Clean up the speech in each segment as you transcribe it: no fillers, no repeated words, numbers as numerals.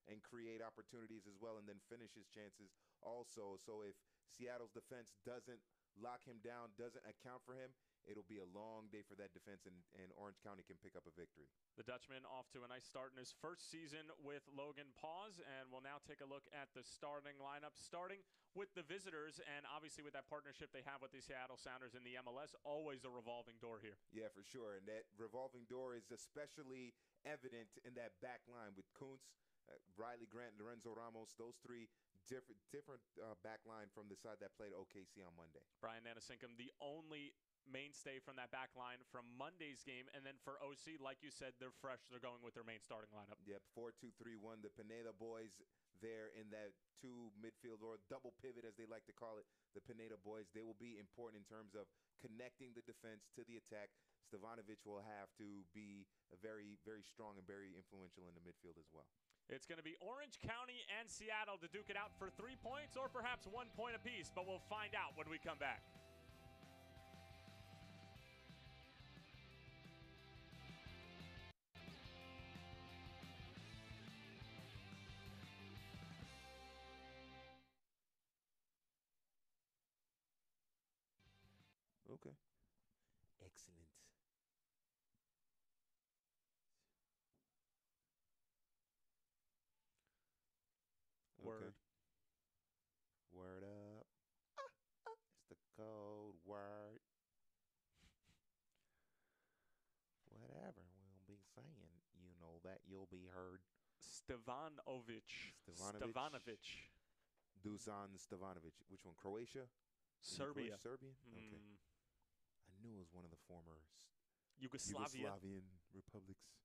and create opportunities as well, and then finish his chances also. So if Seattle's defense doesn't lock him down, doesn't account for him, it'll be a long day for that defense, and Orange County can pick up a victory. The Dutchman off to a nice start in his first season with Logan Paws, and we'll now take a look at the starting lineup, starting with the visitors, and obviously with that partnership they have with the Seattle Sounders in the MLS, always a revolving door here. Yeah, for sure, and that revolving door is especially evident in that back line with Kuntz, Riley Grant, Lorenzo Ramos, those three different back line from the side that played OKC on Monday. Brian Nanasinkum, the only mainstay from that back line from Monday's game, and then for OC, like you said, they're fresh. They're going with their main starting lineup. Yep, 4-2-3-1. The Pineda boys there in that two midfield, or double pivot as they like to call it. The Pineda boys, they will be important in terms of connecting the defense to the attack. Stevanovic will have to be very, very strong and very influential in the midfield as well. It's going to be Orange County and Seattle to duke it out for 3 points or perhaps 1 point apiece, but we'll find out when we come back. Okay. Excellent. Word. Okay. Word up. It's the code word. Whatever we'll be saying, you know that you'll be heard. Stevanovic. Dusan Stevanovic. Which one? Croatia? Serbia. Serbian? Okay. I knew it was one of the former Yugoslavian republics. Macedonia. Yeah.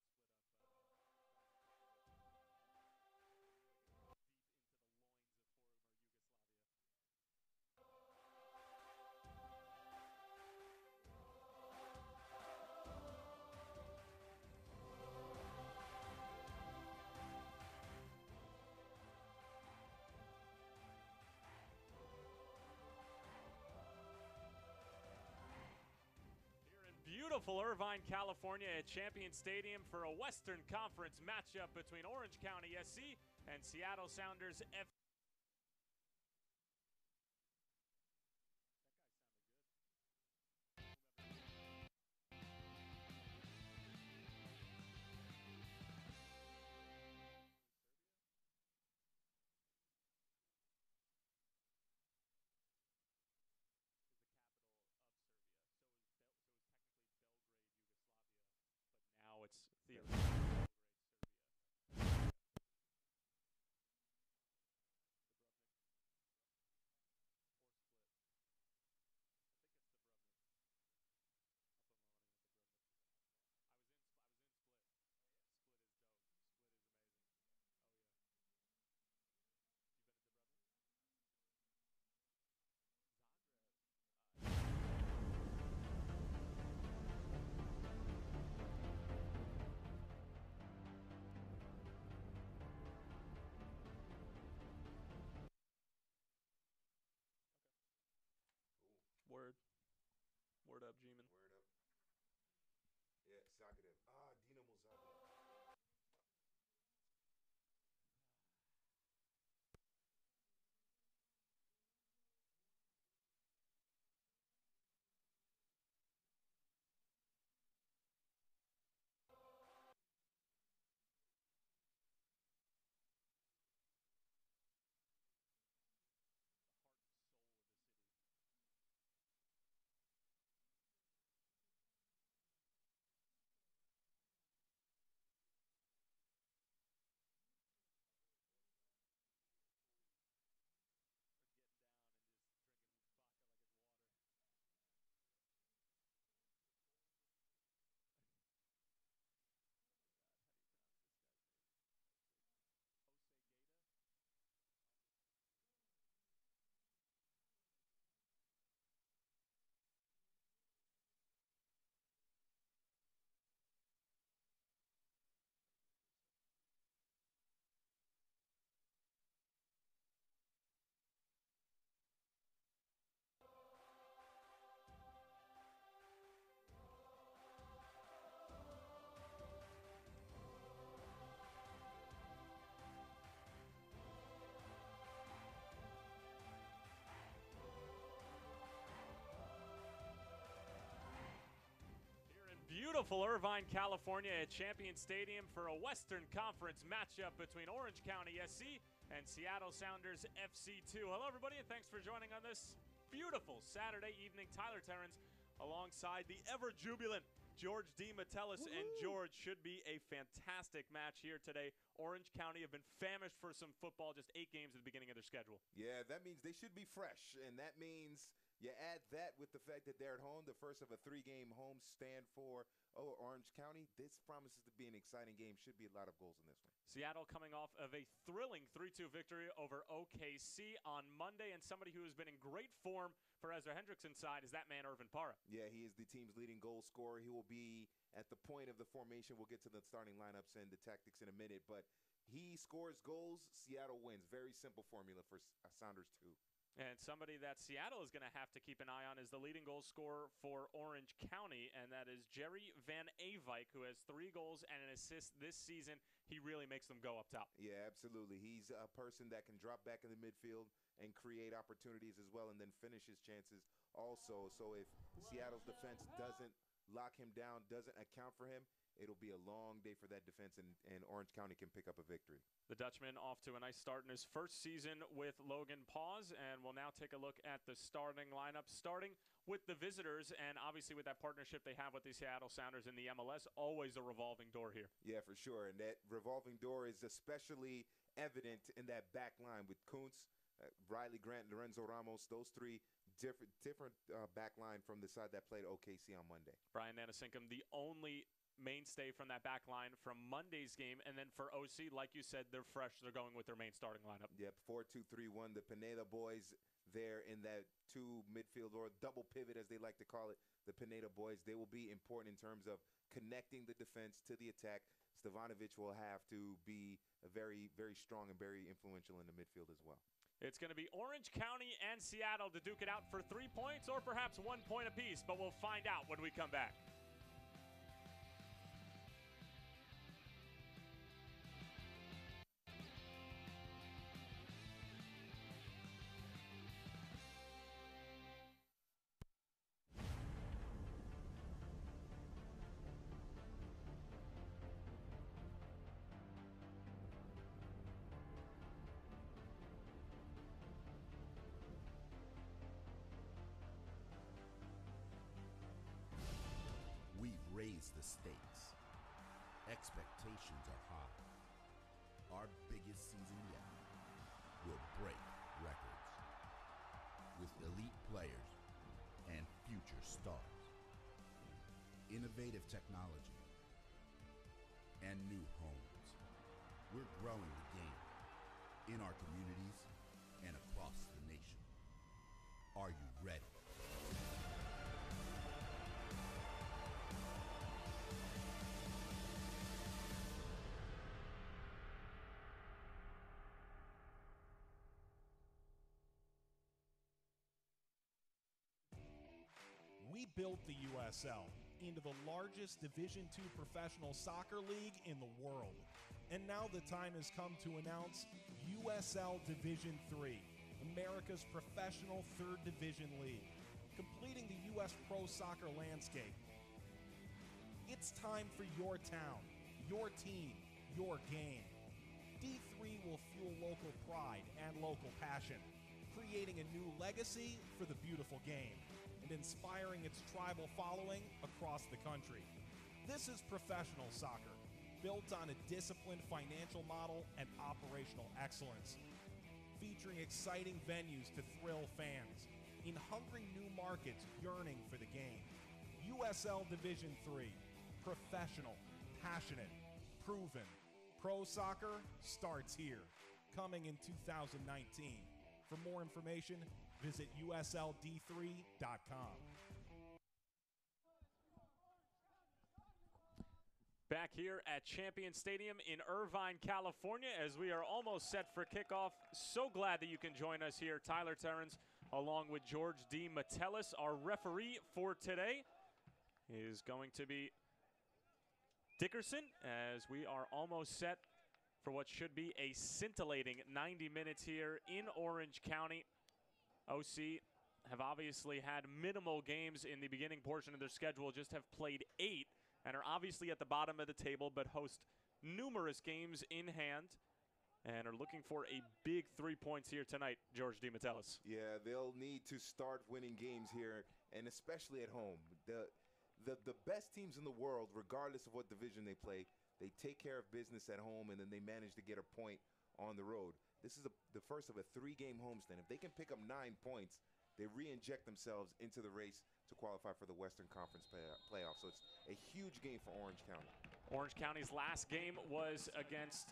But the main ones were Croatia and Serbia. That was like what split up deep into the loins of former Yugoslavia. Beautiful Irvine, California at Champion Stadium for a Western Conference matchup between Orange County SC and Seattle Sounders F. That guy sounded good. Serbia? Is the capital of Serbia. So it was technically Belgrade, Yugoslavia, but now it's Belgrade, Serbia. Dubrovnik or Split. I think it's Dubrovnik. I'll put my money on Dubrovnik. I was in Split. Split is dope. Split is amazing. Oh yeah. You been to Dubrovnik? Zagreb. beautiful Irvine, California at Champion Stadium for a Western Conference matchup between Orange County SC and Seattle Sounders FC2. Hello, everybody, and thanks for joining on this beautiful Saturday evening. Tyler Terrence alongside the ever-jubilant George D. Metellus. And George, should be a fantastic match here today. Orange County have been famished for some football, just 8 games at the beginning of their schedule. Yeah, that means they should be fresh, and that means you add that with the fact that they're at home, the first of a 3-game home stand for Orange County. This promises to be an exciting game. Should be a lot of goals in this one. Seattle coming off of a thrilling 3-2 victory over OKC on Monday, and somebody who has been in great form for Ezra Hendrickson's side is that man, Irvin Parra. Yeah, he is the team's leading goal scorer. He will be at the point of the formation. We'll get to the starting lineups and the tactics in a minute, but he scores goals, Seattle wins. Very simple formula for Sounders 2. And somebody that Seattle is going to have to keep an eye on is the leading goal scorer for Orange County, and that is Jerry Van Avike, who has 3 goals and an assist this season. He really makes them go up top. Yeah, absolutely. He's a person that can drop back in the midfield and create opportunities as well, and then finish his chances also. So if Seattle's defense doesn't lock him down, doesn't account for him, it'll be a long day for that defense, and Orange County can pick up a victory. The Dutchman off to a nice start in his first season with Logan Paws, and we'll now take a look at the starting lineup, starting with the visitors, and obviously with that partnership they have with the Seattle Sounders in the MLS, always a revolving door here. Yeah, for sure, and that revolving door is especially evident in that back line with Kuntz, Riley Grant, Lorenzo Ramos, those 3 different back line from the side that played OKC on Monday. Brian Nanasinkum, the only mainstay from that back line from Monday's game, and then for OC, like you said, they're fresh. They're going with their main starting lineup. Yep, 4-2-3-1. The Pineda boys there in that 2 midfield, or double pivot as they like to call it. The Pineda boys, they will be important in terms of connecting the defense to the attack. Stevanovic will have to be a very, very strong and very influential in the midfield as well. It's going to be Orange County and Seattle to duke it out for 3 points or perhaps 1 point apiece, but we'll find out when we come back. Raise the stakes. Expectations are high. Our biggest season yet will break records with elite players and future stars, innovative technology, and new homes. We're growing the game in our communities and across the nation. Are you ready? We built the USL into the largest Division II professional soccer league in the world. And now the time has come to announce USL Division III, America's professional 3rd Division league, completing the U.S. pro soccer landscape. It's time for your town, your team, your game. D3 will fuel local pride and local passion, creating a new legacy for the beautiful game and inspiring its tribal following across the country. This is professional soccer, built on a disciplined financial model and operational excellence, featuring exciting venues to thrill fans, in hungry new markets yearning for the game. USL Division III, professional, passionate, proven. Pro soccer starts here, coming in 2019. For more information, visit USLD3.com. Back here at Champion Stadium in Irvine, California, as we are almost set for kickoff. So glad that you can join us here. Tyler Terrence, along with George D. Metellus. Our referee for today is going to be Dickerson, as we are almost set for what should be a scintillating 90 minutes here in Orange County. OC have obviously had minimal games in the beginning portion of their schedule, just have played 8 and are obviously at the bottom of the table, but host numerous games in hand and are looking for a big 3 points here tonight, George DiMattelis. Yeah, they'll need to start winning games here, and especially at home. The best teams in the world, regardless of what division they play, they take care of business at home, and then they manage to get a point on the road. This is the first of a 3-game homestand. If they can pick up 9 points, they re-inject themselves into the race to qualify for the Western Conference playoffs. So it's a huge game for Orange County. Orange County's last game was against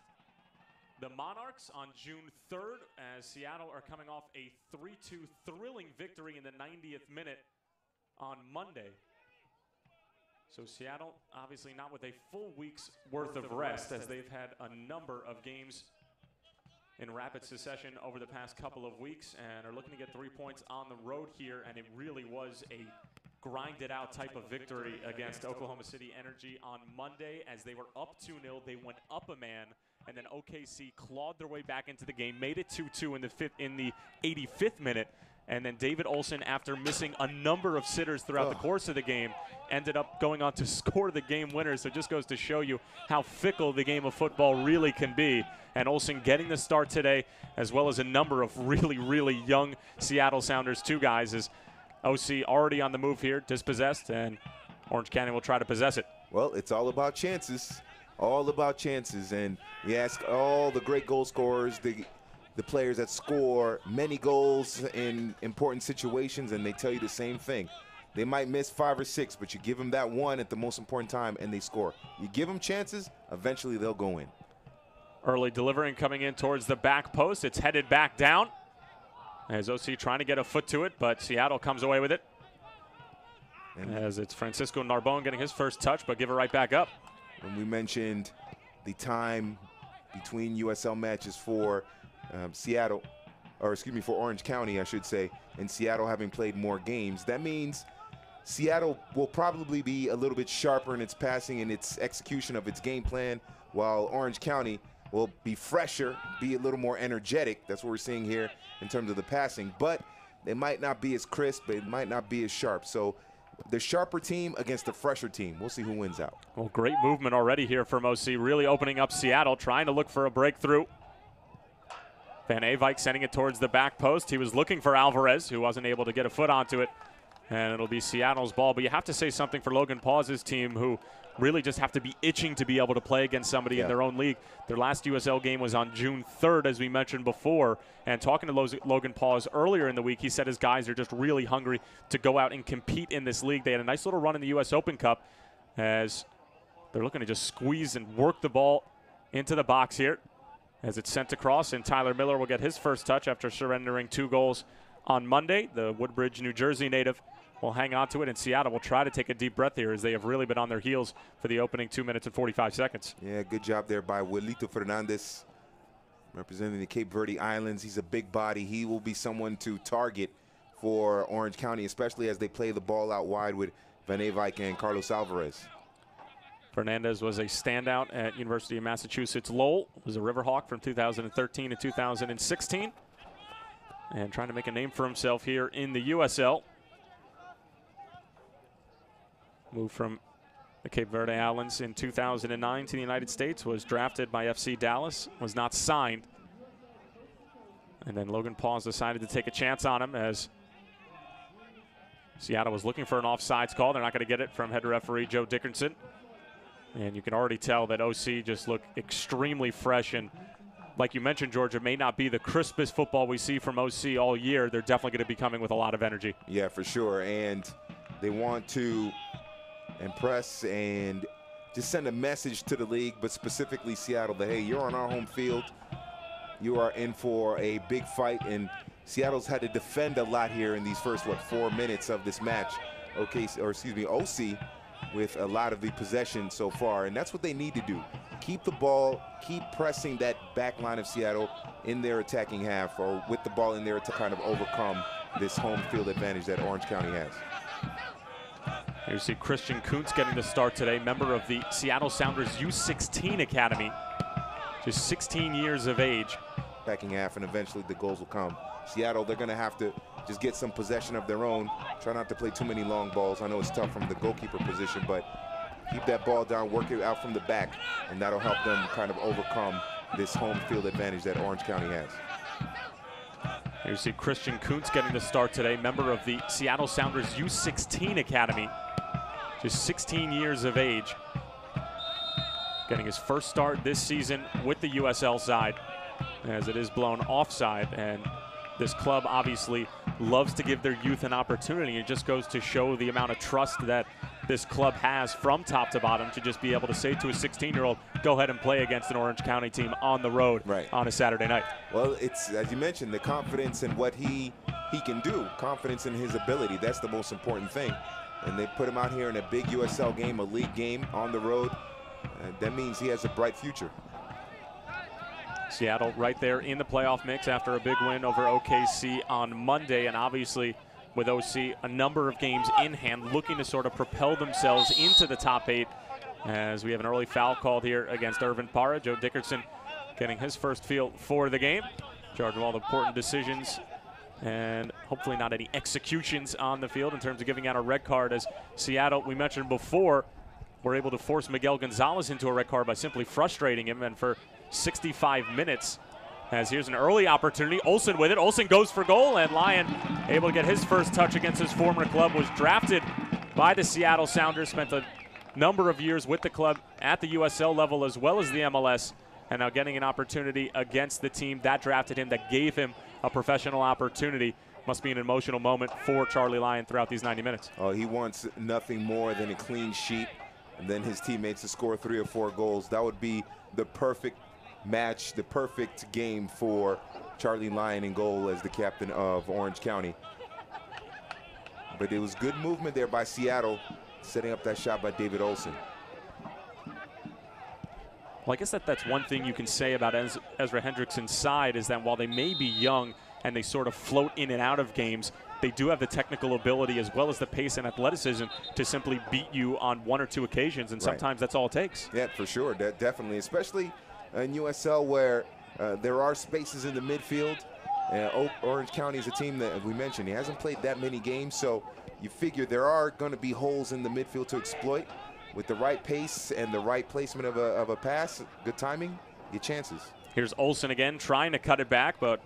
the Monarchs on June 3rd, as Seattle are coming off a 3-2 thrilling victory in the 90th minute on Monday. So Seattle obviously not with a full week's worth of rest, as they've had a number of games in rapid succession over the past couple of weeks and are looking to get 3 points on the road here, and it really was a grinded out type of victory against Oklahoma City Energy on Monday. As they were up 2-0, they went up a man, and then OKC clawed their way back into the game, made it 2-2 in the 85th minute, and then David Olson, after missing a number of sitters throughout the course of the game, ended up going on to score the game winner. So it just goes to show you how fickle the game of football really can be. And Olson getting the start today, as well as a number of really, really young Seattle Sounders 2 guys, as OC already on the move here, dispossessed, and Orange County will try to possess it. Well, it's all about chances. All about chances. And we ask all the great goal scorers, the players that score many goals in important situations, and they tell you the same thing. They might miss 5 or 6, but you give them that one at the most important time, and they score. You give them chances, eventually they'll go in. Early delivering coming in towards the back post. It's headed back down, as OC trying to get a foot to it, but Seattle comes away with it. And as it's Francisco Narbonne getting his first touch, but give it right back up. When we mentioned the time between USL matches for Seattle, or excuse me, for Orange County, I should say, and Seattle having played more games, that means Seattle will probably be a little bit sharper in its passing and its execution of its game plan, while Orange County will be fresher, be a little more energetic. That's what we're seeing here in terms of the passing, but they might not be as crisp, it might not be as sharp. So the sharper team against the fresher team. We'll see who wins out. Well, great movement already here from OC, really opening up Seattle, trying to look for a breakthrough. Van Avike sending it towards the back post. He was looking for Alvarez, who wasn't able to get a foot onto it. And it'll be Seattle's ball. But you have to say something for Logan Paus's team, who really just have to be itching to be able to play against somebody in their own league. Their last USL game was on June 3rd, as we mentioned before. And talking to Logan Paus earlier in the week, he said his guys are just really hungry to go out and compete in this league. They had a nice little run in the U.S. Open Cup, as they're looking to just squeeze and work the ball into the box here, as it's sent across, and Tyler Miller will get his first touch after surrendering 2 goals on Monday. The Woodbridge, New Jersey native will hang on to it, and Seattle will try to take a deep breath here, as they have really been on their heels for the opening 2 minutes and 45 seconds. Yeah, good job there by Wilito Fernandez, representing the Cape Verde Islands. He's a big body. He will be someone to target for Orange County, especially as they play the ball out wide with Van Avike and Carlos Alvarez. Fernandez was a standout at University of Massachusetts Lowell, was a Riverhawk from 2013 to 2016, and trying to make a name for himself here in the USL. Moved from the Cape Verde Islands in 2009 to the United States, was drafted by FC Dallas, was not signed. And then Logan Paus decided to take a chance on him, as Seattle was looking for an offsides call. They're not going to get it from head referee Joe Dickerson. And you can already tell that OC just look extremely fresh. And like you mentioned, Georgia, may not be the crispest football we see from OC all year. They're definitely going to be coming with a lot of energy. Yeah, for sure. And they want to impress and just send a message to the league, but specifically Seattle, that, hey, you're on our home field. You are in for a big fight. And Seattle's had to defend a lot here in these first, 4 minutes of this match. OC with a lot of the possession so far, and that's what they need to do. Keep the ball, keep pressing that back line of Seattle in their attacking half, or with the ball in there to kind of overcome this home field advantage that Orange County has. Here you see Christian Kuntz getting the start today, member of the Seattle Sounders U16 Academy, just 16 years of age. Backing half, and eventually the goals will come. Seattle, they're going to have to just get some possession of their own. Try not to play too many long balls. I know it's tough from the goalkeeper position, but keep that ball down, work it out from the back, and that'll help them kind of overcome this home field advantage that Orange County has. Here you see Christian Kuntz getting the start today, member of the Seattle Sounders U16 Academy, just 16 years of age. Getting his first start this season with the USL side, as it is blown offside. And this club obviously loves to give their youth an opportunity. It just goes to show the amount of trust that this club has from top to bottom to just be able to say to a 16-year-old, go ahead and play against an Orange County team on the road on a Saturday night. Well, it's, as you mentioned, the confidence in what he can do, confidence in his ability. That's the most important thing. And they put him out here in a big USL game, a league game on the road. That means he has a bright future. Seattle right there in the playoff mix after a big win over OKC on Monday, and obviously with OC a number of games in hand, looking to sort of propel themselves into the top 8, as we have an early foul called here against Irvin Parra. Joe Dickerson getting his first field for the game, charged with all the important decisions and hopefully not any executions on the field in terms of giving out a red card, as Seattle, we mentioned before, were able to force Miguel Gonzalez into a red card by simply frustrating him, and for 65 minutes. As here's an early opportunity, Olsen with it. Olsen goes for goal, and Lyon able to get his first touch against his former club. Was drafted by the Seattle Sounders, spent a number of years with the club at the USL level as well as the MLS, and now getting an opportunity against the team that drafted him, that gave him a professional opportunity. Must be an emotional moment for Charlie Lyon throughout these 90 minutes. Oh, he wants nothing more than a clean sheet, and then his teammates to score 3 or 4 goals. That would be the perfect match, the perfect game for Charlie Lyon in goal as the captain of Orange County. But it was good movement there by Seattle, setting up that shot by David Olsen. Well, I guess that's one thing you can say about Ezra Hendrickson's side, is that while they may be young and they sort of float in and out of games, they do have the technical ability as well as the pace and athleticism to simply beat you on 1 or 2 occasions, and sometimes that's all it takes. Yeah, for sure, definitely, especially in USL where there are spaces in the midfield. Orange County is a team that, we mentioned, he hasn't played that many games, so you figure there are going to be holes in the midfield to exploit. With the right pace and the right placement of a pass, good timing, get chances. Here's Olsen again trying to cut it back, but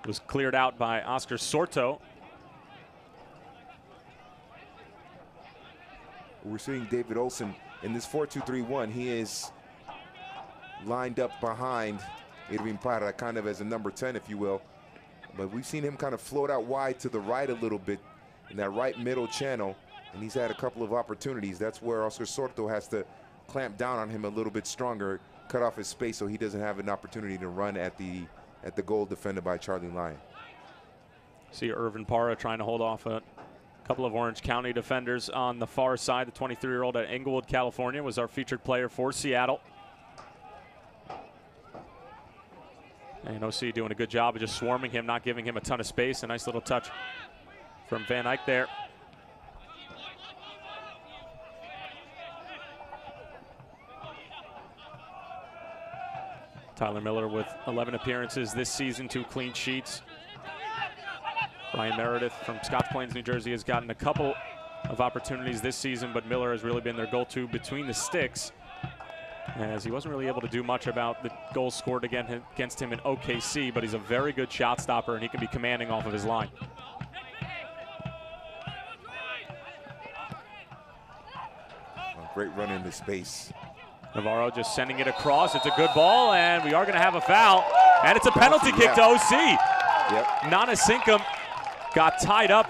was cleared out by Oscar Sorto. We're seeing David Olsen in this 4-2-3-1. He is lined up behind Irvin Parra, kind of as a number 10, if you will. But we've seen him kind of float out wide to the right a little bit in that right middle channel, and he's had a couple of opportunities. That's where Oscar Sorto has to clamp down on him a little bit stronger, cut off his space so he doesn't have an opportunity to run at the goal defended by Charlie Lyon. See Irvin Parra trying to hold off a couple of Orange County defenders on the far side. The 23-year-old at Englewood, California, was our featured player for Seattle. And OC doing a good job of just swarming him, not giving him a ton of space. A nice little touch from Van Eyck there. Tyler Miller with 11 appearances this season, 2 clean sheets. Ryan Meredith from Scotts Plains, New Jersey, has gotten a couple of opportunities this season, but Miller has really been their go-to between the sticks, as he wasn't really able to do much about the goals scored against him in OKC, but he's a very good shot stopper, and he can be commanding off of his line. Great run into space. Navarro just sending it across. It's a good ball, and we are going to have a foul, and it's a penalty kick to OC. Yep. Nana Sinkum got tied up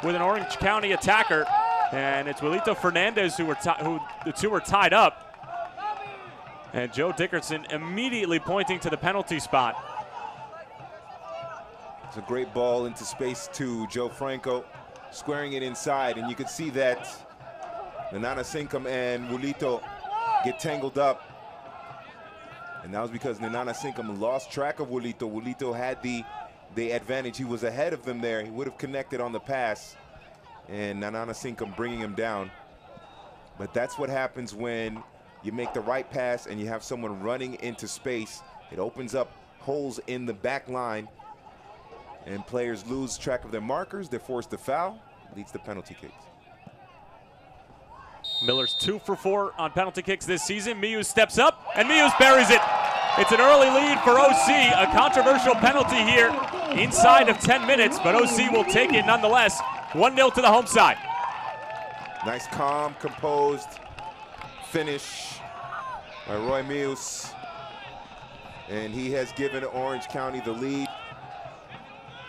with an Orange County attacker, and it's Wilito Fernandez who the two were tied up. And Joe Dickerson immediately pointing to the penalty spot. It's a great ball into space to Joe Franco, squaring it inside, and you could see that Nana Sinkum and Wilito get tangled up. And that was because Nana Sinkum lost track of Wilito. Wilito had the advantage. He was ahead of them there. He would have connected on the pass, and Nana Sinkum bringing him down. But that's what happens when you make the right pass and you have someone running into space. It opens up holes in the back line, and players lose track of their markers. They're forced to foul, leads to penalty kicks. Miller's 2 for 4 on penalty kicks this season. Muse steps up, and Muse buries it. It's an early lead for OC, a controversial penalty here inside of 10 minutes, but OC will take it nonetheless. 1-0 to the home side. Nice, calm, composed finish by Roy Muse. And he has given Orange County the lead.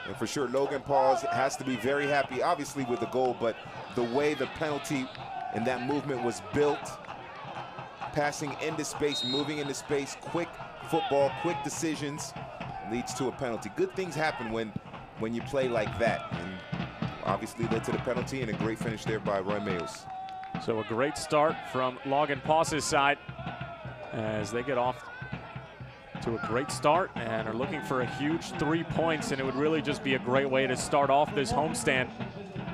And for sure, Logan Pauls has to be very happy, obviously, with the goal, but the way the penalty and that movement was built, passing into space, moving into space, quick football, quick decisions, leads to a penalty. Good things happen when you play like that. And obviously led to the penalty and a great finish there by Roy Muse. So a great start from Logan Pauls' side as they get off to a great start and are looking for a huge 3 points, and it would really just be a great way to start off this homestand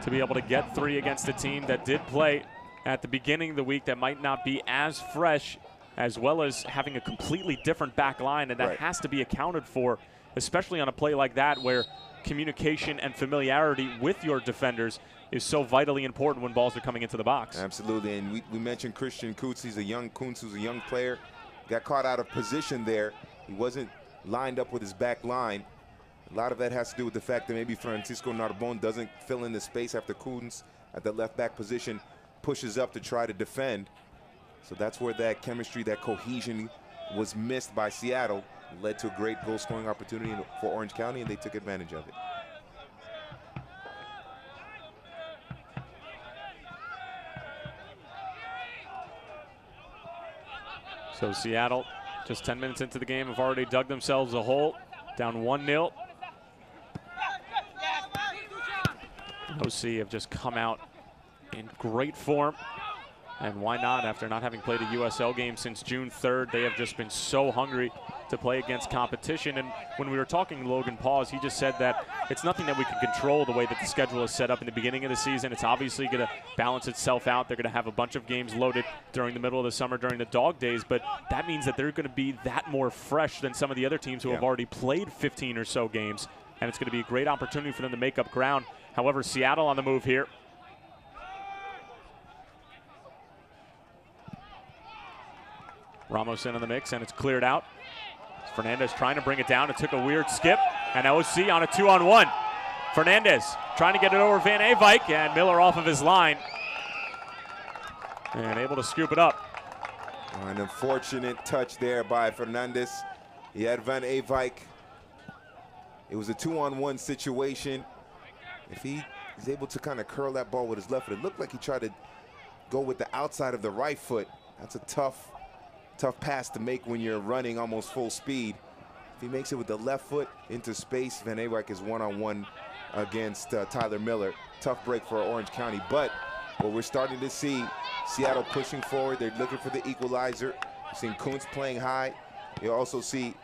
to be able to get 3 against a team that did play at the beginning of the week that might not be as fresh, as well as having a completely different back line, and that has to be accounted for, especially on a play like that where communication and familiarity with your defenders is so vitally important when balls are coming into the box. Absolutely, and we mentioned Christian Kuntz. He's a young player. Got caught out of position there. He wasn't lined up with his back line. A lot of that has to do with the fact that maybe Francisco Narbon doesn't fill in the space after Kuntz at the left back position pushes up to try to defend. So that's where that chemistry, that cohesion was missed by Seattle. Led to a great goal scoring opportunity for Orange County, and they took advantage of it. So Seattle, just 10 minutes into the game, have already dug themselves a hole, down 1-0. OC have just come out in great form. And why not? After not having played a USL game since June 3rd, they have just been so hungry to play against competition. And when we were talking to Logan Pauls, he just said that it's nothing that we can control the way that the schedule is set up in the beginning of the season. It's obviously going to balance itself out. They're going to have a bunch of games loaded during the middle of the summer during the dog days, but that means that they're going to be that more fresh than some of the other teams who have already played 15 or so games. And it's going to be a great opportunity for them to make up ground. However, Seattle on the move here. Ramos in on the mix, and it's cleared out. Fernandez trying to bring it down. It took a weird skip, and OC on a 2-on-1. Fernandez trying to get it over Van Avijk, and Miller off of his line. And able to scoop it up. An unfortunate touch there by Fernandez. He had Van Avijk. It was a 2-on-1 situation. If he is able to kind of curl that ball with his left foot, it looked like he tried to go with the outside of the right foot. That's a tough pass to make when you're running almost full speed. If he makes it with the left foot into space, Van Avijk is one-on-one against Tyler Miller. Tough break for Orange County, but what we're starting to see, Seattle pushing forward. They're looking for the equalizer. You're seeing Kuntz playing high. You also see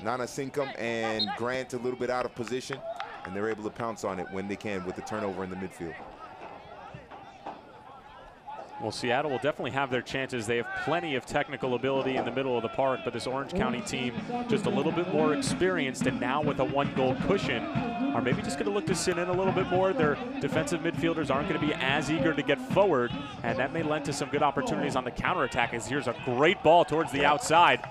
Nana Sinkum and Grant a little bit out of position, and they're able to pounce on it when they can with the turnover in the midfield. Well, Seattle will definitely have their chances. They have plenty of technical ability in the middle of the park, but this Orange County team just a little bit more experienced, and now with a 1-goal cushion, are maybe just going to look to sit in a little bit more. Their defensive midfielders aren't going to be as eager to get forward, and that may lend to some good opportunities on the counterattack, as here's a great ball towards the outside.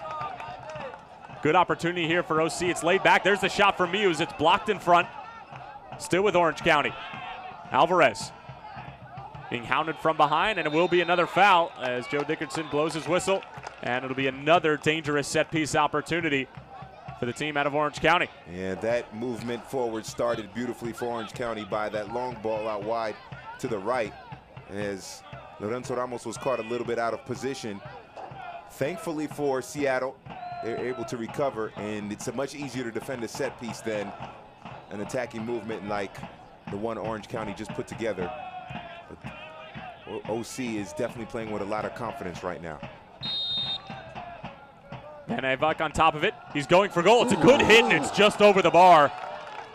Good opportunity here for OC. It's laid back. There's the shot for Muse. It's blocked in front. Still with Orange County. Alvarez being hounded from behind, and it will be another foul as Joe Dickinson blows his whistle, and it'll be another dangerous set-piece opportunity for the team out of Orange County. Yeah, that movement forward started beautifully for Orange County by that long ball out wide to the right as Lorenzo Ramos was caught a little bit out of position. Thankfully for Seattle, they're able to recover, and it's a much easier to defend a set piece than an attacking movement like the one Orange County just put together. But OC is definitely playing with a lot of confidence right now. Van Avijk on top of it. He's going for goal. It's a good hit, and it's just over the bar.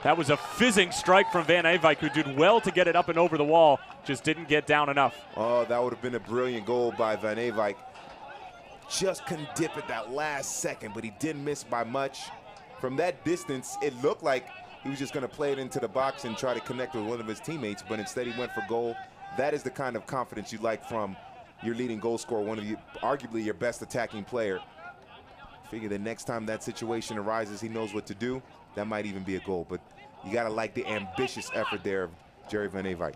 That was a fizzing strike from Van Avijk, who did well to get it up and over the wall, just didn't get down enough. Oh, that would have been a brilliant goal by Van Avijk. Just couldn't dip at that last second, but he didn't miss by much. From that distance, it looked like he was just going to play it into the box and try to connect with one of his teammates, but instead he went for goal. That is the kind of confidence you like from your leading goal scorer, one of you, arguably your best attacking player. Figure the next time that situation arises, he knows what to do. That might even be a goal, but you got to like the ambitious effort there of Jerry Van Eyck.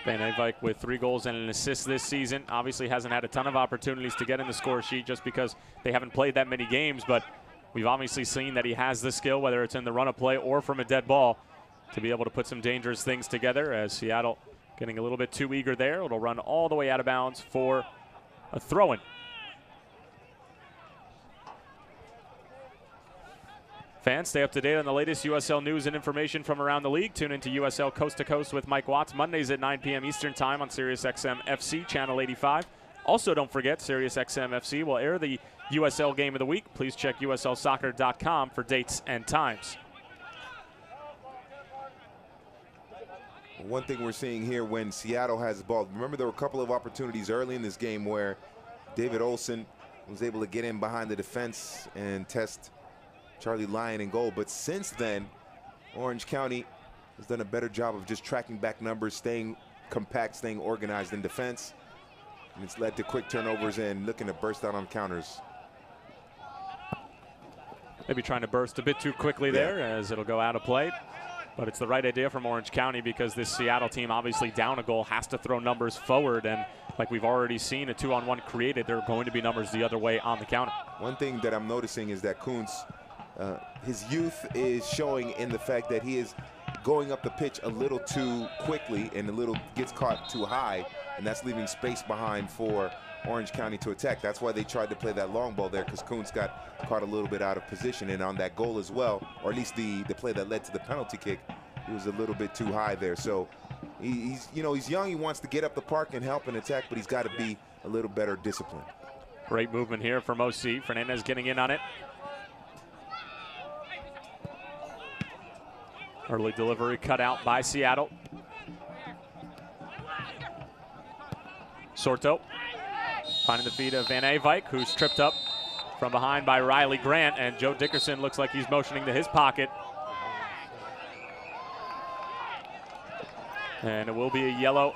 Van Eyck with 3 goals and an assist this season. Obviously hasn't had a ton of opportunities to get in the score sheet just because they haven't played that many games, but we've obviously seen that he has the skill, whether it's in the run of play or from a dead ball, to be able to put some dangerous things together. As Seattle getting a little bit too eager there. It'll run all the way out of bounds for a throw-in. Fans, stay up to date on the latest USL news and information from around the league. Tune into USL Coast to Coast with Mike Watts, Mondays at 9 p.m. Eastern Time on SiriusXM FC, Channel 85. Also, don't forget, SiriusXM FC will air the USL Game of the Week. Please check USLsoccer.com for dates and times. One thing we're seeing here when Seattle has the ball, remember there were a couple of opportunities early in this game where David Olsen was able to get in behind the defense and test Charlie Lyon in goal. But since then, Orange County has done a better job of just tracking back numbers, staying compact, staying organized in defense. And it's led to quick turnovers and looking to burst out on counters. Maybe trying to burst a bit too quickly there as it'll go out of play. But it's the right idea from Orange County because this Seattle team, obviously down a goal, has to throw numbers forward. And like we've already seen, a 2-on-1 created, there are going to be numbers the other way on the counter. One thing that I'm noticing is that Kuntz, his youth is showing in the fact that he is going up the pitch a little too quickly and gets caught too high, and that's leaving space behind for Orange County to attack. That's why they tried to play that long ball there, because Kuntz got caught a little bit out of position, and on that goal as well, or at least the play that led to the penalty kick, he was a little bit too high there. So he's young, he wants to get up the park and help and attack, but he's got to be a little better disciplined. Great movement here from OC. Fernandez getting in on it. Early delivery cut out by Seattle. Sorto finding the feet of Van Eyck, who's tripped up from behind by Riley Grant, and Joe Dickerson looks like he's motioning to his pocket. And it will be a yellow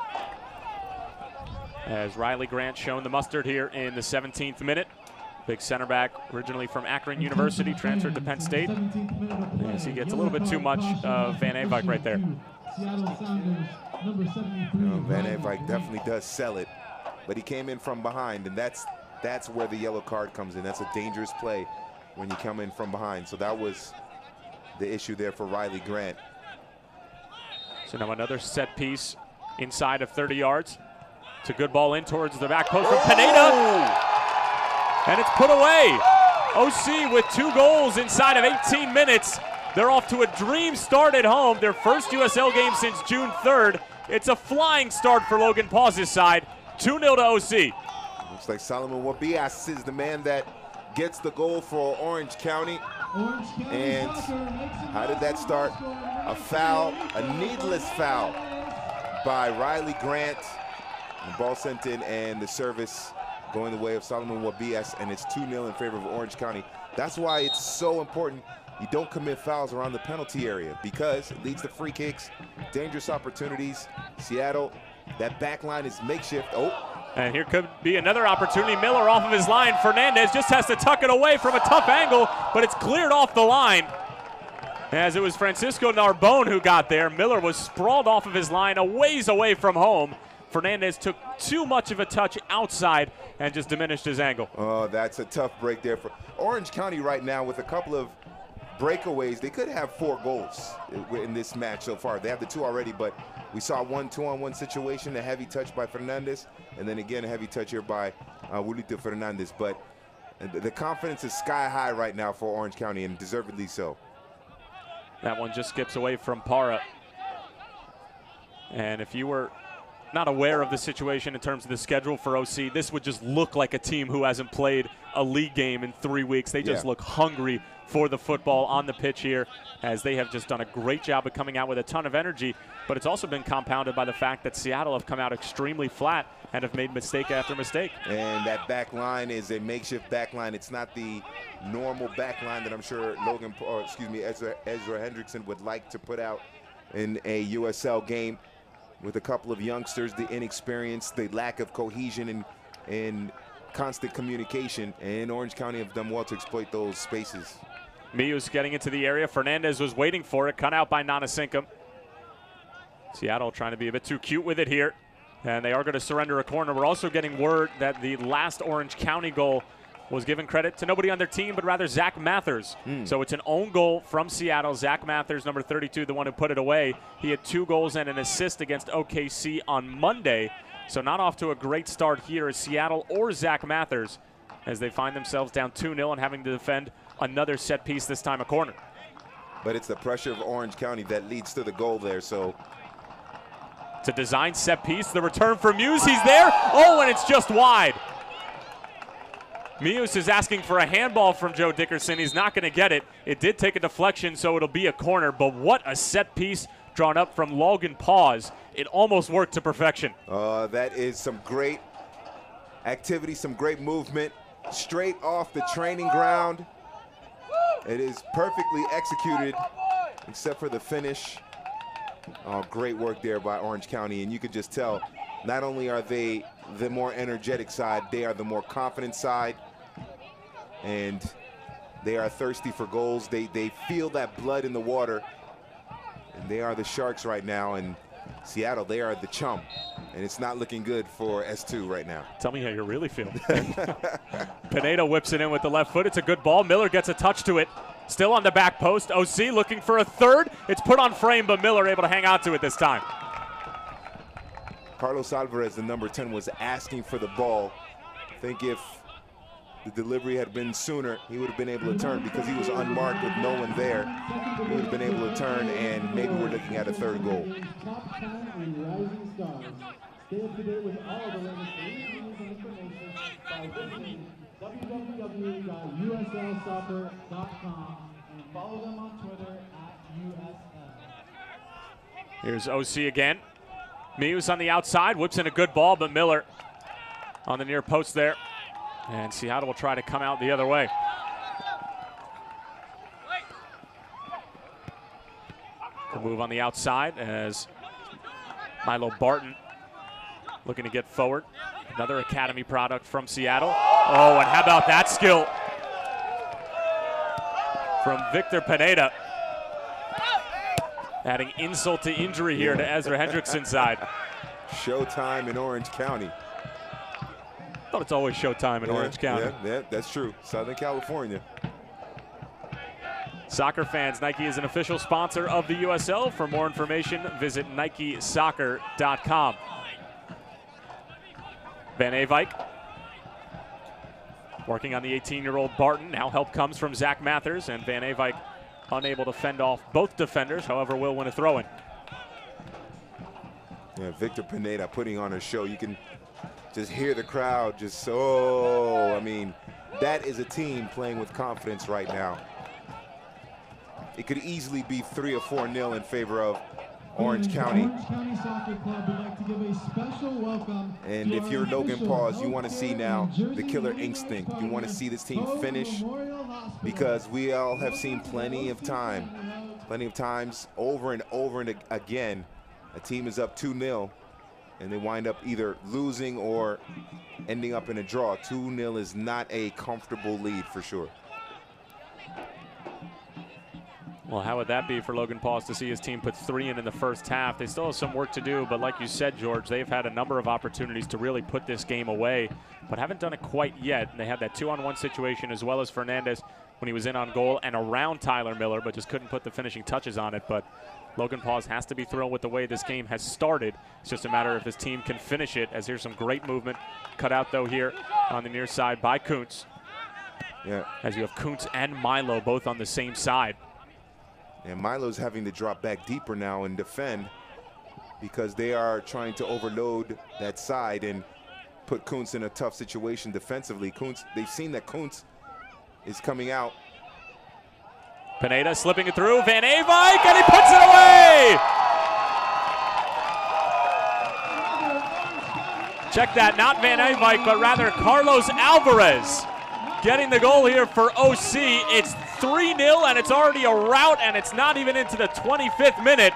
as Riley Grant shown the mustard here in the 17th minute. Big center back, originally from Akron University, transferred to Penn State. As he gets a little bit too much of Van Eyck right there. Van Eyck definitely does sell it, but he came in from behind, and that's where the yellow card comes in. That's a dangerous play when you come in from behind. So that was the issue there for Riley Grant. So now another set piece inside of 30 yards. It's a good ball in towards the back post from Pineda. And it's put away. OC with 2 goals inside of 18 minutes. They're off to a dream start at home. Their first USL game since June 3rd. It's a flying start for Logan Paus's side. 2-0 to OC. Looks like Solomon Wabias is the man that gets the goal for Orange County. And how did that start? A foul, a needless foul by Riley Grant. The ball sent in and the service going the way of Solomon Wabias, and it's 2-0 in favor of Orange County. That's why it's so important you don't commit fouls around the penalty area, because it leads to free kicks, dangerous opportunities. Seattle, that back line is makeshift. And here could be another opportunity. Miller off of his line. Fernandez just has to tuck it away from a tough angle, but it's cleared off the line. As it was Francisco Narbone who got there. Miller was sprawled off of his line a ways away from home. Fernandez took too much of a touch outside and just diminished his angle. Oh, that's a tough break there for Orange County right now. With a couple of breakaways, they could have 4 goals in this match so far. They have the 2 already, but we saw one 2-on-1 situation, a heavy touch by Fernandez, and then again a heavy touch here by Julito Fernandez. But the confidence is sky high right now for Orange County, and deservedly so. That one just skips away from Para. And if you were not aware of the situation in terms of the schedule for OC, this would just look like a team who hasn't played a league game in 3 weeks. They just look hungry for the football on the pitch here, as they have just done a great job of coming out with a ton of energy. But it's also been compounded by the fact that Seattle have come out extremely flat and have made mistake after mistake. And that back line is a makeshift back line. It's not the normal back line that I'm sure Ezra Hendrickson would like to put out in a USL game. with a couple of youngsters, the inexperience, the lack of cohesion and constant communication, and Orange County have done well to exploit those spaces. Miu's getting into the area. Fernandez was waiting for it, cut out by Nanasinkum. Seattle trying to be a bit too cute with it here, and they are going to surrender a corner. We're also getting word that the last Orange County goal was given credit to nobody on their team, but rather Zach Mathers. So it's an own goal from Seattle. Zach Mathers, number 32, the one who put it away. He had 2 goals and an assist against OKC on Monday. So not off to a great start here as Seattle or Zach Mathers as they find themselves down 2-0 and having to defend another set piece, this time a corner. But it's the pressure of Orange County that leads to the goal there, so. It's a design set piece. The return for Muse, he's there. Oh, and it's just wide. Muse is asking for a handball from Joe Dickerson. He's not going to get it. It did take a deflection, so it'll be a corner, but what a set piece drawn up from Logan Paws. It almost worked to perfection. That is some great activity, some great movement, straight off the training ground. It is perfectly executed, except for the finish. Oh, great work there by Orange County, and you could just tell, not only are they the more energetic side, they are the more confident side, and they are thirsty for goals. They feel that blood in the water, and they are the Sharks right now, and Seattle, they are the chum, and it's not looking good for S2 right now. Tell me how you really feel. Pineda whips it in with the left foot. It's a good ball. Miller gets a touch to it. Still on the back post. OC looking for a third. It's put on frame, but Miller able to hang on to it this time. Carlos Alvarez, the number 10, was asking for the ball. I think if the delivery had been sooner, he would have been able to turn because he was unmarked with no one there. He would have been able to turn, and maybe we're looking at a third goal. Top 10 and rising stars. Stay up to date with all the latest news and information by visiting www.uslsoccer.com and follow them on Twitter @USL. Here's OC again. Muse on the outside, whips in a good ball, but Miller on the near post there. And Seattle will try to come out the other way. The move on the outside as Milo Barton looking to get forward. Another academy product from Seattle. Oh, and how about that skill from Victor Pineda. Adding insult to injury here to Ezra Hendrickson's side. Showtime in Orange County. I thought it's always showtime in Orange County. Yeah, that's true. Southern California. Soccer fans, Nike is an official sponsor of the USL. For more information, visit NikeSoccer.com. Van Avike working on the 18-year-old Barton. Now help comes from Zach Mathers, and Van Avike unable to fend off both defenders, however will win a throw-in. Yeah, Victor Pineda putting on a show. You can just hear the crowd just so, I mean, that is a team playing with confidence right now. It could easily be 3 or 4-0 in favor of Orange County. Orange County Soccer Club would like to give a special welcome. And if you're Logan Paws, you want to see now the killer instinct. You want to see this team finish, because we all have seen plenty of times over and over and again, a team is up 2-0 and they wind up either losing or ending up in a draw. 2-0 is not a comfortable lead for sure. Well, how would that be for Logan Paws to see his team put 3 in the first half? They still have some work to do, but like you said, George, they've had a number of opportunities to really put this game away, but haven't done it quite yet. And they had that 2-on-1 situation as well as Fernandez when he was in on goal and around Tyler Miller, but just couldn't put the finishing touches on it. But Logan Paws has to be thrilled with the way this game has started. It's just a matter if his team can finish it, as here's some great movement. Cut out, though, here on the near side by Kuntz. Yeah. As you have Kuntz and Milo both on the same side. And Milo's having to drop back deeper now and defend because they are trying to overload that side and put Kuntz in a tough situation defensively. Kuntz, they've seen that Kuntz is coming out. Pineda slipping it through, Van Avike, and he puts it away! Check that, not Van Avike, but rather Carlos Alvarez getting the goal here for OC. It's 3-0, and it's already a rout, and it's not even into the 25th minute.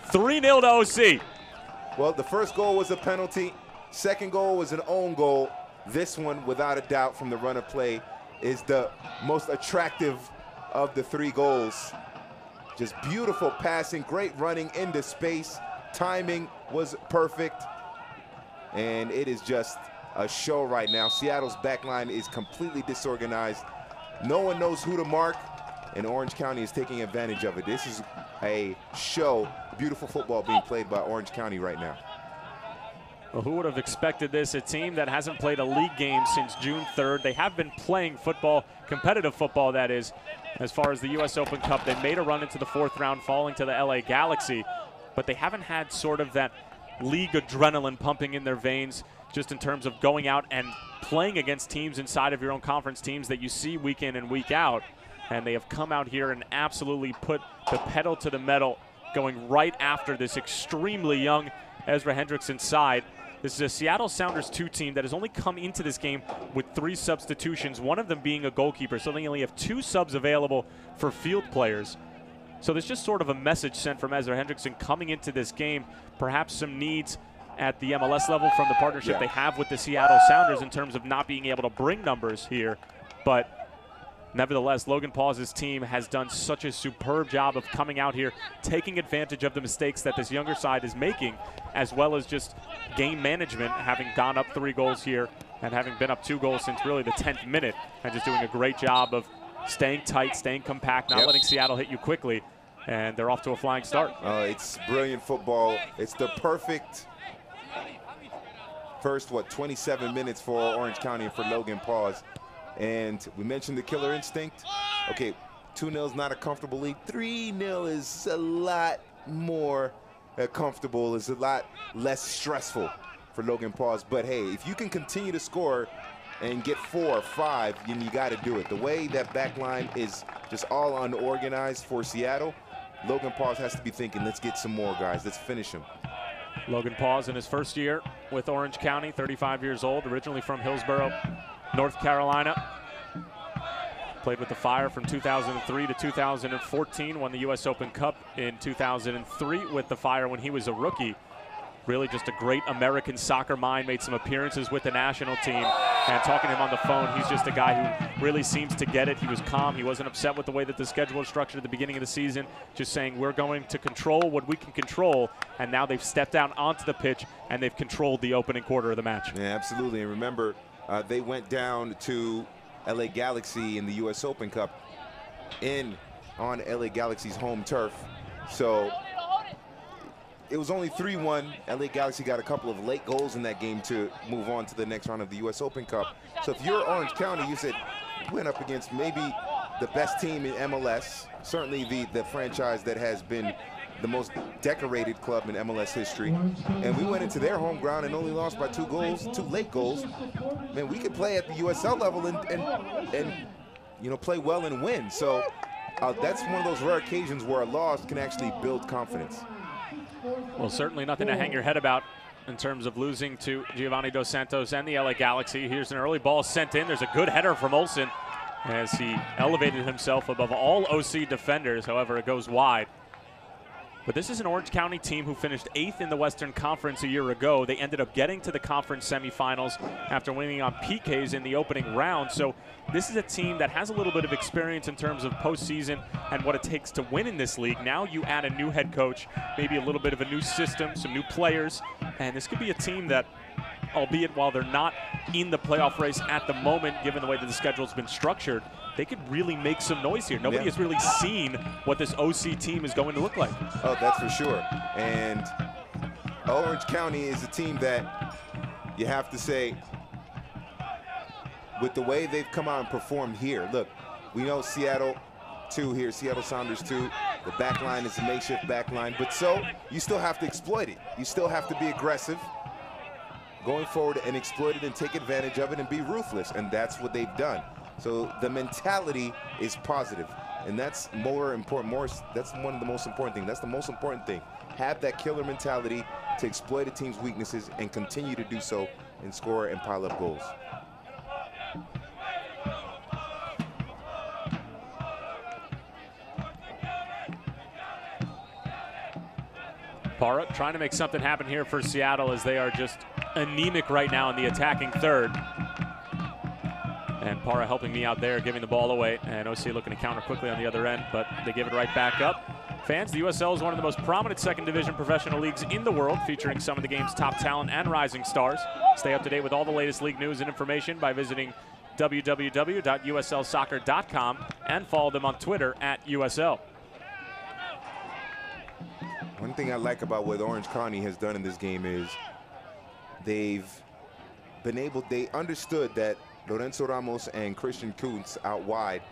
3-0 to OC. Well, the first goal was a penalty. Second goal was an own goal. This one, without a doubt, from the run of play, is the most attractive of the 3 goals. Just beautiful passing, great running into space. Timing was perfect. And it is just a show right now. Seattle's backline is completely disorganized. No one knows who to mark, and Orange County is taking advantage of it. This is a show. Beautiful football being played by Orange County right now. Well, who would have expected this? A team that hasn't played a league game since June 3rd. They have been playing football, competitive football that is, as far as the U.S. Open Cup. They made a run into the 4th round, falling to the LA Galaxy, but they haven't had sort of that league adrenaline pumping in their veins, just in terms of going out and playing against teams inside of your own conference, teams that you see week in and week out. And they have come out here and absolutely put the pedal to the metal, going right after this extremely young Ezra Hendrickson side. This is a Seattle Sounders 2 team that has only come into this game with 3 substitutions, one of them being a goalkeeper, so they only have 2 subs available for field players. So there's just sort of a message sent from Ezra Hendrickson coming into this game, perhaps some needs at the MLS level from the partnership they have with the Seattle Sounders in terms of not being able to bring numbers here. But nevertheless, Logan Paul's team has done such a superb job of coming out here, taking advantage of the mistakes that this younger side is making, as well as just game management, having gone up 3 goals here and having been up 2 goals since really the 10th minute, and just doing a great job of staying tight, staying compact, not letting Seattle hit you quickly, and they're off to a flying start. It's brilliant football. It's the perfect first, 27 minutes for Orange County and for Logan Paul's. And we mentioned the killer instinct. Okay, 2-0 is not a comfortable lead. 3-0 is a lot more comfortable. It's a lot less stressful for Logan Paul's. But hey, if you can continue to score and get 4 or 5, then you got to do it. The way that back line is just all unorganized for Seattle, Logan Paul's has to be thinking, let's get some more guys. Let's finish him. Logan Paul's in his first year with Orange County, 35 years old, originally from Hillsborough, North Carolina. Played with the Fire from 2003 to 2014, won the U.S. Open Cup in 2003 with the Fire when he was a rookie. Really just a great American soccer mind, made some appearances with the national team. And talking to him on the phone, he's just a guy who really seems to get it. He was calm. He wasn't upset with the way that the schedule was structured at the beginning of the season, just saying we're going to control what we can control. And now they've stepped down onto the pitch, and they've controlled the opening quarter of the match. Yeah, absolutely. And remember, they went down to LA Galaxy in the U.S. Open Cup on LA Galaxy's home turf. So it was only 3-1. LA Galaxy got a couple of late goals in that game to move on to the next round of the U.S. Open Cup. So if you're Orange County, you said, went up against maybe the best team in MLS, certainly the franchise that has been the most decorated club in MLS history. And we went into their home ground and only lost by 2 goals, 2 late goals. Man, we could play at the USL level and you know, play well and win. So that's one of those rare occasions where a loss can actually build confidence. Well, certainly nothing to hang your head about in terms of losing to Giovanni Dos Santos and the LA Galaxy. Here's an early ball sent in. There's a good header from Olsen as he elevated himself above all OC defenders. However, it goes wide. But this is an Orange County team who finished 8th in the Western Conference a year ago. They ended up getting to the conference semifinals after winning on PKs in the opening round. So this is a team that has a little bit of experience in terms of postseason and what it takes to win in this league. Now you add a new head coach, maybe a little bit of a new system, some new players, and this could be a team that, albeit while they're not in the playoff race at the moment, given the way that the schedule's been structured, they could really make some noise here. Nobody has really seen what this OC team is going to look like. Oh, that's for sure. And Orange County is a team that you have to say, with the way they've come out and performed here, look, we know Seattle 2 here, Seattle Sounders 2. The back line is a makeshift back line, but so you still have to exploit it. You still have to be aggressive going forward and exploit it and take advantage of it and be ruthless, and that's what they've done. So the mentality is positive, and that's more important. That's one of the most important things. That's the most important thing. Have that killer mentality to exploit a team's weaknesses and continue to do so and score and pile up goals. Parra trying to make something happen here for Seattle as they are just anemic right now in the attacking third. And Parra helping me out there, giving the ball away. And OC looking to counter quickly on the other end, but they give it right back up. Fans, the USL is one of the most prominent second division professional leagues in the world, featuring some of the game's top talent and rising stars. Stay up to date with all the latest league news and information by visiting www.uslsoccer.com and follow them on Twitter @USL. One thing I like about what Orange County has done in this game is they understood that Lorenzo Ramos and Christian Kuntz out wide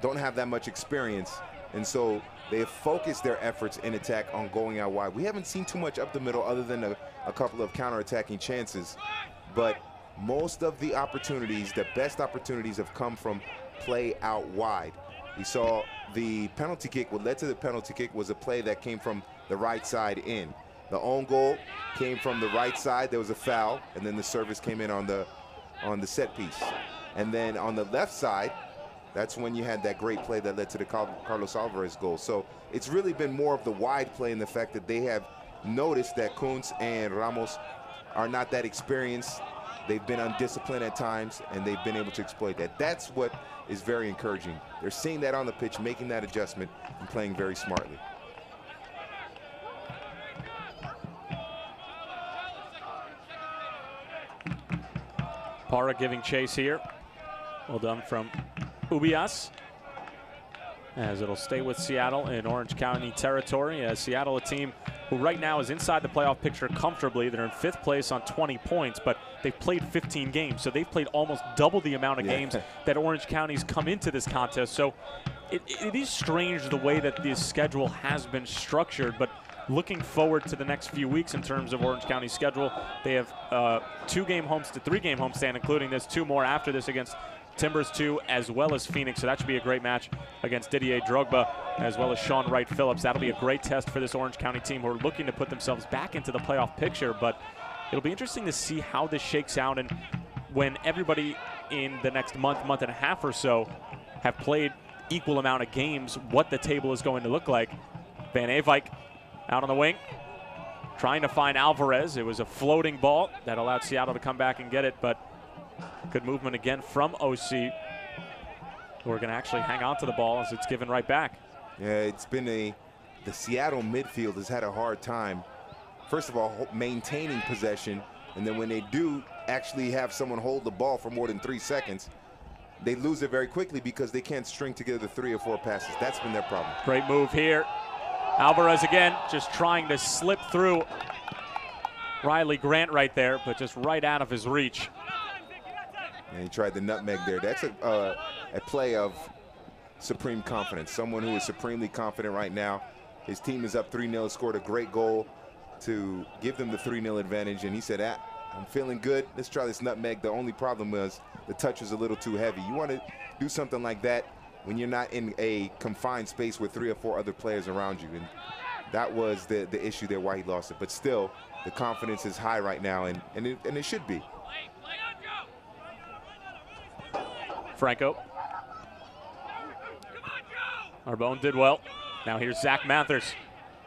don't have that much experience, and so they have focused their efforts in attack on going out wide. We haven't seen too much up the middle other than a couple of counterattacking chances, but most of the opportunities, the best opportunities, have come from play out wide. We saw the penalty kick. What led to the penalty kick was a play that came from the right side in. The own goal came from the right side. There was a foul, and then the service came in on the set piece. And then on the left side, that's when you had that great play that led to the Carlos Alvarez goal. So it's really been more of the wide play and the fact that they have noticed that Kuntz and Ramos are not that experienced. They've been undisciplined at times, and they've been able to exploit that. That's what is very encouraging. They're seeing that on the pitch, making that adjustment, and playing very smartly. Parra giving chase here. Well done from Ubias, as it'll stay with Seattle in Orange County territory. As Seattle, a team who right now is inside the playoff picture comfortably. They're in 5th place on 20 points, but they've played 15 games, so they've played almost double the amount of games that Orange County's come into this contest. So it is strange the way that this schedule has been structured, but looking forward to the next few weeks in terms of Orange County's schedule. They have 3-game homestand, including this, 2 more after this against Timbers 2 as well as Phoenix. So that should be a great match against Didier Drogba as well as Sean Wright Phillips. That'll be a great test for this Orange County team who are looking to put themselves back into the playoff picture. But it'll be interesting to see how this shakes out, and when everybody in the next month and a half or so have played equal amount of games, what the table is going to look like. Van Avijk out on the wing, trying to find Alvarez. It was a floating ball that allowed Seattle to come back and get it, but good movement again from OC, who are going to actually hang on to the ball as it's given right back. Yeah, it's been the Seattle midfield has had a hard time, first of all, maintaining possession, and then when they do actually have someone hold the ball for more than 3 seconds, they lose it very quickly because they can't string together 3 or 4 passes. That's been their problem. Great move here. Alvarez again, just trying to slip through Riley Grant right there, but just right out of his reach. And he tried the nutmeg there. That's a play of supreme confidence. Someone who is supremely confident right now. His team is up 3-0, scored a great goal to give them the 3-0 advantage. And he said, I'm feeling good. Let's try this nutmeg. The only problem was the touch was a little too heavy. You want to do something like that when you're not in a confined space with 3 or 4 other players around you. And that was the issue there why he lost it. But still, the confidence is high right now, and it should be. Franco. Arbonne did well. Now here's Zach Mathers.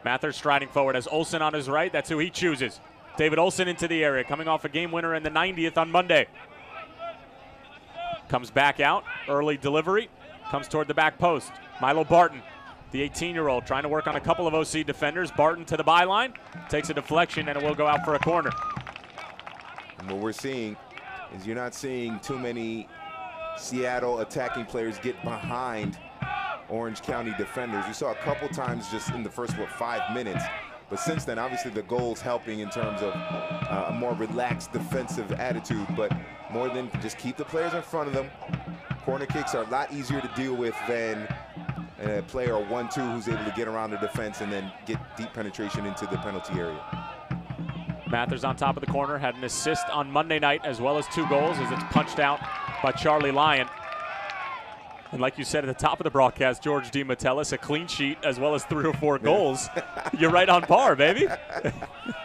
Mathers striding forward as Olsen on his right. That's who he chooses. David Olsen into the area, coming off a game winner in the 90th on Monday. Comes back out, early delivery, comes toward the back post. Milo Barton, the 18-year-old, trying to work on a couple of OC defenders. Barton to the byline, takes a deflection, and it will go out for a corner. And what we're seeing is you're not seeing too many Seattle attacking players get behind Orange County defenders. You saw a couple times just in the first, 5 minutes. But since then, obviously the goal's helping in terms of a more relaxed defensive attitude, but more than just keep the players in front of them. Corner kicks are a lot easier to deal with than a player 1-2 who's able to get around the defense and then get deep penetration into the penalty area. Mathers on top of the corner, had an assist on Monday night as well as 2 goals as it's punched out by Charlie Lyon. And like you said at the top of the broadcast, George DiMattelis, a clean sheet as well as 3 or 4 goals. You're right on par, baby.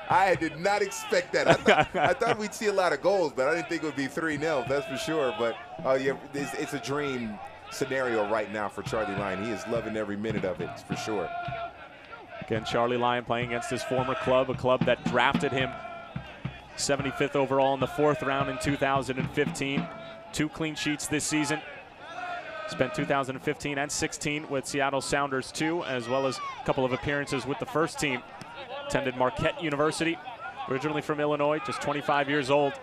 I did not expect that. I thought we'd see a lot of goals, but I didn't think it would be 3-0, that's for sure. But yeah, it's a dream scenario right now for Charlie Lyon. He is loving every minute of it, for sure. Again, Charlie Lyon playing against his former club, a club that drafted him 75th overall in the 4th round in 2015. 2 clean sheets this season. Spent 2015 and 16 with Seattle Sounders too, as well as a couple of appearances with the first team. Attended Marquette University, originally from Illinois, just 25 years old.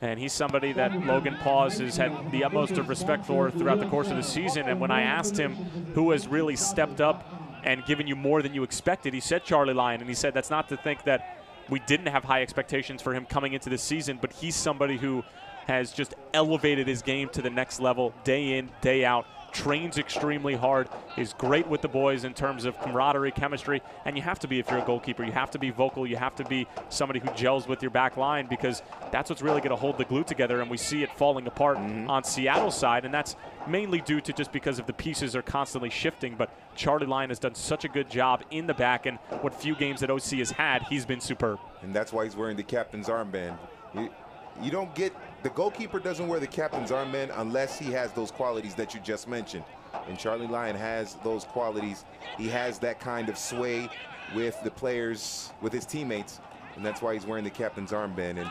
And he's somebody that Logan Paws has had the utmost of respect for throughout the course of the season. And when I asked him who has really stepped up and given you more than you expected, he said Charlie Lyon. And he said that's not to think that we didn't have high expectations for him coming into the season, but he's somebody who has just elevated his game to the next level day in, day out, trains extremely hard, is great with the boys in terms of camaraderie, chemistry, and you have to be if you're a goalkeeper. You have to be vocal. You have to be somebody who gels with your back line, because that's what's really going to hold the glue together, and we see it falling apart on Seattle's side, and that's mainly due to just because of the pieces are constantly shifting. But Charlie Lyon has done such a good job in the back, and what few games that OC has had, he's been superb. And that's why he's wearing the captain's armband. You don't get, the goalkeeper doesn't wear the captain's armband unless he has those qualities that you just mentioned. And Charlie Lyon has those qualities. He has that kind of sway with the players, with his teammates, and that's why he's wearing the captain's armband.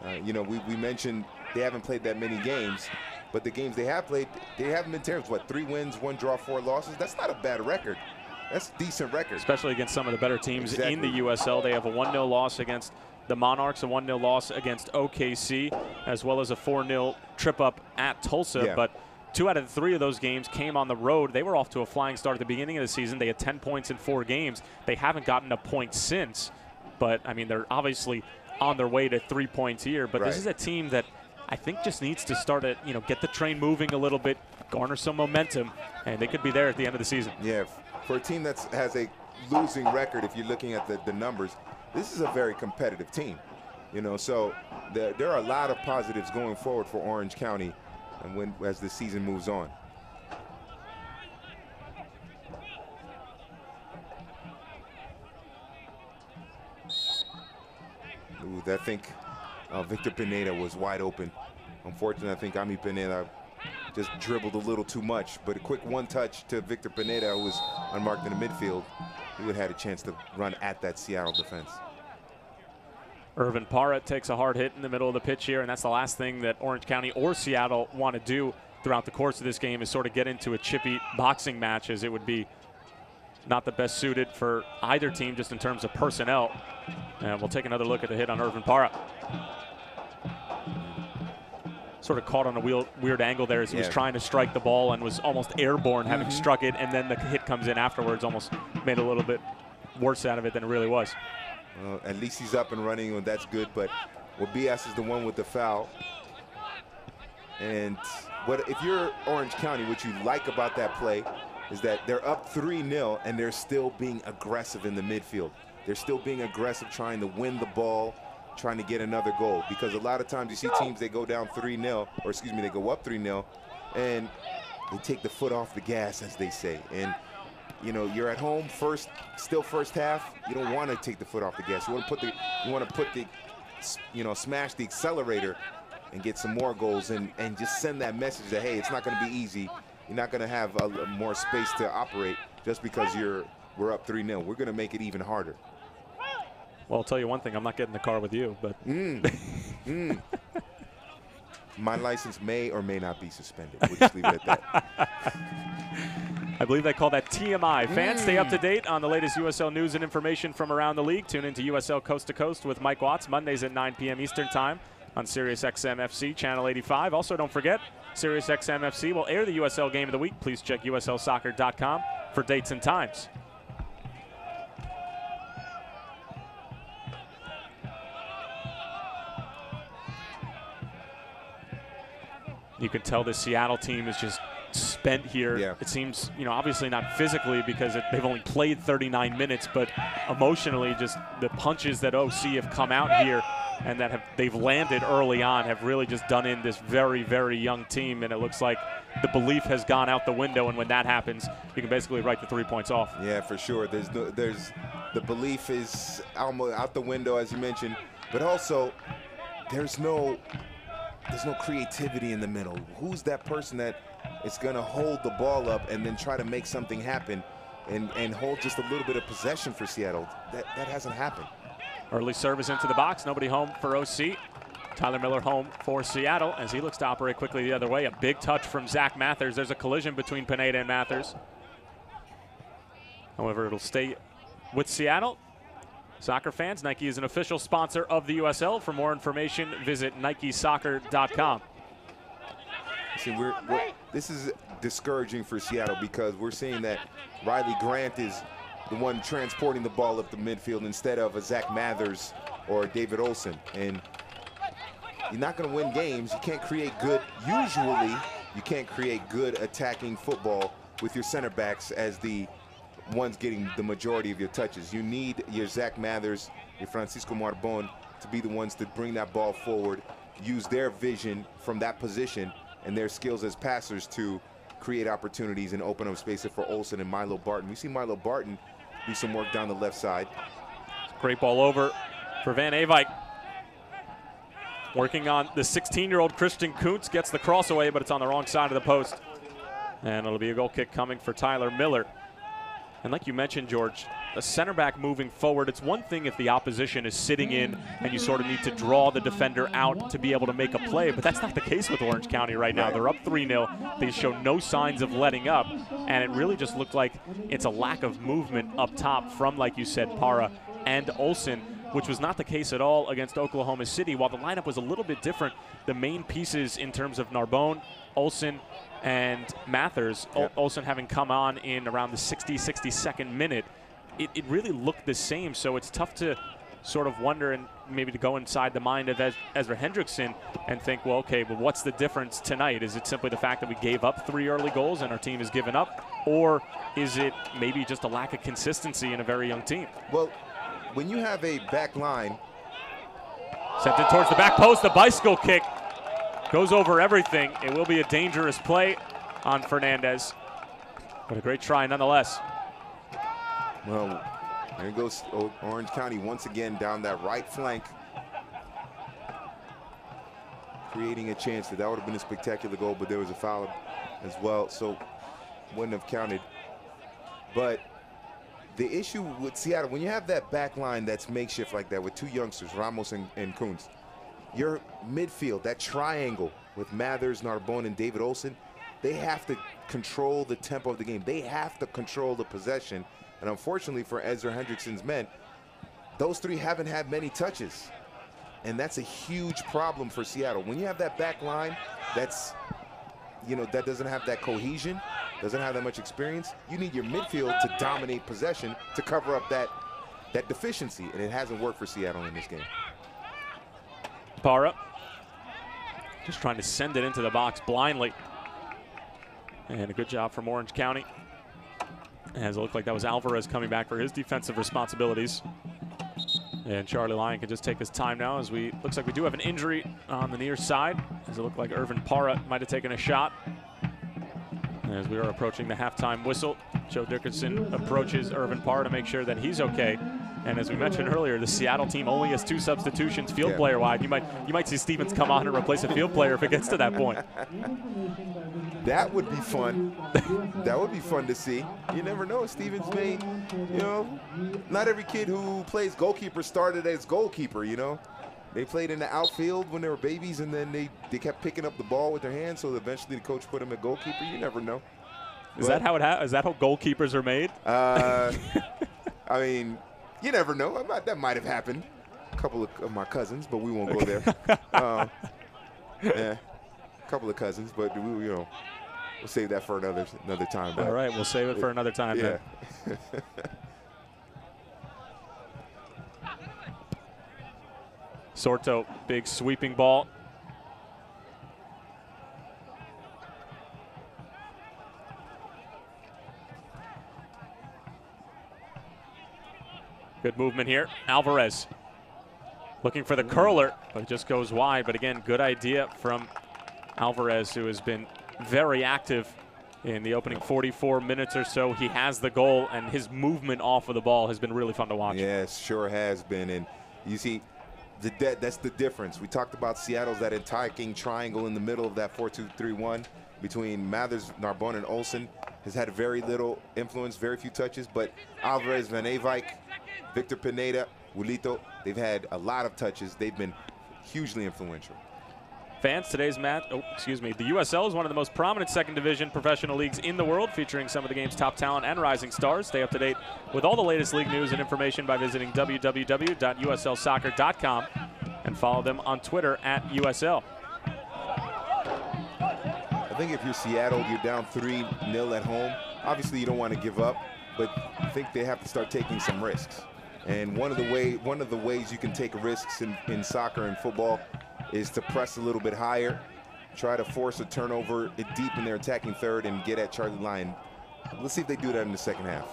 And you know, we mentioned they haven't played that many games, but the games they have played, they haven't been terrible. What, 3 wins, 1 draw, 4 losses? That's not a bad record. That's a decent record. Especially against some of the better teams in the USL. They have a 1-0 loss against the Monarchs, a 1-0 loss against OKC, as well as a 4-0 trip up at Tulsa. Yeah. But 2 out of the 3 of those games came on the road. They were off to a flying start at the beginning of the season. They had 10 points in 4 games. They haven't gotten a point since. But, I mean, they're obviously on their way to 3 points here. But this is a team that I think just needs to start to, you know, get the train moving a little bit, garner some momentum, and they could be there at the end of the season. Yeah, for a team that has a losing record, if you're looking at the numbers, this is a very competitive team. You know, so there are a lot of positives going forward for Orange County, and as the season moves on. Ooh, I think Victor Pineda was wide open. Unfortunately, I think Ami Pineda just dribbled a little too much, but a quick one-touch to Victor Pineda, who was unmarked in the midfield. He would have had a chance to run at that Seattle defense. Irvin Parra takes a hard hit in the middle of the pitch here, and that's the last thing that Orange County or Seattle want to do throughout the course of this game, is sort of get into a chippy boxing match, as it would be not the best suited for either team just in terms of personnel. And we'll take another look at the hit on Irvin Parra. Sort of caught on a weird angle there as he was trying to strike the ball and was almost airborne having struck it, and then the hit comes in afterwards, almost made a little bit worse out of it than it really was. At least he's up and running, and that's good. But Bias is the one with the foul. And if you're Orange County, what you like about that play is that they're up 3-0, and they're still being aggressive in the midfield. They're still being aggressive, trying to win the ball, trying to get another goal. Because a lot of times you see teams, they go down 3-0, or excuse me, they go up 3-0, and they take the foot off the gas, as they say. And you know, you're at home still first half. You don't want to take the foot off the gas. You want to put the, you know, smash the accelerator and get some more goals, and just send that message that, hey, it's not going to be easy. You're not going to have more space to operate just because we're up 3-0. We're going to make it even harder. Well, I'll tell you one thing. I'm not getting in the car with you, but. My license may or may not be suspended. We'll just leave it at that. I believe they call that TMI. Fans, stay up to date on the latest USL news and information from around the league. Tune into USL Coast to Coast with Mike Watts, Mondays at 9 p.m. Eastern Time on SiriusXM FC, Channel 85. Also, don't forget, SiriusXM FC will air the USL Game of the Week. Please check USLsoccer.com for dates and times. You can tell this Seattle team is just spent here. Yeah. It seems, you know, obviously not physically because they've only played 39 minutes, but emotionally, just the punches that OC have come out here and that they've landed early on have really just done in this very, very young team. And it looks like the belief has gone out the window. And when that happens, you can basically write the 3 points off. Yeah, for sure. The belief is almost out the window, as you mentioned, but also there's no creativity in the middle. Who's that person that is going to hold the ball up and then try to make something happen? and hold just a little bit of possession for Seattle. That hasn't happened. Early service into the box. Nobody home for OC. Tyler Miller home for Seattle as he looks to operate quickly the other way. A big touch from Zach Mathers. There's a collision between Pineda and Mathers. However, it'll stay with Seattle. Soccer fans, Nike is an official sponsor of the USL. For more information, visit NikeSoccer.com. See, this is discouraging for Seattle because we're seeing that Riley Grant is the one transporting the ball up the midfield instead of a Zach Mathers or David Olsen. And you're not going to win games. You can't create good, usually you can't create good attacking football with your center backs as the ones getting the majority of your touches. You need your Zach Mathers, your Francisco Marbon to be the ones to bring that ball forward, use their vision from that position and their skills as passers to create opportunities and open up spaces for Olsen and Milo Barton. We see Milo Barton do some work down the left side. Great ball over for Van Avijk. Working on the 16-year-old Christian Kuntz, gets the cross away, but it's on the wrong side of the post. And it'll be a goal kick coming for Tyler Miller. And like you mentioned, George, a center back moving forward, it's one thing if the opposition is sitting in and you sort of need to draw the defender out to be able to make a play, but that's not the case with Orange County right now. They're up 3-0. They show no signs of letting up, and it really just looked like it's a lack of movement up top from, like you said, Para and Olsen, which was not the case at all against Oklahoma City. While the lineup was a little bit different, the main pieces in terms of Narbonne, Olsen, and Mathers, Olsen having come on in around the 62nd minute, it really looked the same. So it's tough to sort of wonder and maybe to go inside the mind of Ezra Hendrickson and think, well, okay, but what's the difference tonight? Is it simply the fact that we gave up 3 early goals and our team has given up? Or is it maybe just a lack of consistency in a very young team? Well, when you have a back line. Sent it towards the back post, the bicycle kick. Goes over everything. It will be a dangerous play on Fernandez, but a great try nonetheless. Well, there goes Orange County once again down that right flank, creating a chance that would have been a spectacular goal, but there was a foul as well, so wouldn't have counted. But the issue with Seattle, when you have that back line that's makeshift like that with 2 youngsters, Ramos and Kuntz, your midfield, that triangle with Mathers, Narbonne, and David Olsen, they have to control the tempo of the game. They have to control the possession. And unfortunately for Ezra Hendrickson's men, those 3 haven't had many touches. And that's a huge problem for Seattle. When you have that back line that's, that doesn't have that cohesion, doesn't have that much experience, you need your midfield to dominate possession to cover up that deficiency. And it hasn't worked for Seattle in this game. Para just trying to send it into the box blindly. And a good job from Orange County, as it looked like that was Alvarez coming back for his defensive responsibilities. And Charlie Lyon can just take his time now, as looks like we do have an injury on the near side, as it looked like Irvin Para might have taken a shot. As we are approaching the halftime whistle, Joe Dickerson approaches Irvin Para to make sure that he's okay. And as we mentioned earlier, the Seattle team only has 2 substitutions field player wide. You might see Stevens come on and replace a field player if it gets to that point. That would be fun. That would be fun to see. You never know. Stevens may, not every kid who plays goalkeeper started as goalkeeper, They played in the outfield when they were babies, and then they kept picking up the ball with their hands, so eventually the coach put them at goalkeeper. You never know. Is that how goalkeepers are made? I mean, you never know. That might have happened. A couple of my cousins, but we won't go there. Yeah, a couple of cousins, but we'll save that for another time. All right, we'll save it for another time. Yeah. Then. Sorto, big sweeping ball. Good movement here. Alvarez looking for the curler, but it just goes wide. But again, good idea from Alvarez, who has been very active in the opening 44 minutes or so. He has the goal, and his movement off of the ball has been really fun to watch. Yes, sure has been. And you see, That's the difference. We talked about Seattle's that attacking triangle in the middle of that 4-2-3-1 between Mathers, Narbonne, and Olsen has had very little influence, very few touches, but Alvarez, Van Eyck, Victor Pineda, Julito, they've had a lot of touches. They've been hugely influential. Fans, today's match, the USL is one of the most prominent second division professional leagues in the world, featuring some of the game's top talent and rising stars. Stay up to date with all the latest league news and information by visiting www.uslsoccer.com and follow them on Twitter @USL. I think if you're Seattle, you're down 3-0 at home. Obviously, you don't want to give up, but I think they have to start taking some risks. And one of the ways you can take risks in soccer and football is to press a little bit higher, try to force a turnover deep in their attacking third and get at Charlie Lyon. Let's see if they do that in the second half.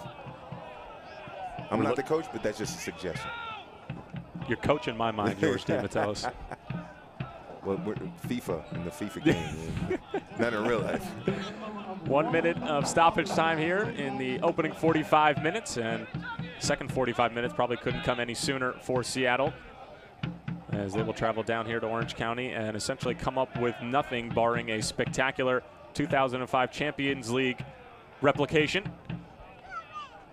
I'm not the coach, but that's just a suggestion. You're coach in my mind, George DeMatteis. Well, we're FIFA in the FIFA game, not in real life. 1 minute of stoppage time here in the opening 45 minutes, and second 45 minutes probably couldn't come any sooner for Seattle, as they will travel down here to Orange County and essentially come up with nothing barring a spectacular 2005 Champions League replication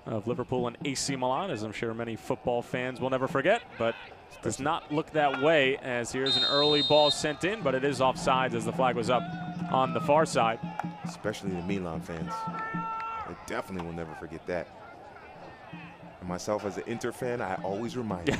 of Liverpool and AC Milan, as I'm sure many football fans will never forget, but does not look that way, as here's an early ball sent in, but it is offsides as the flag was up on the far side. Especially the Milan fans. They definitely will never forget that. And myself as an Inter fan, I always remind you.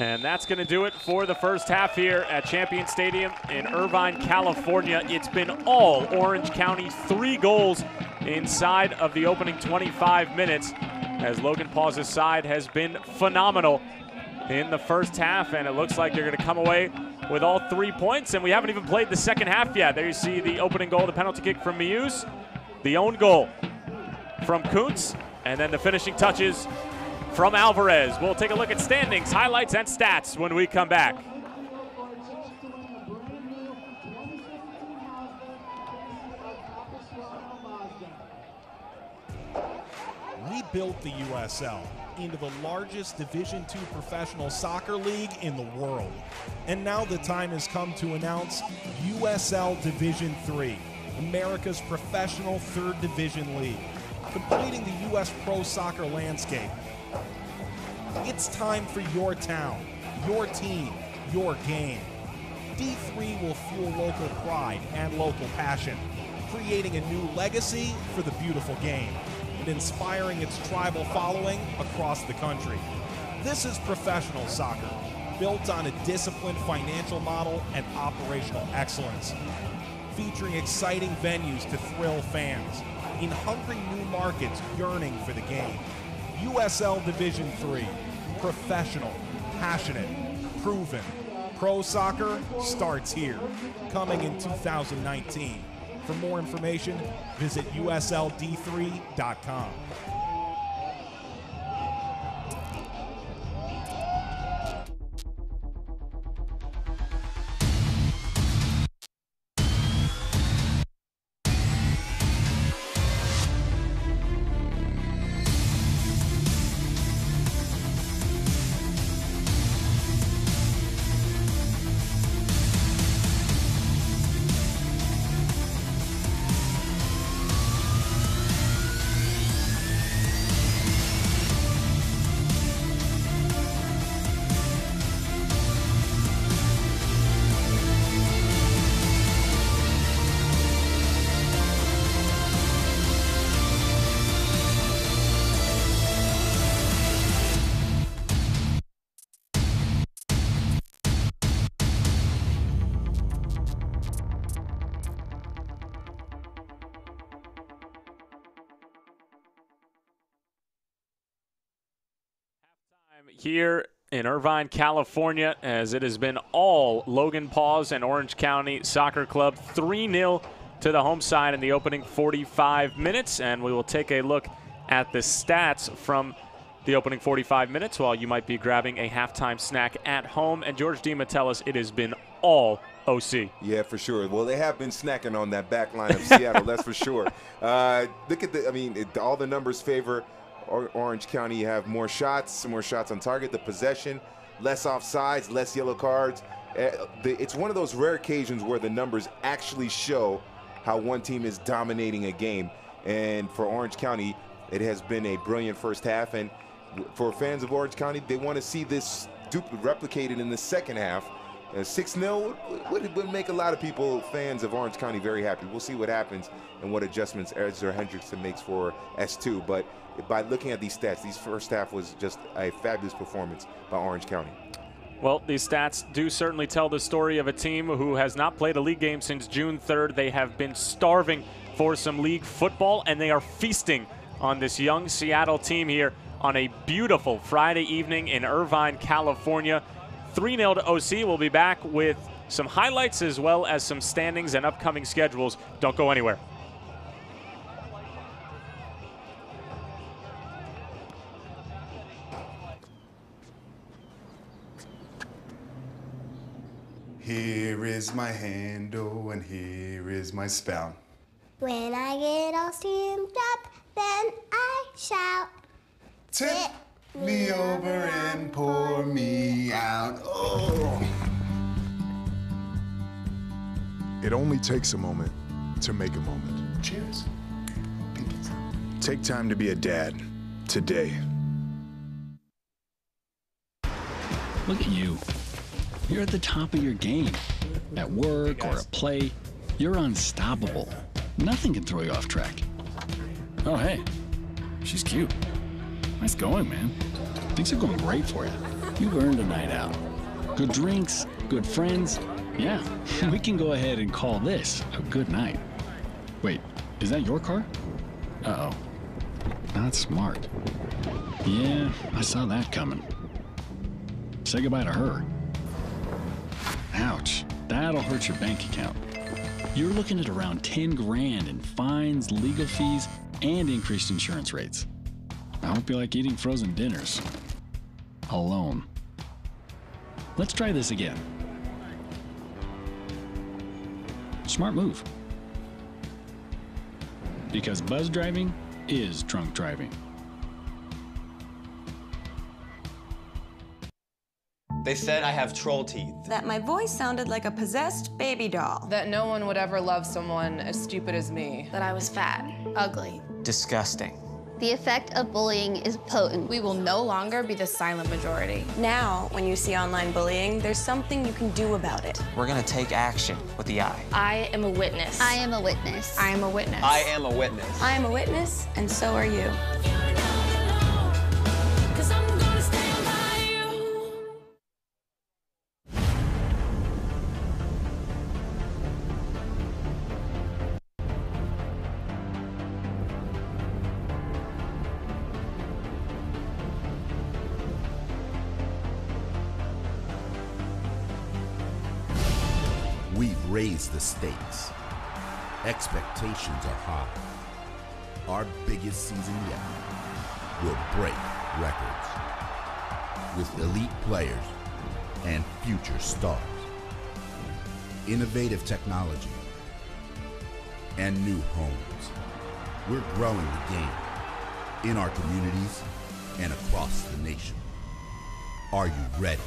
And that's going to do it for the first half here at Champion Stadium in Irvine, California. It's been all Orange County, 3 goals inside of the opening 25 minutes, as Logan Paul's side has been phenomenal in the first half, and it looks like they're going to come away with all 3 points, and we haven't even played the second half yet. There you see the opening goal, the penalty kick from Muse, the own goal from Kuntz, and then the finishing touches from Alvarez. We'll take a look at standings, highlights, and stats when we come back. We built the USL into the largest Division II professional soccer league in the world. And now the time has come to announce USL Division III, America's professional third division league, completing the U.S. pro soccer landscape. It's time for your town, your team, your game. D3 will fuel local pride and local passion, creating a new legacy for the beautiful game and inspiring its tribal following across the country. This is professional soccer, built on a disciplined financial model and operational excellence, featuring exciting venues to thrill fans in hungry new markets yearning for the game. USL Division III, professional, passionate, proven. Pro soccer starts here, coming in 2019. For more information, visit usld3.com. Here in Irvine, California, as it has been all Logan Paul's and Orange County Soccer Club. 3-0 to the home side in the opening 45 minutes, and we will take a look at the stats from the opening 45 minutes while you might be grabbing a halftime snack at home. And George Dima, tell us it has been all OC. Yeah, for sure. Well, they have been snacking on that back line of Seattle, that's for sure. Look at all the numbers favor Orange County. You have more shots on target, the possession, less offsides, less yellow cards. It's one of those rare occasions where the numbers actually show how one team is dominating a game. And for Orange County, it has been a brilliant first half. And for fans of Orange County, they want to see this replicated in the second half. 6-0 would make a lot of people, fans of Orange County, very happy. We'll see what happens and what adjustments Ezra Hendrickson makes for S2. But by looking at these stats, this first half was just a fabulous performance by Orange County. Well, these stats do certainly tell the story of a team who has not played a league game since June 3rd. They have been starving for some league football, and they are feasting on this young Seattle team here on a beautiful Friday evening in Irvine, California. 3-0 to OC. We'll be back with some highlights as well as some standings and upcoming schedules. Don't go anywhere. Here is my handle and here is my spout. When I get all steamed up, then I shout. Tip me over and pour me out. Oh. It only takes a moment to make a moment. Cheers. Take time to be a dad today. Look at you. You're at the top of your game. At work or at play, you're unstoppable. Nothing can throw you off track. Oh, hey, she's cute. Nice going, man. Things are going great for you. You've earned a night out. Good drinks, good friends. Yeah, we can go ahead and call this a good night. Wait, is that your car? Uh-oh. Not smart. Yeah, I saw that coming. Say goodbye to her. Ouch, that'll hurt your bank account. You're looking at around 10 grand in fines, legal fees, and increased insurance rates. I hope you like eating frozen dinners. Alone. Let's try this again. Smart move. Because buzz driving is drunk driving. They said I have troll teeth. That my voice sounded like a possessed baby doll. That no one would ever love someone as stupid as me. That I was fat, ugly. Disgusting. The effect of bullying is potent. We will no longer be the silent majority. Now, when you see online bullying, there's something you can do about it. We're gonna take action with the I. I am a witness. I am a witness. I am a witness. I am a witness. I am a witness, and so are you. We've raised the stakes. Expectations are high. Our biggest season yet will break records with elite players and future stars, innovative technology, and new homes. We're growing the game in our communities and across the nation. Are you ready?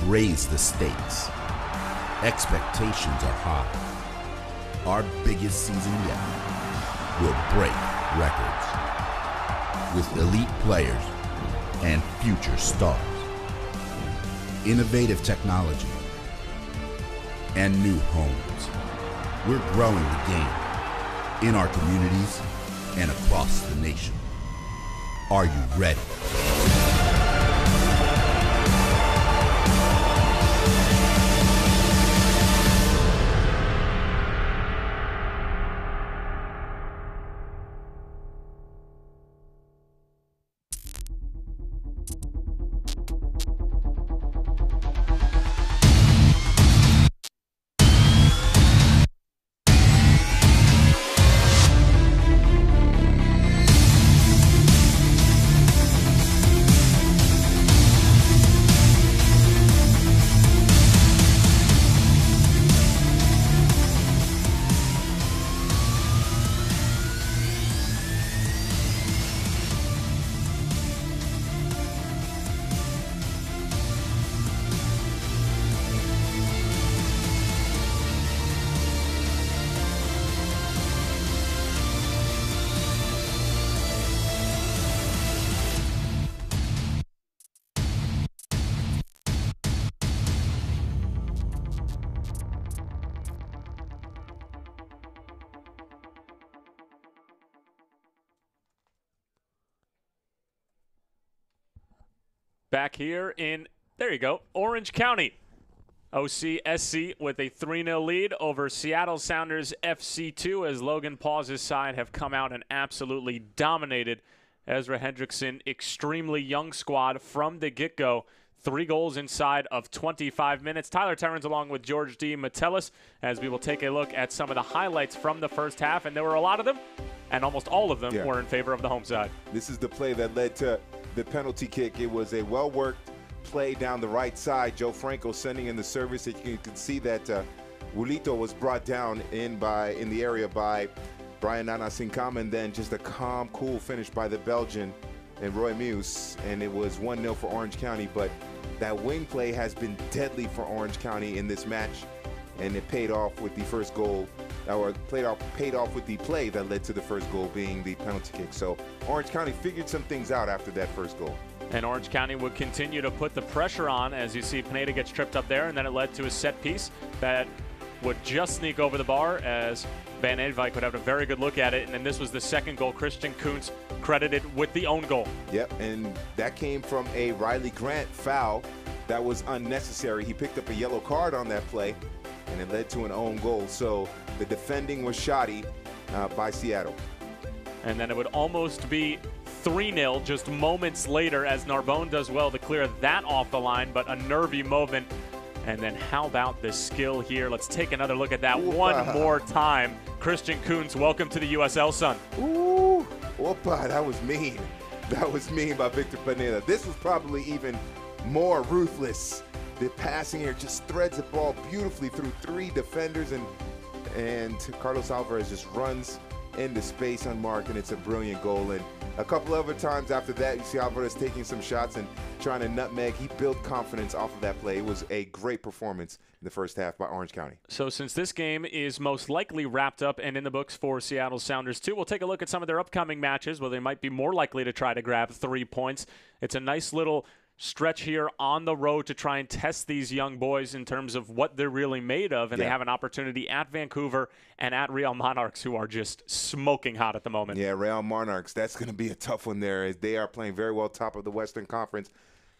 raised the stakes. Expectations are high. Our biggest season yet will break records with elite players and future stars. Innovative technology and new homes. We're growing the game in our communities and across the nation. Are you ready? Back here in, there you go, Orange County. OCSC with a 3-0 lead over Seattle Sounders FC2 as Logan Paul's side have come out and absolutely dominated Ezra Hendrickson. Extremely young squad from the get-go. 3 goals inside of 25 minutes. Tyler Terrans along with George D. Metellus as we will take a look at some of the highlights from the first half, and there were a lot of them, and almost all of them were in favor of the home side. This is the play that led to the penalty kick. It was a well-worked play down the right side. Joe Franco sending in the service. You can see that Wulito was brought down in the area by Brian Nanasinkam, and then just a calm, cool finish by the Belgian and Roy Muse, and it was 1-0 for Orange County. But that wing play has been deadly for Orange County in this match, and it paid off with the first goal, or paid off with the play that led to the first goal being the penalty kick. So Orange County figured some things out after that first goal. And Orange County would continue to put the pressure on as you see Pineda gets tripped up there, and then it led to a set piece that would just sneak over the bar as Van Edvijk would have a very good look at it. And then this was the second goal. Christian Kuntz credited with the own goal. Yep, and that came from a Riley Grant foul that was unnecessary. He picked up a yellow card on that play, and it led to an own goal. So the defending was shoddy by Seattle. And then it would almost be 3-0 just moments later as Narbonne does well to clear that off the line, but a nervy moment. And then how about the skill here? Let's take another look at that one more time. Christian Kuntz, welcome to the USL, son. Ooh, whoopa, that was mean. That was mean by Victor Pineda. This was probably even more ruthless. The passing here just threads the ball beautifully through 3 defenders, and Carlos Alvarez just runs into space unmarked, and it's a brilliant goal. And a couple other times after that, you see Alvarez taking some shots and trying to nutmeg. He built confidence off of that play. It was a great performance in the first half by Orange County. So since this game is most likely wrapped up and in the books for Seattle Sounders too, we'll take a look at some of their upcoming matches where they might be more likely to try to grab 3 points. It's a nice little stretch here on the road to try and test these young boys in terms of what they're really made of, and they have an opportunity at Vancouver and at Real Monarchs, who are just smoking hot at the moment. Yeah, Real Monarchs, that's going to be a tough one there, as they are playing very well top of the Western Conference.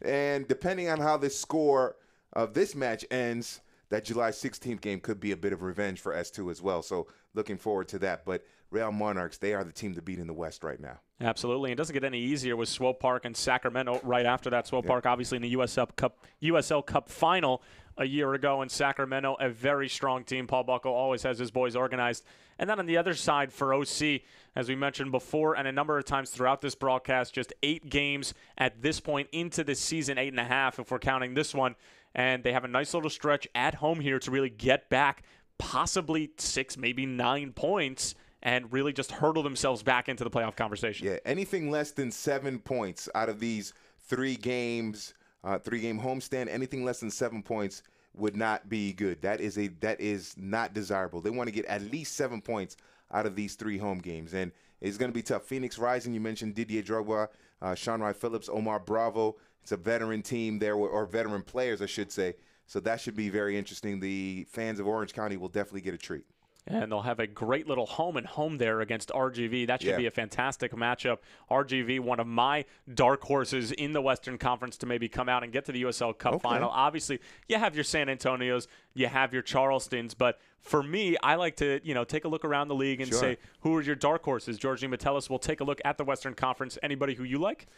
And depending on how the score of this match ends, that July 16th game could be a bit of revenge for S2 as well. So looking forward to that. But Real Monarchs, they are the team to beat in the West right now. Absolutely. It doesn't get any easier with Swope Park and Sacramento right after that. Swope Park, obviously, in the USL Cup final a year ago, and Sacramento, a very strong team. Paul Buckle always has his boys organized. And then on the other side for OC, as we mentioned before and a number of times throughout this broadcast, just 8 games at this point into the season, 8.5 if we're counting this one. And they have a nice little stretch at home here to really get back possibly 6, maybe 9 points and really just hurdle themselves back into the playoff conversation. Yeah, anything less than 7 points out of these 3 games 3-game homestand. Anything less than 7 points would not be good. That is not desirable. They want to get at least 7 points out of these 3 home games, and it's going to be tough. Phoenix Rising, you mentioned Didier Drogba, Sean Wright Phillips, Omar Bravo. It's a veteran team there, or veteran players, I should say. So that should be very interesting. The fans of Orange County will definitely get a treat. And they'll have a great little home there against RGV. That should be a fantastic matchup. RGV, one of my dark horses in the Western Conference to maybe come out and get to the USL Cup final. Obviously, you have your San Antonios, you have your Charlestons, but for me, I like to, take a look around the league and say, who are your dark horses? George D. Metellus will take a look at the Western Conference. Anybody who you like?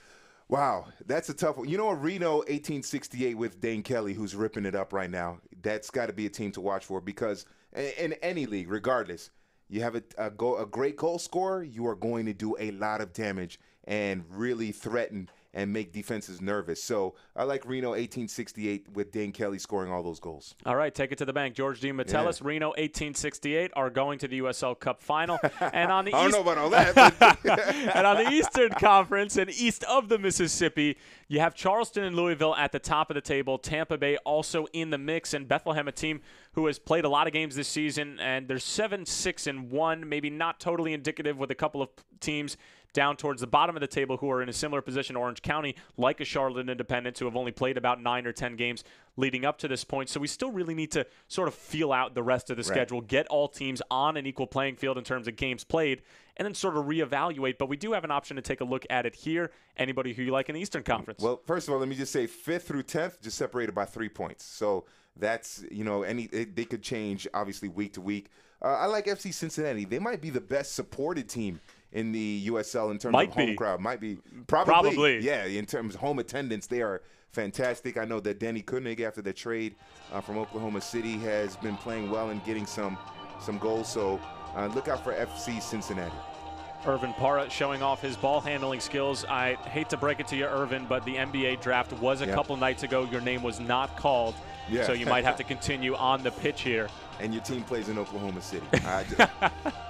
Wow, that's a tough one. Reno 1868 with Dane Kelly, who's ripping it up right now. That's got to be a team to watch for, because in any league, regardless, you have a great goal scorer, you are going to do a lot of damage and really threaten and make defenses nervous. So I like Reno 1868 with Dane Kelly scoring all those goals. All right, take it to the bank. George D. Metellus, Reno 1868 are going to the USL Cup final. And on the I don't know about all that. And on the Eastern Conference and east of the Mississippi, you have Charleston and Louisville at the top of the table. Tampa Bay also in the mix, and Bethlehem, a team who has played a lot of games this season, and they're 7-6-1, maybe not totally indicative, with a couple of teams down towards the bottom of the table who are in a similar position. Orange County, like a Charlotte Independence, who have only played about 9 or 10 games leading up to this point. So we still really need to sort of feel out the rest of the schedule, get all teams on an equal playing field in terms of games played, and then sort of reevaluate. But we do have an option to take a look at it here. Anybody who you like in the Eastern Conference? Well, first of all, let me just say 5th through 10th just separated by 3 points. So that's, they could change obviously week to week. I like FC Cincinnati. They might be the best supported team in the USL in terms of home crowd. Might be. Probably. Yeah, in terms of home attendance, they are fantastic. I know that Danny Koenig, after the trade from Oklahoma City, has been playing well and getting some goals. So look out for FC Cincinnati. Irvin Parra showing off his ball handling skills. I hate to break it to you, Irvin, but the NBA draft was a couple nights ago. Your name was not called, so you might have to continue on the pitch here. And your team plays in Oklahoma City.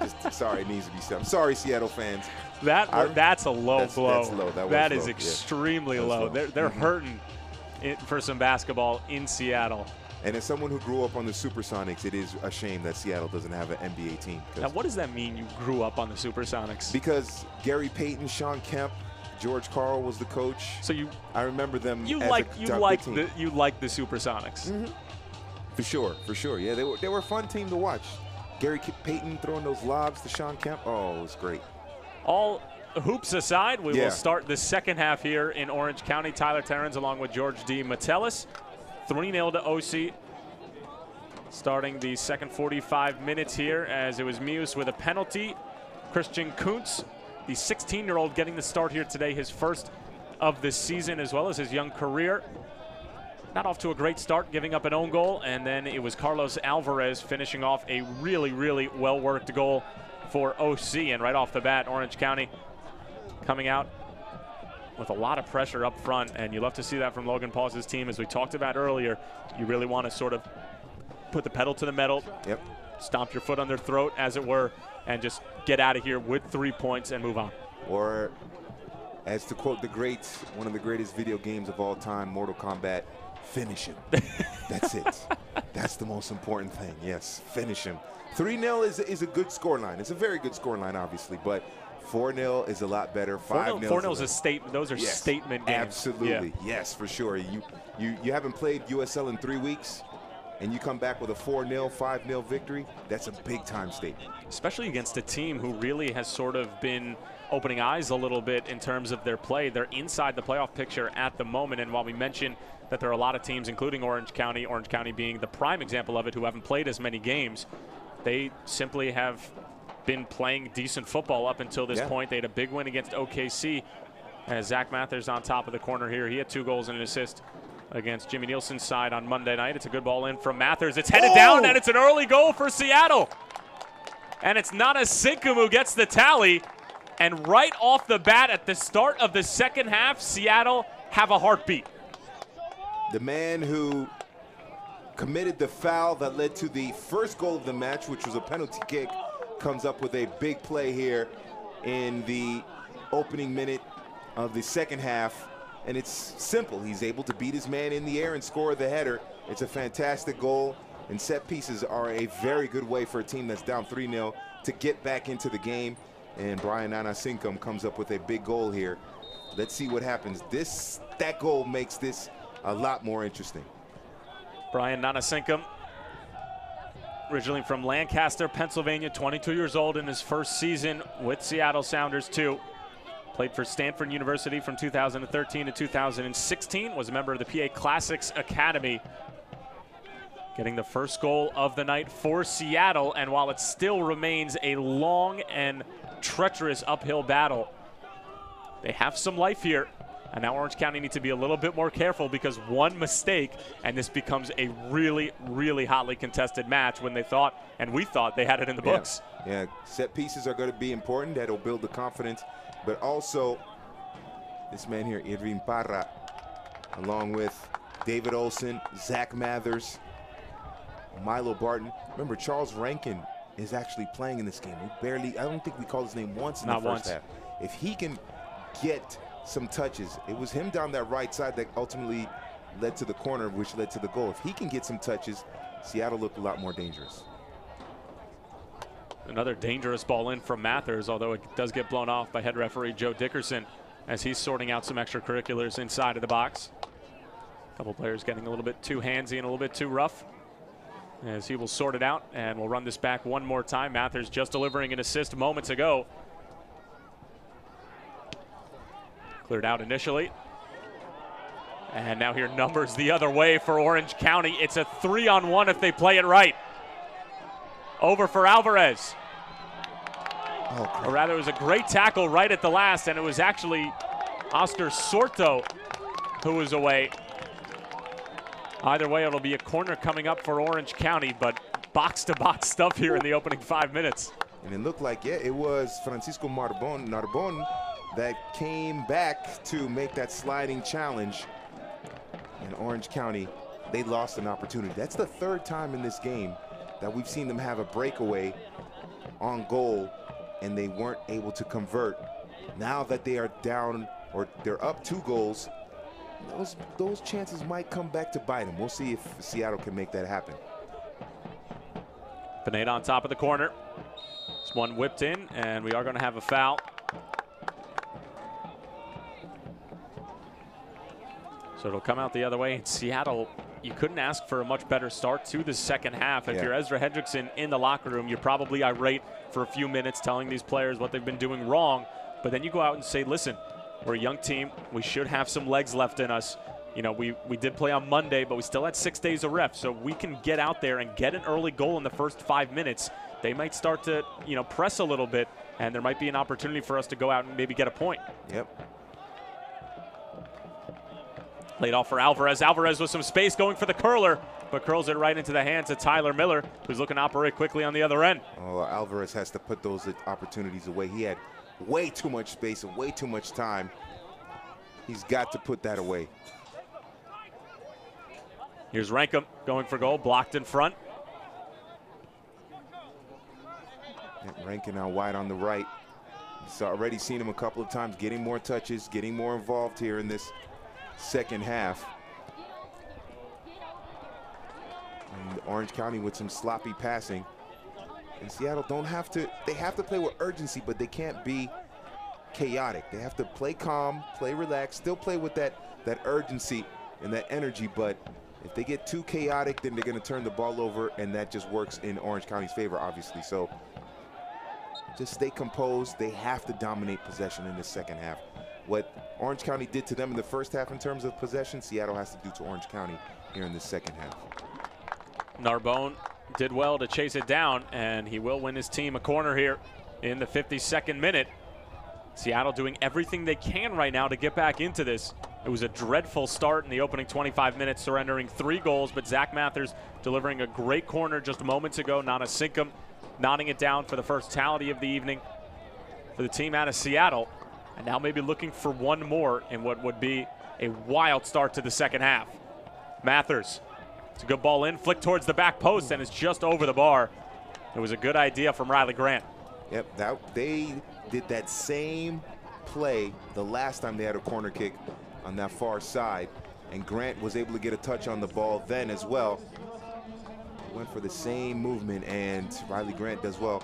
Just sorry, it needs to be said. I'm sorry, Seattle fans. That's a low blow. That's low. That is extremely low. They're hurting for some basketball in Seattle. And as someone who grew up on the Supersonics, it is a shame that Seattle doesn't have an NBA team. Now, what does that mean, you grew up on the Supersonics? Because Gary Payton, Sean Kemp, George Karl was the coach. So I remember them. You like the Supersonics. Mm-hmm. For sure. Yeah, they were a fun team to watch. Gary Payton throwing those lobs to Sean Kemp. Oh, it was great. All hoops aside, we will start the second half here in Orange County. Tyler Terrens along with George D. Metellus. 3-0 to OC. Starting the second 45 minutes here, as it was Muse with a penalty. Christian Kuntz, the 16-year-old, getting the start here today, his first of the season as well as his young career. Not off to a great start, giving up an own goal, and then it was Carlos Alvarez finishing off a really, really well-worked goal for OC. And right off the bat, Orange County coming out with a lot of pressure up front, and you love to see that from Logan Paul's team. As we talked about earlier, you really want to sort of put the pedal to the metal, stomp your foot on their throat, as it were, and just get out of here with 3 points and move on. Or, as to quote one of the greatest video games of all time, Mortal Kombat, finish him. That's it. That's the most important thing. Yes, finish him. 3-0 is a good scoreline. It's a very good scoreline, obviously, but 4-0 is a lot better. 5-0 4-0 is a statement. Those are statement games. Absolutely. Yes, for sure. You haven't played USL in 3 weeks, and you come back with a 4-0, 5-0 victory. That's a big-time statement. Especially against a team who really has sort of been opening eyes a little bit in terms of their play. They're inside the playoff picture at the moment, and while we mentioned that there are a lot of teams, including Orange County being the prime example of it, who haven't played as many games, they simply have been playing decent football up until this point. They had a big win against OKC. As Zach Mathers on top of the corner here, he had 2 goals and an assist against Jimmy Nielsen's side on Monday night. It's a good ball in from Mathers. It's headed down, and it's an early goal for Seattle. And it's Nana Sinkum who gets the tally. And right off the bat at the start of the second half, Seattle have a heartbeat. The man who committed the foul that led to the first goal of the match, which was a penalty kick, comes up with a big play here in the opening minute of the second half. and it's simple. He's able to beat his man in the air and score the header. It's a fantastic goal, and set pieces are a very good way for a team that's down 3-0 to get back into the game. And Brian Nanasinkum comes up with a big goal here. Let's see what happens. That goal makes this a lot more interesting. Brian Nanasinkum, originally from Lancaster, Pennsylvania, 22 years old in his first season with Seattle Sounders too. Played for Stanford University from 2013 to 2016, was a member of the PA Classics Academy. Getting the first goal of the night for Seattle, and while it still remains a long and treacherous uphill battle, they have some life here. And now Orange County needs to be a little bit more careful, because one mistake and this becomes a really, really hotly contested match when they thought, and we thought, they had it in the books. Yeah, set pieces are going to be important. That'll build the confidence. But also, this man here, Irvin Parra, along with David Olson, Zach Mathers, Milo Barton. Remember, Charles Rankin is actually playing in this game. I don't think we called his name once in the first half. If he can get some touches, it was him down that right side that ultimately led to the corner, which led to the goal. If he can get some touches, Seattle looked a lot more dangerous. Another dangerous ball in from Mathers, although it does get blown off by head referee Joe Dickerson as he's sorting out some extracurriculars inside of the box. A couple players getting a little bit too handsy and a little bit too rough, as he will sort it out, and we'll run this back one more time. Mathers just delivering an assist moments ago. Cleared out initially. And now here numbers the other way for Orange County. It's a 3-on-1 if they play it right. Over for Alvarez. Or rather, it was a great tackle right at the last, and it was actually Oscar Sorto who was away. Either way, it'll be a corner coming up for Orange County, but box-to-box stuff here in the opening 5 minutes. And it looked like, it was Francisco Narbon that came back to make that sliding challenge. And Orange County, they lost an opportunity. That's the third time in this game that we've seen them have a breakaway on goal, and they weren't able to convert. Now that they are down, or they're up 2 goals, those chances might come back to bite them. We'll see if Seattle can make that happen. Pineda on top of the corner. This one whipped in, and we are going to have a foul. So it'll come out the other way. Seattle, you couldn't ask for a much better start to the second half. If you're Ezra Hendrickson in the locker room, you're probably irate for a few minutes telling these players what they've been doing wrong. But then you go out and say, listen, we're a young team. We should have some legs left in us. You know, we did play on Monday, but we still had 6 days of rest. So we can get out there and get an early goal in the first 5 minutes. They might start to, press a little bit, and there might be an opportunity for us to go out and maybe get a point. Yep. Laid off for Alvarez. Alvarez with some space going for the curler, but curls it right into the hands of Tyler Miller, who's looking to operate quickly on the other end. Oh, Alvarez has to put those opportunities away. He had way too much space and way too much time. He's got to put that away. Here's Rankum going for goal, blocked in front. Rankin now wide on the right. He's already seen him a couple of times, getting more touches, getting more involved here in this second half. And Orange County with some sloppy passing. And Seattle they have to play with urgency, but they can't be chaotic. They have to play calm, play relaxed, still play with that urgency and that energy. But if they get too chaotic, then they're going to turn the ball over, and that just works in Orange County's favor, obviously. So just stay composed. They have to dominate possession in the second half. What Orange County did to them in the first half in terms of possession, Seattle has to do to Orange County here in the second half. Narbonne did well to chase it down, and he will win his team a corner here in the 52nd minute. Seattle doing everything they can right now to get back into this. It was a dreadful start in the opening 25 minutes, surrendering 3 goals, but Zach Mathers delivering a great corner just moments ago. Nanasinkum nodding it down for the first tally of the evening for the team out of Seattle. And now maybe looking for one more in what would be a wild start to the second half. Mathers, it's a good ball in, flick towards the back post, and it's just over the bar. It was a good idea from Riley Grant. Yep, they did that same play the last time they had a corner kick on that far side, and Grant was able to get a touch on the ball then as well. Went for the same movement, and Riley Grant does well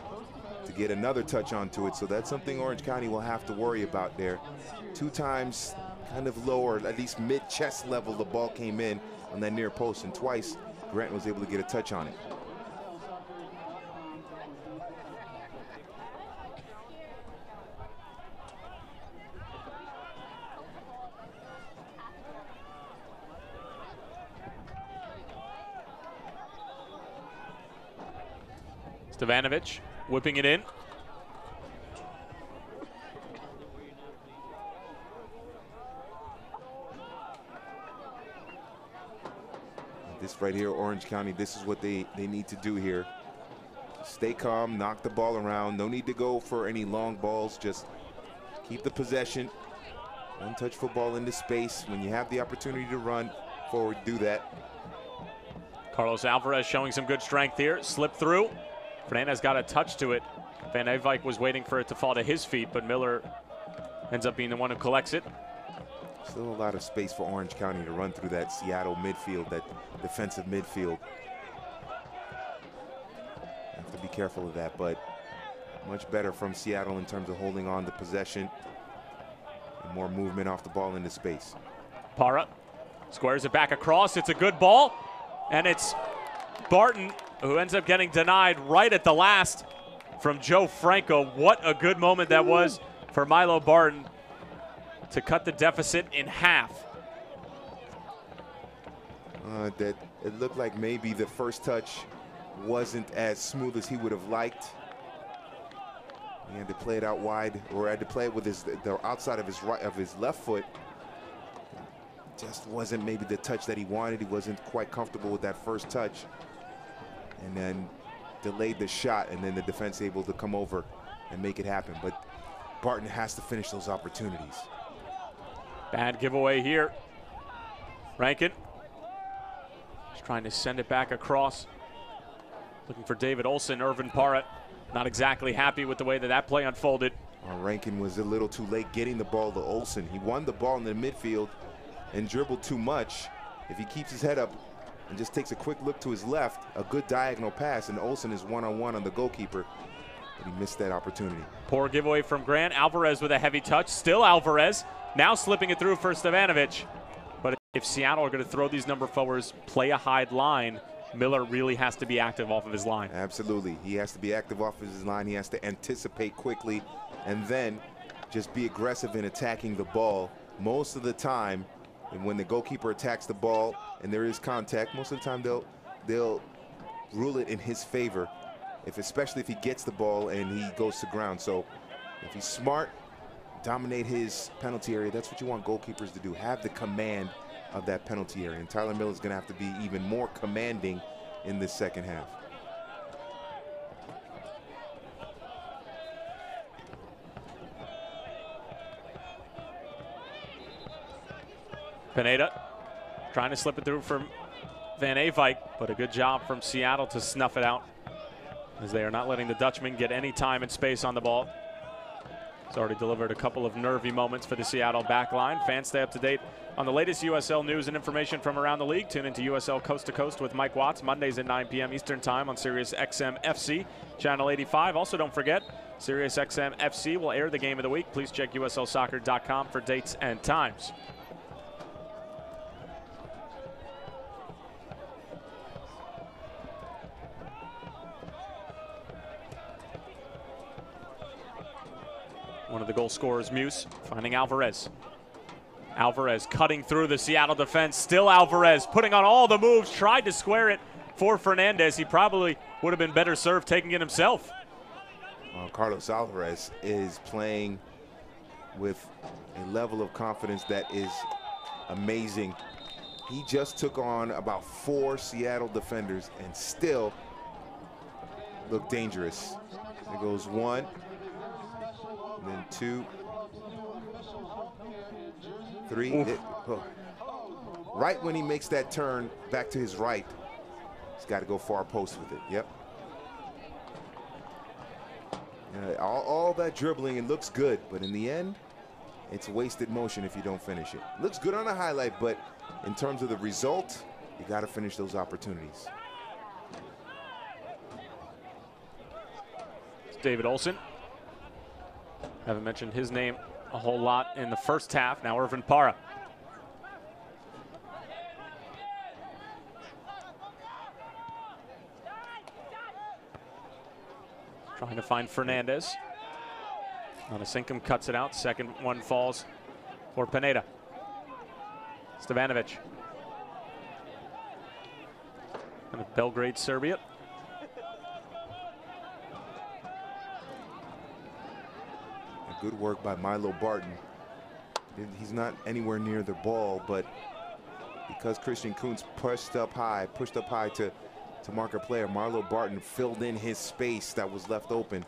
to get another touch onto it. So that's something Orange County will have to worry about there. 2 times kind of lower, at least mid-chest level, the ball came in on that near post, and twice Grant was able to get a touch on it. Stevanovic whipping it in. This right here, Orange County, this is what they need to do here. Stay calm, knock the ball around. No need to go for any long balls. Just keep the possession. One-touch football into space. When you have the opportunity to run forward, do that. Carlos Alvarez showing some good strength here. Slip through. Fernandez got a touch to it. Van Eyck was waiting for it to fall to his feet, but Miller ends up being the one who collects it. Still a lot of space for Orange County to run through that Seattle midfield, that defensive midfield. Have to be careful of that, but much better from Seattle in terms of holding on to possession and more movement off the ball into space. Para squares it back across. It's a good ball, and it's Barton who ends up getting denied right at the last from Joe Franco. What a good moment that was for Milo Barton to cut the deficit in half. That it looked like maybe the first touch wasn't as smooth as he would have liked. He had to play it out wide, or had to play it with the outside of his left foot. Just wasn't maybe the touch that he wanted. He wasn't quite comfortable with that first touch, and then delayed the shot, and then the defense able to come over and make it happen. But Barton has to finish those opportunities. Bad giveaway here. Rankin just trying to send it back across. Looking for David Olson. Irvin Parra not exactly happy with the way that play unfolded. Rankin was a little too late getting the ball to Olson. He won the ball in the midfield and dribbled too much. If he keeps his head up and just takes a quick look to his left, a good diagonal pass, and Olson is one-on-one on the goalkeeper, but he missed that opportunity. Poor giveaway from Grant. Alvarez with a heavy touch. Still Alvarez. Now slipping it through for Stevanovic. But if Seattle are going to throw these number forwards, play a hide line, Miller really has to be active off of his line. Absolutely. He has to be active off of his line. He has to anticipate quickly and then just be aggressive in attacking the ball. Most of the time, and when the goalkeeper attacks the ball and there is contact, most of the time they'll rule it in his favor, especially if he gets the ball and he goes to ground. So if he's smart, dominate his penalty area. That's what you want goalkeepers to do. Have the command of that penalty area. And Tyler Miller is going to have to be even more commanding in this second half. Pineda trying to slip it through from Van Eyck, but a good job from Seattle to snuff it out, as they are not letting the Dutchman get any time and space on the ball. It's already delivered a couple of nervy moments for the Seattle back line. Fans, stay up to date on the latest USL news and information from around the league. Tune into USL Coast to Coast with Mike Watts, Mondays at 9 p.m. Eastern Time on Sirius XM FC, Channel 85. Also, don't forget, Sirius XM FC will air the game of the week. Please check USLsoccer.com for dates and times. One of the goal scorers, Muse, finding Alvarez. Alvarez cutting through the Seattle defense. Still Alvarez putting on all the moves. Tried to square it for Fernandez. He probably would have been better served taking it himself. Carlos Alvarez is playing with a level of confidence that is amazing. He just took on about 4 Seattle defenders and still looked dangerous. There goes 1. And then 2, 3. Right when he makes that turn back to his right, he's got to go far post with it. Yep. All that dribbling, it looks good, but in the end, it's wasted motion if you don't finish it. Looks good on a highlight, but in terms of the result, you got to finish those opportunities. It's David Olson. Haven't mentioned his name a whole lot in the first half. Now Irvin Parra. Trying to find Fernandez. Anasinkum cuts it out. Second one falls for Pineda. Stevanovic. And of Belgrade, Serbia. Good work by Milo Barton. He's not anywhere near the ball, but because Christian Kuntz pushed up high to mark a player, Marlo Barton filled in his space that was left open.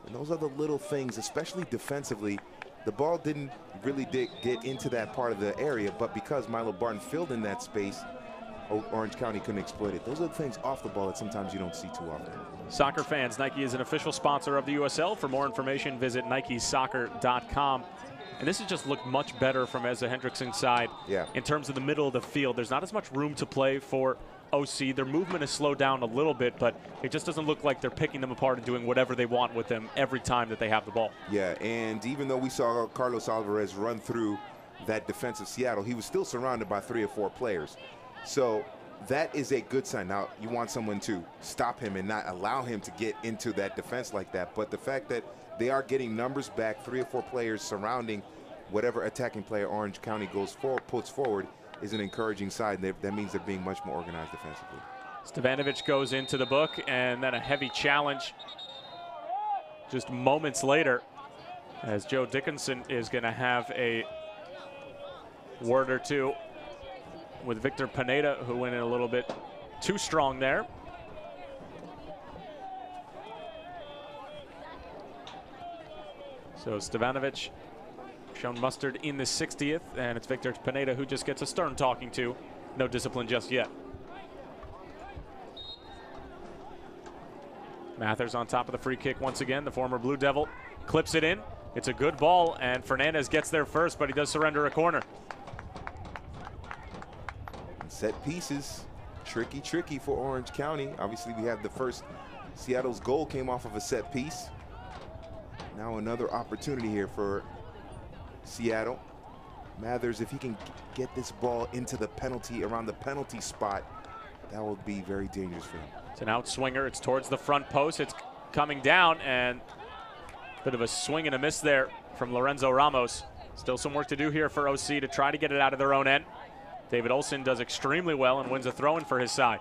And those are the little things, especially defensively. The ball didn't really get into that part of the area, but because Milo Barton filled in that space, Orange County couldn't exploit it. Those are the things off the ball that sometimes you don't see too often. Soccer fans, Nike is an official sponsor of the USL. For more information, visit nikesoccer.com. And this has just looked much better from Eza Hendrickson's side. Yeah. In terms of the middle of the field. There's not as much room to play for OC. Their movement has slowed down a little bit, but it just doesn't look like they're picking them apart and doing whatever they want with them every time that they have the ball. Yeah, and even though we saw Carlos Alvarez run through that defense of Seattle, he was still surrounded by 3 or 4 players. So that is a good sign. Now, you want someone to stop him and not allow him to get into that defense like that. But the fact that they are getting numbers back, 3 or 4 players surrounding whatever attacking player Orange County puts forward, is an encouraging sign. That means they're being much more organized defensively. Stevanovic goes into the book, and then a heavy challenge just moments later, as Joe Dickinson is going to have a word or two with Victor Pineda, who went in a little bit too strong there. So Stevanovic shown mustard in the 60th, and it's Victor Pineda who just gets a stern talking to. No discipline just yet. Mathers on top of the free kick once again. The former Blue Devil clips it in. It's a good ball, and Fernandez gets there first, but he does surrender a corner. Set pieces, tricky for Orange County. Obviously, we have the first, Seattle's goal came off of a set piece. Now another opportunity here for Seattle. Mathers, if he can get this ball into the penalty, around the penalty spot, that will be very dangerous for him. It's an outswinger. It's towards the front post. It's coming down, and a bit of a swing and a miss there from Lorenzo Ramos. Still some work to do here for OC to try to get it out of their own end. David Olson does extremely well and wins a throw-in for his side.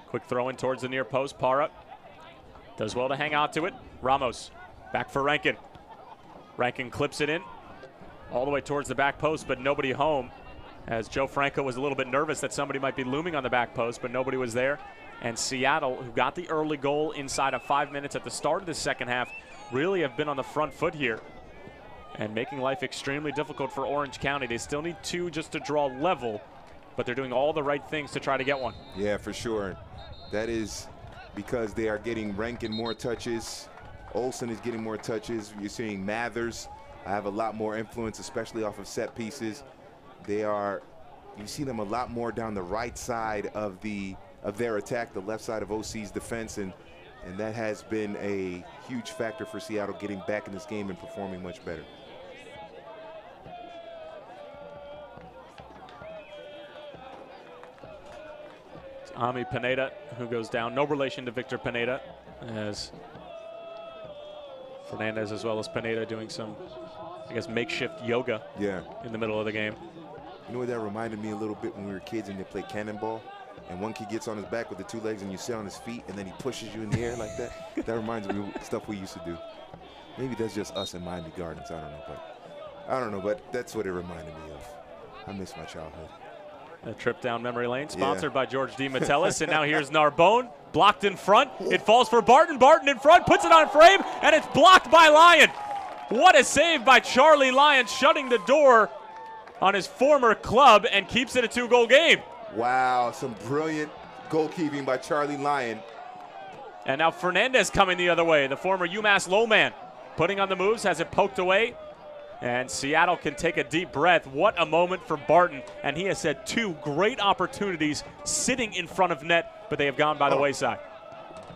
Quick throw-in towards the near post. Parra does well to hang on to it. Ramos back for Rankin. Rankin clips it in all the way towards the back post, but nobody home, as Joe Franco was a little bit nervous that somebody might be looming on the back post, but nobody was there. And Seattle, who got the early goal inside of 5 minutes at the start of the second half, really have been on the front foot here and making life extremely difficult for Orange County. They still need 2 just to draw level, but they're doing all the right things to try to get one. Yeah, for sure. That is because they are getting Rankin more touches. Olsen is getting more touches. You're seeing Mathers have a lot more influence, especially off of set pieces. You see them a lot more down the right side of their attack, the left side of OC's defense, and that has been a huge factor for Seattle getting back in this game and performing much better. It's Ami Pineda who goes down. No relation to Victor Pineda, as Fernandez as well as Pineda doing some, I guess, makeshift yoga in the middle of the game. You know what that reminded me a little bit when we were kids and they played cannonball, and one kid gets on his back with the 2 legs and you sit on his feet and then he pushes you in the air like that? That reminds me of stuff we used to do. Maybe that's just us in Miami Gardens, I don't know, but that's what it reminded me of. I miss my childhood. A trip down memory lane, sponsored by George D. Metellus. And now here's Narbonne, blocked in front. It falls for Barton. Barton in front, puts it on frame, and it's blocked by Lyon. What a save by Charlie Lyon, shutting the door on his former club and keeps it a 2-goal game. Wow, some brilliant goalkeeping by Charlie Lyon. And now Fernandez coming the other way, the former UMass low man, putting on the moves, has it poked away And Seattle can take a deep breath. What a moment for Barton. And he has had 2 great opportunities sitting in front of net, but they have gone by the wayside.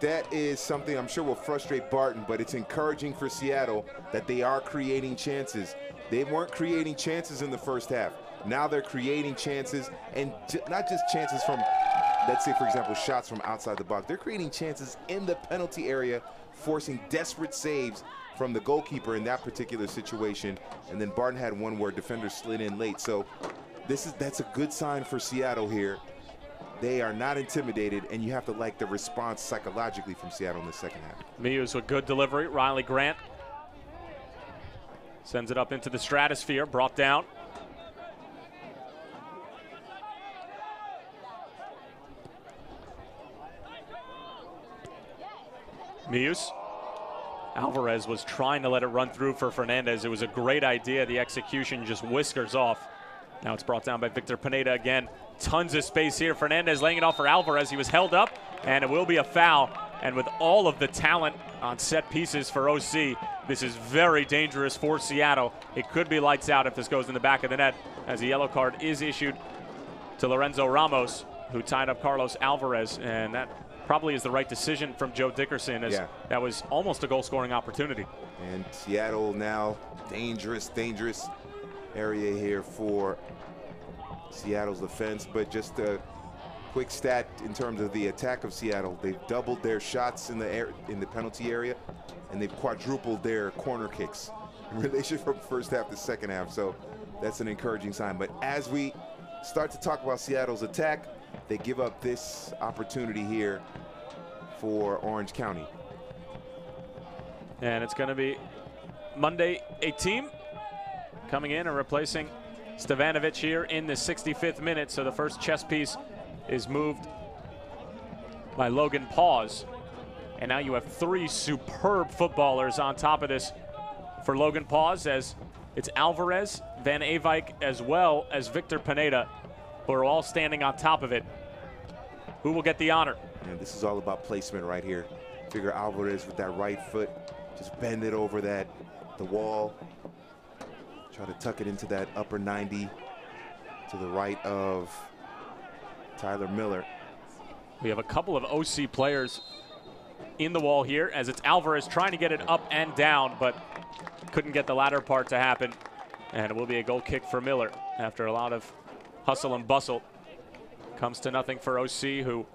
That is something I'm sure will frustrate Barton, but it's encouraging for Seattle that they are creating chances. They weren't creating chances in the first half. Now they're creating chances, and not just chances from, let's say, for example, shots from outside the box. They're creating chances in the penalty area, forcing desperate saves from the goalkeeper in that particular situation. And then Barton had one where defenders slid in late. So that's a good sign for Seattle here. They are not intimidated, and you have to like the response psychologically from Seattle in the second half. Muse with good delivery. Riley Grant sends it up into the stratosphere, brought down. Muse. Alvarez was trying to let it run through for Fernandez. It was a great idea. The execution just whiskers off. Now it's brought down by Victor Pineda again. Tons of space here. Fernandez laying it off for Alvarez. He was held up, and it will be a foul. And with all of the talent on set pieces for OC, this is very dangerous for Seattle. It could be lights out if this goes in the back of the net, as a yellow card is issued to Lorenzo Ramos, who tied up Carlos Alvarez, and that probably is the right decision from Joe Dickerson, as that was almost a goal-scoring opportunity. And Seattle now, dangerous area here for Seattle's defense. But just a quick stat in terms of the attack of Seattle: they've doubled their shots in the penalty area, and they've quadrupled their corner kicks in relation from first half to second half. So that's an encouraging sign. But as we start to talk about Seattle's attack, they give up this opportunity here for Orange County. And it's going to be Monday, a team coming in and replacing Stevanovic here in the 65th minute. So the first chess piece is moved by Logan Paws. And now you have 3 superb footballers on top of this for Logan Paws, as it's Alvarez, Van Avijk, as well as Victor Pineda, who are all standing on top of it. Who will get the honor? And this is all about placement right here. Figure Alvarez with that right foot, just bend it over the wall. Try to tuck it into that upper 90 to the right of Tyler Miller. We have a couple of OC players in the wall here, as it's Alvarez trying to get it up and down, but couldn't get the latter part to happen. And it will be a goal kick for Miller after a lot of hustle and bustle. Comes to nothing for OC, who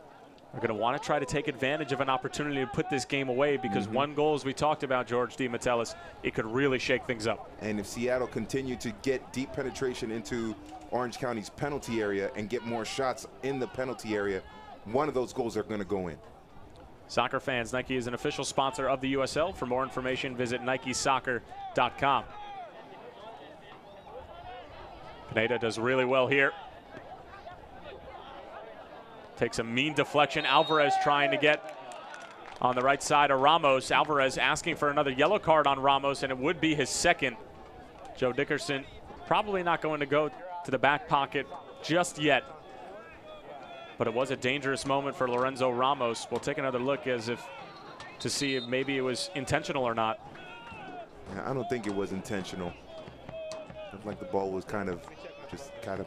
are going to want to try to take advantage of an opportunity to put this game away, because one goal, as we talked about, George DiMattelis, it could really shake things up. And if Seattle continue to get deep penetration into Orange County's penalty area and get more shots in the penalty area, one of those goals are going to go in. Soccer fans, Nike is an official sponsor of the USL. For more information, visit NikeSoccer.com. Pineda does really well here. Takes a mean deflection. Alvarez trying to get on the right side of Ramos. Alvarez asking for another yellow card on Ramos, and it would be his second. Joe Dickerson probably not going to go to the back pocket just yet. But it was a dangerous moment for Lorenzo Ramos. We'll take another look to see if maybe it was intentional or not. I don't think it was intentional. Looked like the ball was kind of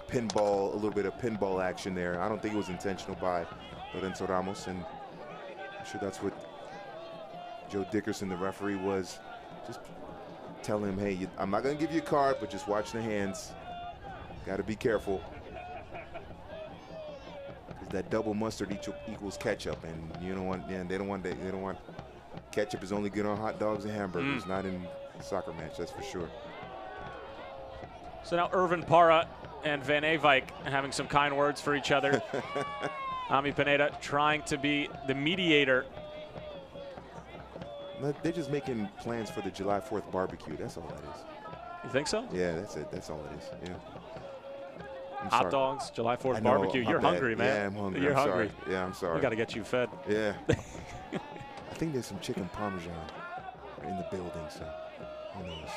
pinball, a little bit of pinball action there. I don't think it was intentional by Lorenzo Ramos, and I'm sure that's what Joe Dickerson, the referee, was just telling him, hey, I'm not going to give you a card, but just watch the hands. Got to be careful. Because that double mustard equals ketchup, and you don't want, they don't want ketchup is only good on hot dogs and hamburgers, not in a soccer match, that's for sure. So now Irvin Parra and Van Avijk having some kind words for each other. Ami Pineda trying to be the mediator. They're just making plans for the July 4th barbecue. That's all that is. You think so? Yeah, that's it. That's all it is. Yeah. Hot dogs, July 4th barbecue. You're hungry, man. Yeah, I'm hungry. You're hungry. Sorry. Yeah, I'm sorry. We got to get you fed. Yeah. I think there's some chicken parmesan in the building, so who knows.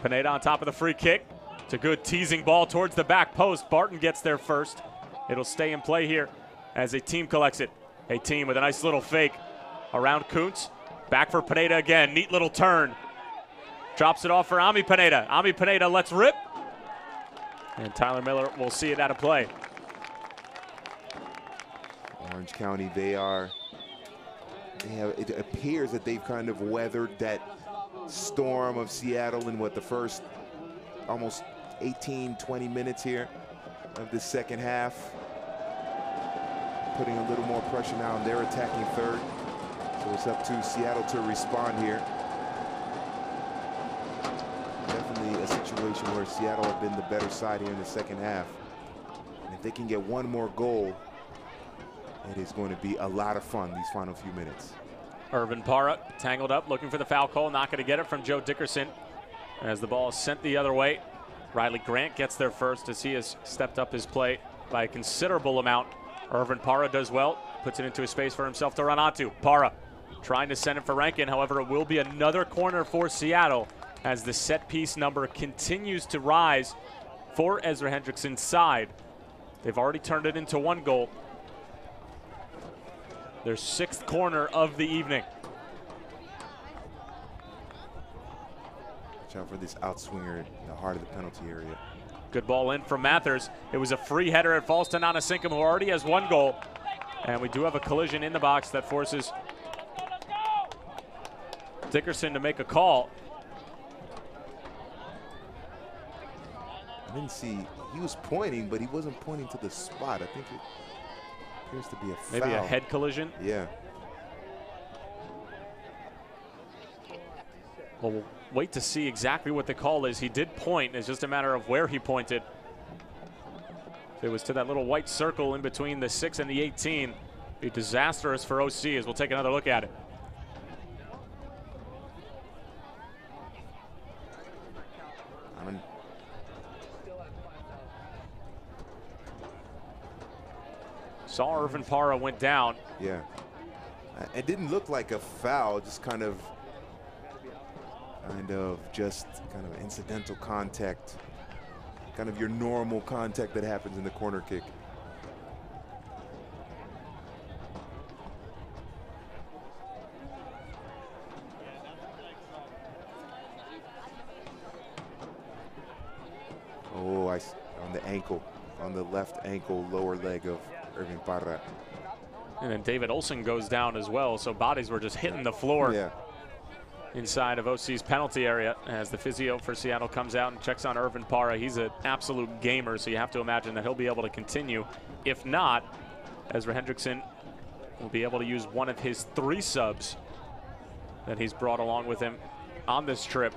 Pineda on top of the free kick. It's a good teasing ball towards the back post. Barton gets there first. It'll stay in play here as a team collects it. A team with a nice little fake around Kuntz. Back for Pineda again. Neat little turn. Drops it off for Ami Pineda. Ami Pineda lets rip. And Tyler Miller will see it out of play. Orange County, it appears that they've kind of weathered that storm of Seattle in the first almost 18, 20 minutes here of the second half. Putting a little more pressure now on their attacking third. So it's up to Seattle to respond here. Definitely a situation where Seattle have been the better side here in the second half. And if they can get one more goal, it is going to be a lot of fun these final few minutes. Irvin Parra tangled up, looking for the foul call. Not going to get it from Joe Dickerson as the ball is sent the other way. Riley Grant gets there first as he has stepped up his play by a considerable amount. Irvin Parra does well, puts it into a space for himself to run onto. Parra trying to send it for Rankin. However, it will be another corner for Seattle as the set piece number continues to rise for Ezra Hendrickson's side. They've already turned it into 1 goal. Their 6th corner of the evening. Watch out for this outswinger in the heart of the penalty area. Good ball in from Mathers. It was a free header. It falls to Nanasinkum, who already has 1 goal. And we do have a collision in the box that forces Dickerson to make a call. I didn't see, he was pointing, but he wasn't pointing to the spot. I think it appears to be a foul. Maybe a head collision? Yeah. Well, we'll wait to see exactly what the call is. He did point. It's just a matter of where he pointed. If it was to that little white circle in between the 6 and the 18, it'd be disastrous for OC as we'll take another look at it. Saw Irvin Parra went down. Yeah. It didn't look like a foul, just kind of incidental contact. Kind of your normal contact that happens in the corner kick. Oh, on the ankle, on the left ankle, lower leg of Irvin Parra. And then David Olsen goes down as well, so bodies were just hitting the floor inside of OC's penalty area as the physio for Seattle comes out and checks on Irvin Parra. He's an absolute gamer, so you have to imagine that he'll be able to continue. If not, Ezra Hendrickson will be able to use one of his 3 subs that he's brought along with him on this trip.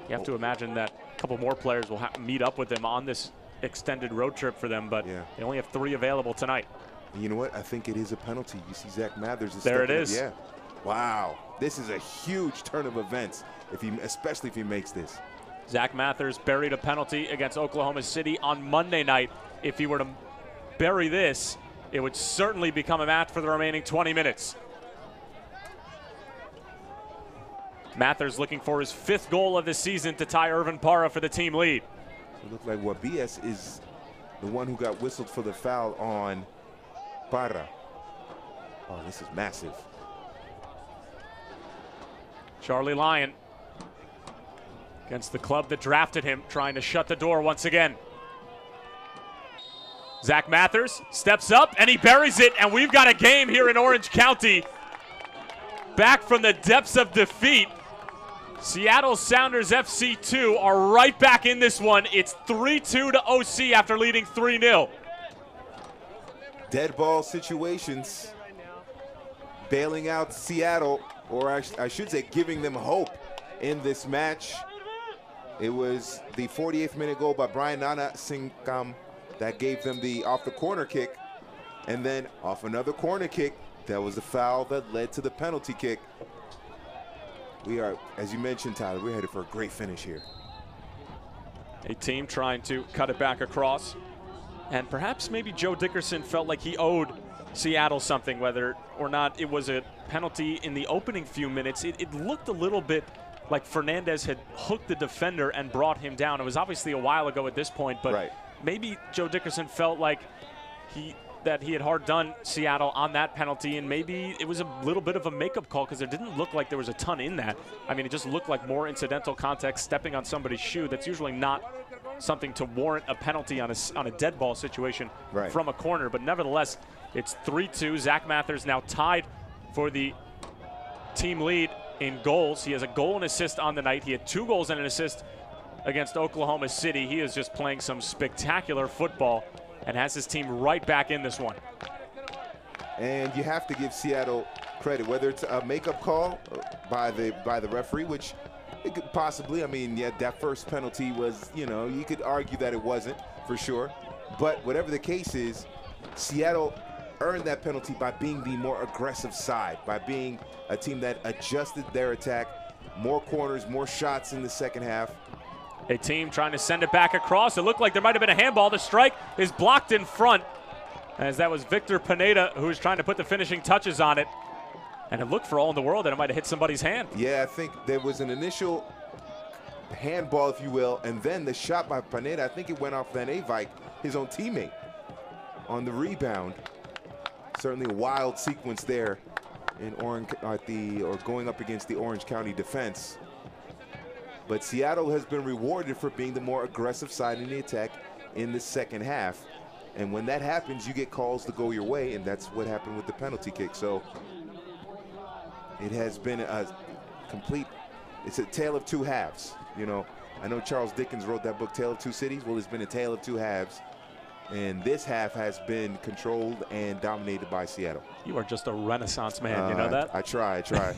You have to imagine that a couple more players will meet up with him on this extended road trip for them, but they only have 3 available tonight. And you know what? I think it is a penalty. You see Zach Mathers is there. It is. Yeah. Wow. This is a huge turn of events, especially if he makes this. Zach Mathers buried a penalty against Oklahoma City on Monday night. If he were to bury this, it would certainly become a match for the remaining 20 minutes. Mathers looking for his 5th goal of the season to tie Irvin Parra for the team lead. It looked like Wabias is the one who got whistled for the foul on Parra. Oh, this is massive. Charlie Lyon against the club that drafted him, trying to shut the door once again. Zach Mathers steps up and he buries it, and we've got a game here in Orange County. Back from the depths of defeat. Seattle Sounders FC 2 are right back in this one. It's 3-2 to OC after leading 3-0. Dead ball situations. Bailing out Seattle, or I should say giving them hope in this match. It was the 48th minute goal by Brian Nanasinkum that gave them the off the corner kick. And then off another corner kick, that was the foul that led to the penalty kick. We are, as you mentioned, Tyler, we're headed for a great finish here. A team trying to cut it back across. And perhaps maybe Joe Dickerson felt like he owed Seattle something, whether or not it was a penalty in the opening few minutes. It looked a little bit like Fernandez had hooked the defender and brought him down. It was obviously a while ago at this point, but maybe Joe Dickerson felt like he that he had hard done Seattle on that penalty, and maybe it was a little bit of a makeup call because it didn't look like there was a ton in that. I mean, it just looked like more incidental contact, stepping on somebody's shoe. That's usually not something to warrant a penalty on a dead ball situation from a corner. But nevertheless, it's 3-2. Zach Mathers now tied for the team lead in goals. He has a goal and assist on the night. He had 2 goals and an assist against Oklahoma City. He is just playing some spectacular football and has his team right back in this one. And you have to give Seattle credit, whether it's a makeup call by the referee, which it could possibly, I mean, yeah, that first penalty was, you know, you could argue that it wasn't for sure. But whatever the case is, Seattle earned that penalty by being the more aggressive side, by being a team that adjusted their attack, more corners, more shots in the second half. A team trying to send it back across. It looked like there might have been a handball. The strike is blocked in front, as that was Victor Pineda who was trying to put the finishing touches on it. And it looked for all in the world that it might have hit somebody's hand. Yeah, I think there was an initial handball, if you will, and then the shot by Pineda, I think it went off Van Avike, his own teammate, on the rebound. Certainly a wild sequence there in going up against the Orange County defense. But Seattle has been rewarded for being the more aggressive side in the attack in the second half. And when that happens, you get calls to go your way, and that's what happened with the penalty kick. So it has been it's a tale of two halves. You know, I know Charles Dickens wrote that book, Tale of Two Cities. Well, it's been a tale of two halves. And this half has been controlled and dominated by Seattle. You are just a Renaissance man, you know that? I try. So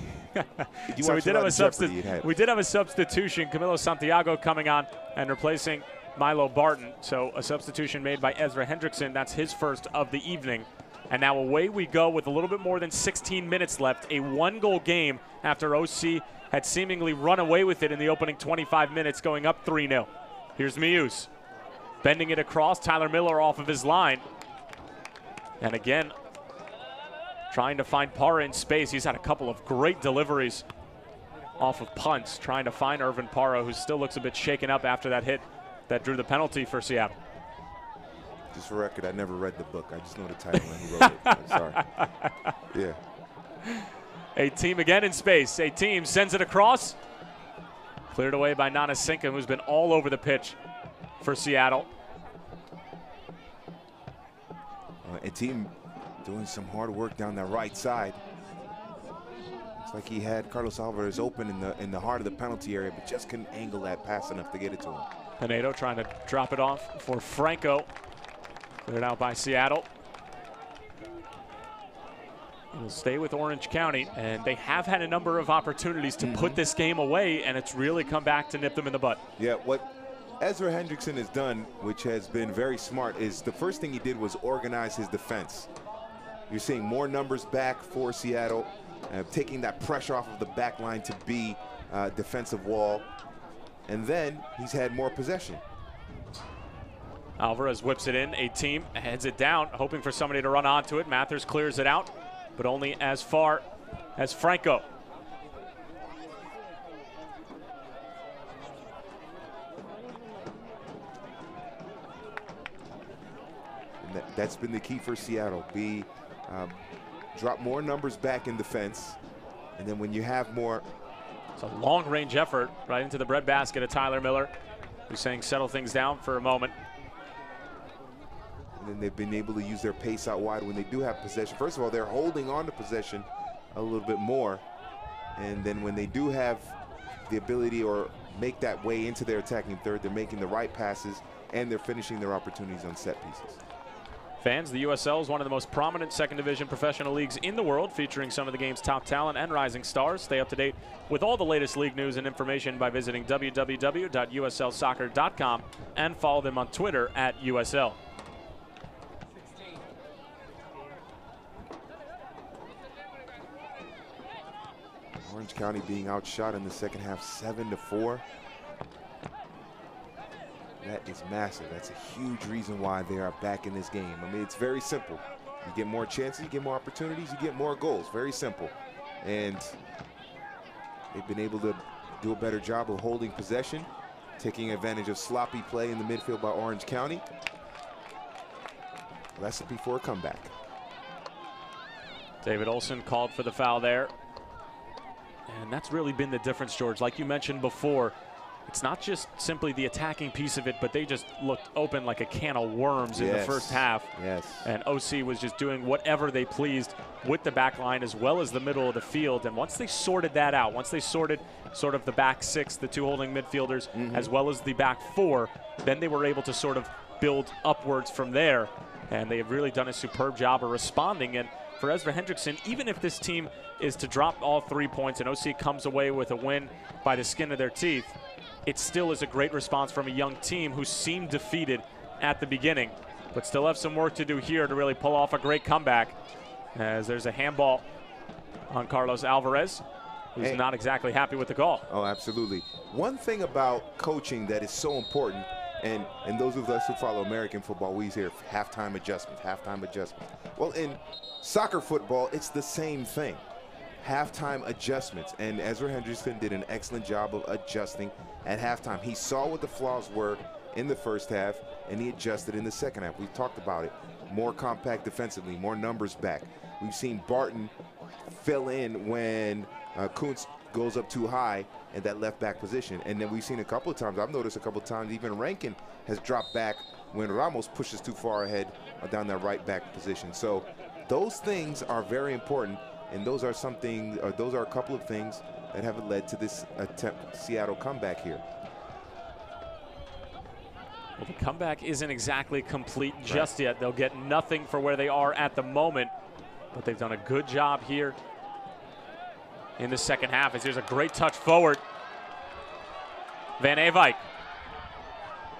we did have a substitution. Camilo Santiago coming on and replacing Milo Barton. So a substitution made by Ezra Hendrickson. That's his first of the evening. And now away we go with a little bit more than 16 minutes left. A 1-goal game after OC had seemingly run away with it in the opening 25 minutes, going up 3-0. Here's Mius. Bending it across, Tyler Miller off of his line. And again, trying to find Parra in space. He's had a couple of great deliveries off of punts, trying to find Irvin Parra, who still looks a bit shaken up after that hit that drew the penalty for Seattle. Just for record, I never read the book. I just know the title and who wrote it. I'm sorry. Yeah. A team again in space. A team sends it across. Cleared away by Nana Sinkum, who's been all over the pitch for Seattle. A team doing some hard work down that right side. It's like he had Carlos Alvarez open in the heart of the penalty area, but just couldn't angle that pass enough to get it to him. Pinedo trying to drop it off for Franco. Cleared out by Seattle. We'll stay with Orange County, and they have had a number of opportunities to put this game away, and it's really come back to nip them in the butt. Yeah, what Ezra Hendrickson has done, which has been very smart, is the first thing he did was organize his defense. You're seeing more numbers back for Seattle, taking that pressure off of the back line to be defensive wall, and then he's had more possession. Alvarez whips it in. A team heads it down, hoping for somebody to run onto it. Mathers clears it out, but only as far as Franco. And that's been the key for Seattle. Drop more numbers back in defense, and then when you have more. It's a long-range effort right into the breadbasket of Tyler Miller, who's saying settle things down for a moment. And then they've been able to use their pace out wide when they do have possession. First of all, they're holding on to possession a little bit more. And then when they do have the ability or make that way into their attacking third, they're making the right passes and they're finishing their opportunities on set pieces. Fans, the USL is one of the most prominent second division professional leagues in the world, featuring some of the game's top talent and rising stars. Stay up to date with all the latest league news and information by visiting www.uslsoccer.com and follow them on Twitter at USL. Orange County being outshot in the second half 7-4. That is massive. That's a huge reason why they are back in this game. I mean, it's very simple. You get more chances, you get more opportunities, you get more goals. Very simple. And they've been able to do a better job of holding possession, taking advantage of sloppy play in the midfield by Orange County. Recipe for a comeback. David Olsen called for the foul there. And that's really been the difference, George. Like you mentioned before, it's not just simply the attacking piece of it, but they just looked open like a can of worms in the first half. Yes. And OC was just doing whatever they pleased with the back line as well as the middle of the field. And once they sorted that out, once they sorted sort of the back six, the two holding midfielders, as well as the back four, then they were able to sort of build upwards from there. And they have really done a superb job of responding. And for Ezra Hendrickson, even if this team is to drop all 3 points and OC comes away with a win by the skin of their teeth, it still is a great response from a young team who seemed defeated at the beginning, but still have some work to do here to really pull off a great comeback, as there's a handball on Carlos Alvarez, who's not exactly happy with the call. Oh, absolutely. One thing about coaching that is so important, and those of us who follow American football, we hear halftime adjustments, halftime adjustments. Well, in soccer football, it's the same thing. Halftime adjustments, and Ezra Hendrickson did an excellent job of adjusting at halftime. He saw what the flaws were in the first half, and he adjusted in the second half. We've talked about it. More compact defensively, more numbers back. We've seen Barton fill in when Kuntz goes up too high in that left back position. And then we've seen a couple of times, I've noticed a couple of times, even Rankin has dropped back when Ramos pushes too far ahead down that right back position. So those things are very important. And those are a couple of things that have led to this Seattle comeback here. Well, the comeback isn't exactly complete just yet. They'll get nothing for where they are at the moment, but they've done a good job here in the second half. As there's a great touch forward. Van Ewijk.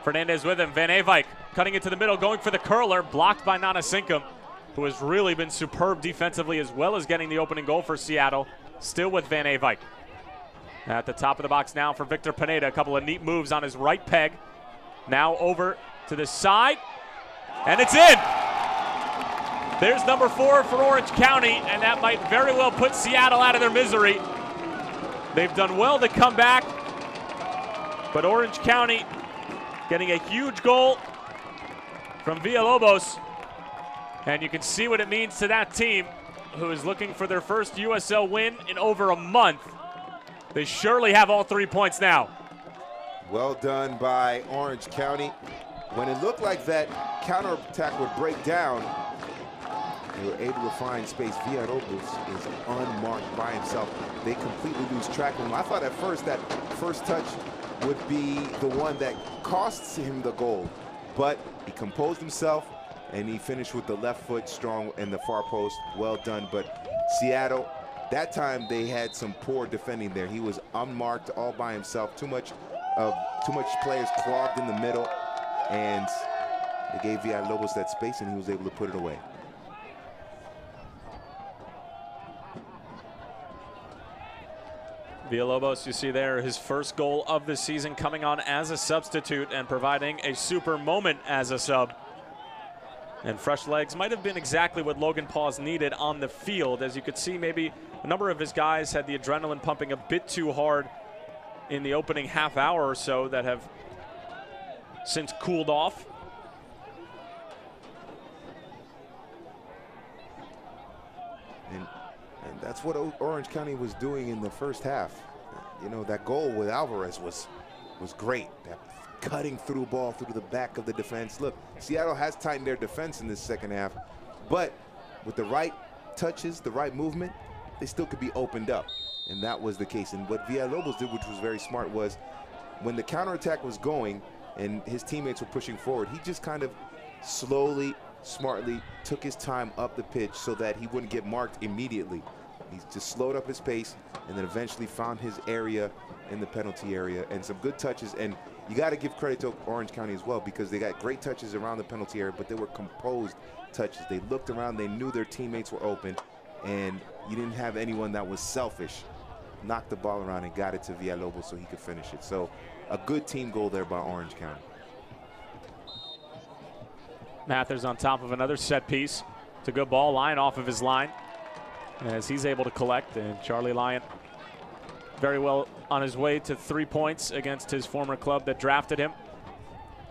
Fernandez with him. Van Ewijk cutting into the middle, going for the curler, blocked by Nanasinkum, who has really been superb defensively as well as getting the opening goal for Seattle. Still with Van Ewijk. At the top of the box now for Victor Pineda. A couple of neat moves on his right peg. Now over to the side, and it's in. There's number 4 for Orange County, and that might very well put Seattle out of their misery. They've done well to come back, but Orange County getting a huge goal from Villalobos. And you can see what it means to that team who is looking for their first USL win in over a month. They surely have all 3 points now. Well done by Orange County. When it looked like that counterattack would break down, they were able to find space. Villalobos is unmarked by himself. They completely lose track of him. I thought at first that first touch would be the one that costs him the goal, but he composed himself, and he finished with the left foot strong in the far post. Well done. But Seattle, that time they had some poor defending there. He was unmarked all by himself. Too much players clogged in the middle, and they gave Villalobos that space, and he was able to put it away. Villalobos, you see there, his first goal of the season, coming on as a substitute and providing a super moment as a sub. And fresh legs might have been exactly what Logan Paws needed on the field. As you could see, maybe a number of his guys had the adrenaline pumping a bit too hard in the opening half hour or so that have since cooled off. And that's what Orange County was doing in the first half. You know, that goal with Alvarez was great. That cutting through ball through the back of the defense. Look, Seattle has tightened their defense in this second half, but with the right touches, the right movement, they still could be opened up, and that was the case. And what Villalobos did, which was very smart, was when the counterattack was going and his teammates were pushing forward, he just kind of slowly, smartly took his time up the pitch so that he wouldn't get marked immediately. He just slowed up his pace and then eventually found his area in the penalty area, and some good touches. And you got to give credit to Orange County as well, because they got great touches around the penalty area, but they were composed touches. They looked around, they knew their teammates were open, and you didn't have anyone that was selfish. Knocked the ball around and got it to Villalobos so he could finish it. So a good team goal there by Orange County. Mathers on top of another set piece. It's a good ball, Lyon off of his line as he's able to collect, and Charlie Lyon very well on his way to 3 points against his former club that drafted him.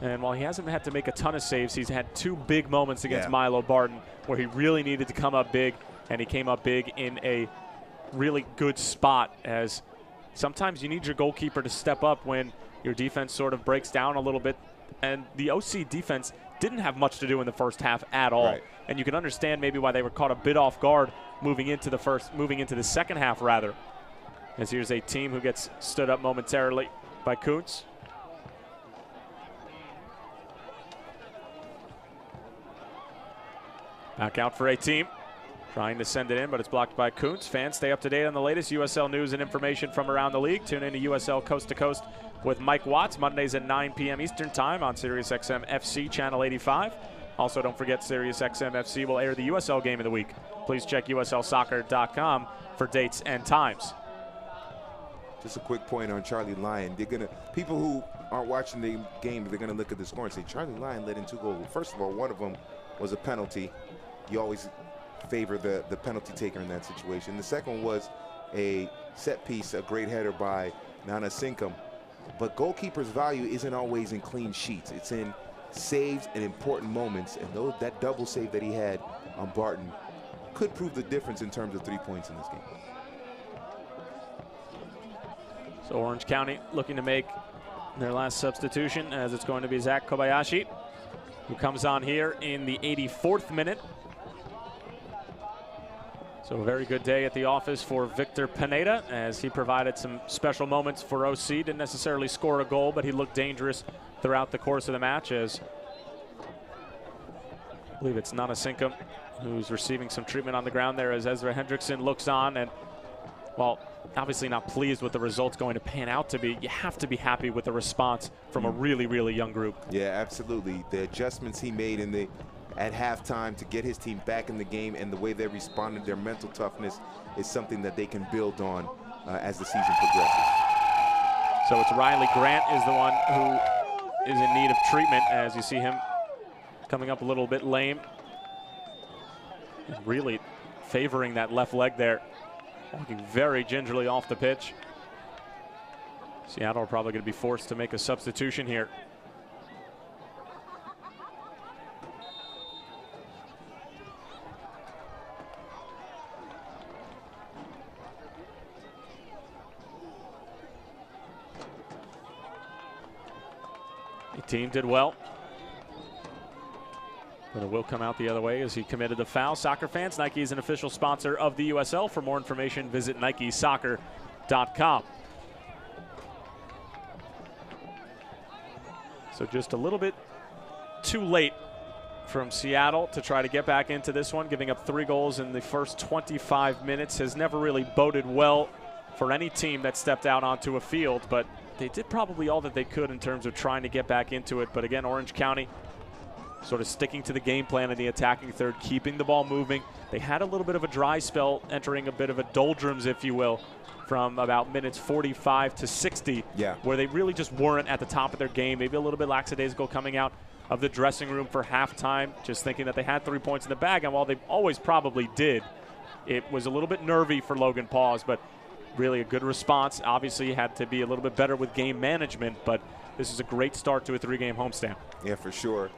And while he hasn't had to make a ton of saves, he's had 2 big moments against Yeah. Milo Barton where he really needed to come up big, and he came up big in a really good spot, as sometimes you need your goalkeeper to step up when your defense sort of breaks down a little bit. And the OC defense didn't have much to do in the first half at all. Right. And you can understand maybe why they were caught a bit off guard moving into the second half rather. As here's a team who gets stood up momentarily by Kuntz. Back out for a team. Trying to send it in, but it's blocked by Kuntz. Fans, stay up to date on the latest USL news and information from around the league. Tune in to USL Coast to Coast with Mike Watts, Mondays at 9 p.m. Eastern Time on SiriusXM FC Channel 85. Also, don't forget SiriusXM FC will air the USL Game of the Week. Please check USLsoccer.com for dates and times. Just a quick point on Charlie Lyon. People who aren't watching the game, they're gonna look at the score and say Charlie Lyon let in 2 goals. Well, first of all, one of them was a penalty. You always favor the penalty taker in that situation. The second one was a set piece, a great header by Nana Sinkum. But goalkeeper's value isn't always in clean sheets. It's in saves and important moments, and that double save that he had on Barton could prove the difference in terms of 3 points in this game. So Orange County looking to make their last substitution, as it's going to be Zach Kobayashi, who comes on here in the 84th minute. So a very good day at the office for Victor Pineda, as he provided some special moments for OC. Didn't necessarily score a goal, but he looked dangerous throughout the course of the match, as I believe it's Nana Sinkum who's receiving some treatment on the ground there, as Ezra Hendrickson looks on. And, well, obviously not pleased with the results going to pan out to be. You have to be happy with the response from a really, really young group. Yeah, absolutely. The adjustments he made at halftime to get his team back in the game, and the way they responded, their mental toughness, is something that they can build on as the season progresses. So it's Riley Grant is the one who is in need of treatment, as you see him coming up a little bit lame. Really favoring that left leg there. Walking very gingerly off the pitch. Seattle are probably going to be forced to make a substitution here. The team did well, but it will come out the other way as he committed the foul. Soccer fans, Nike is an official sponsor of the USL. For more information, visit NikeSoccer.com. So just a little bit too late from Seattle to try to get back into this one. Giving up 3 goals in the first 25 minutes has never really boded well for any team that stepped out onto a field, but they did probably all that they could in terms of trying to get back into it. But again, Orange County sort of sticking to the game plan in the attacking third, keeping the ball moving. They had a little bit of a dry spell, entering a bit of a doldrums, if you will, from about minutes 45 to 60, where they really just weren't at the top of their game. Maybe a little bit lackadaisical coming out of the dressing room for halftime, just thinking that they had 3 points in the bag. And while they always probably did, it was a little bit nervy for Logan Paws, but really a good response. Obviously had to be a little bit better with game management, but this is a great start to a 3-game homestand. Yeah, for sure.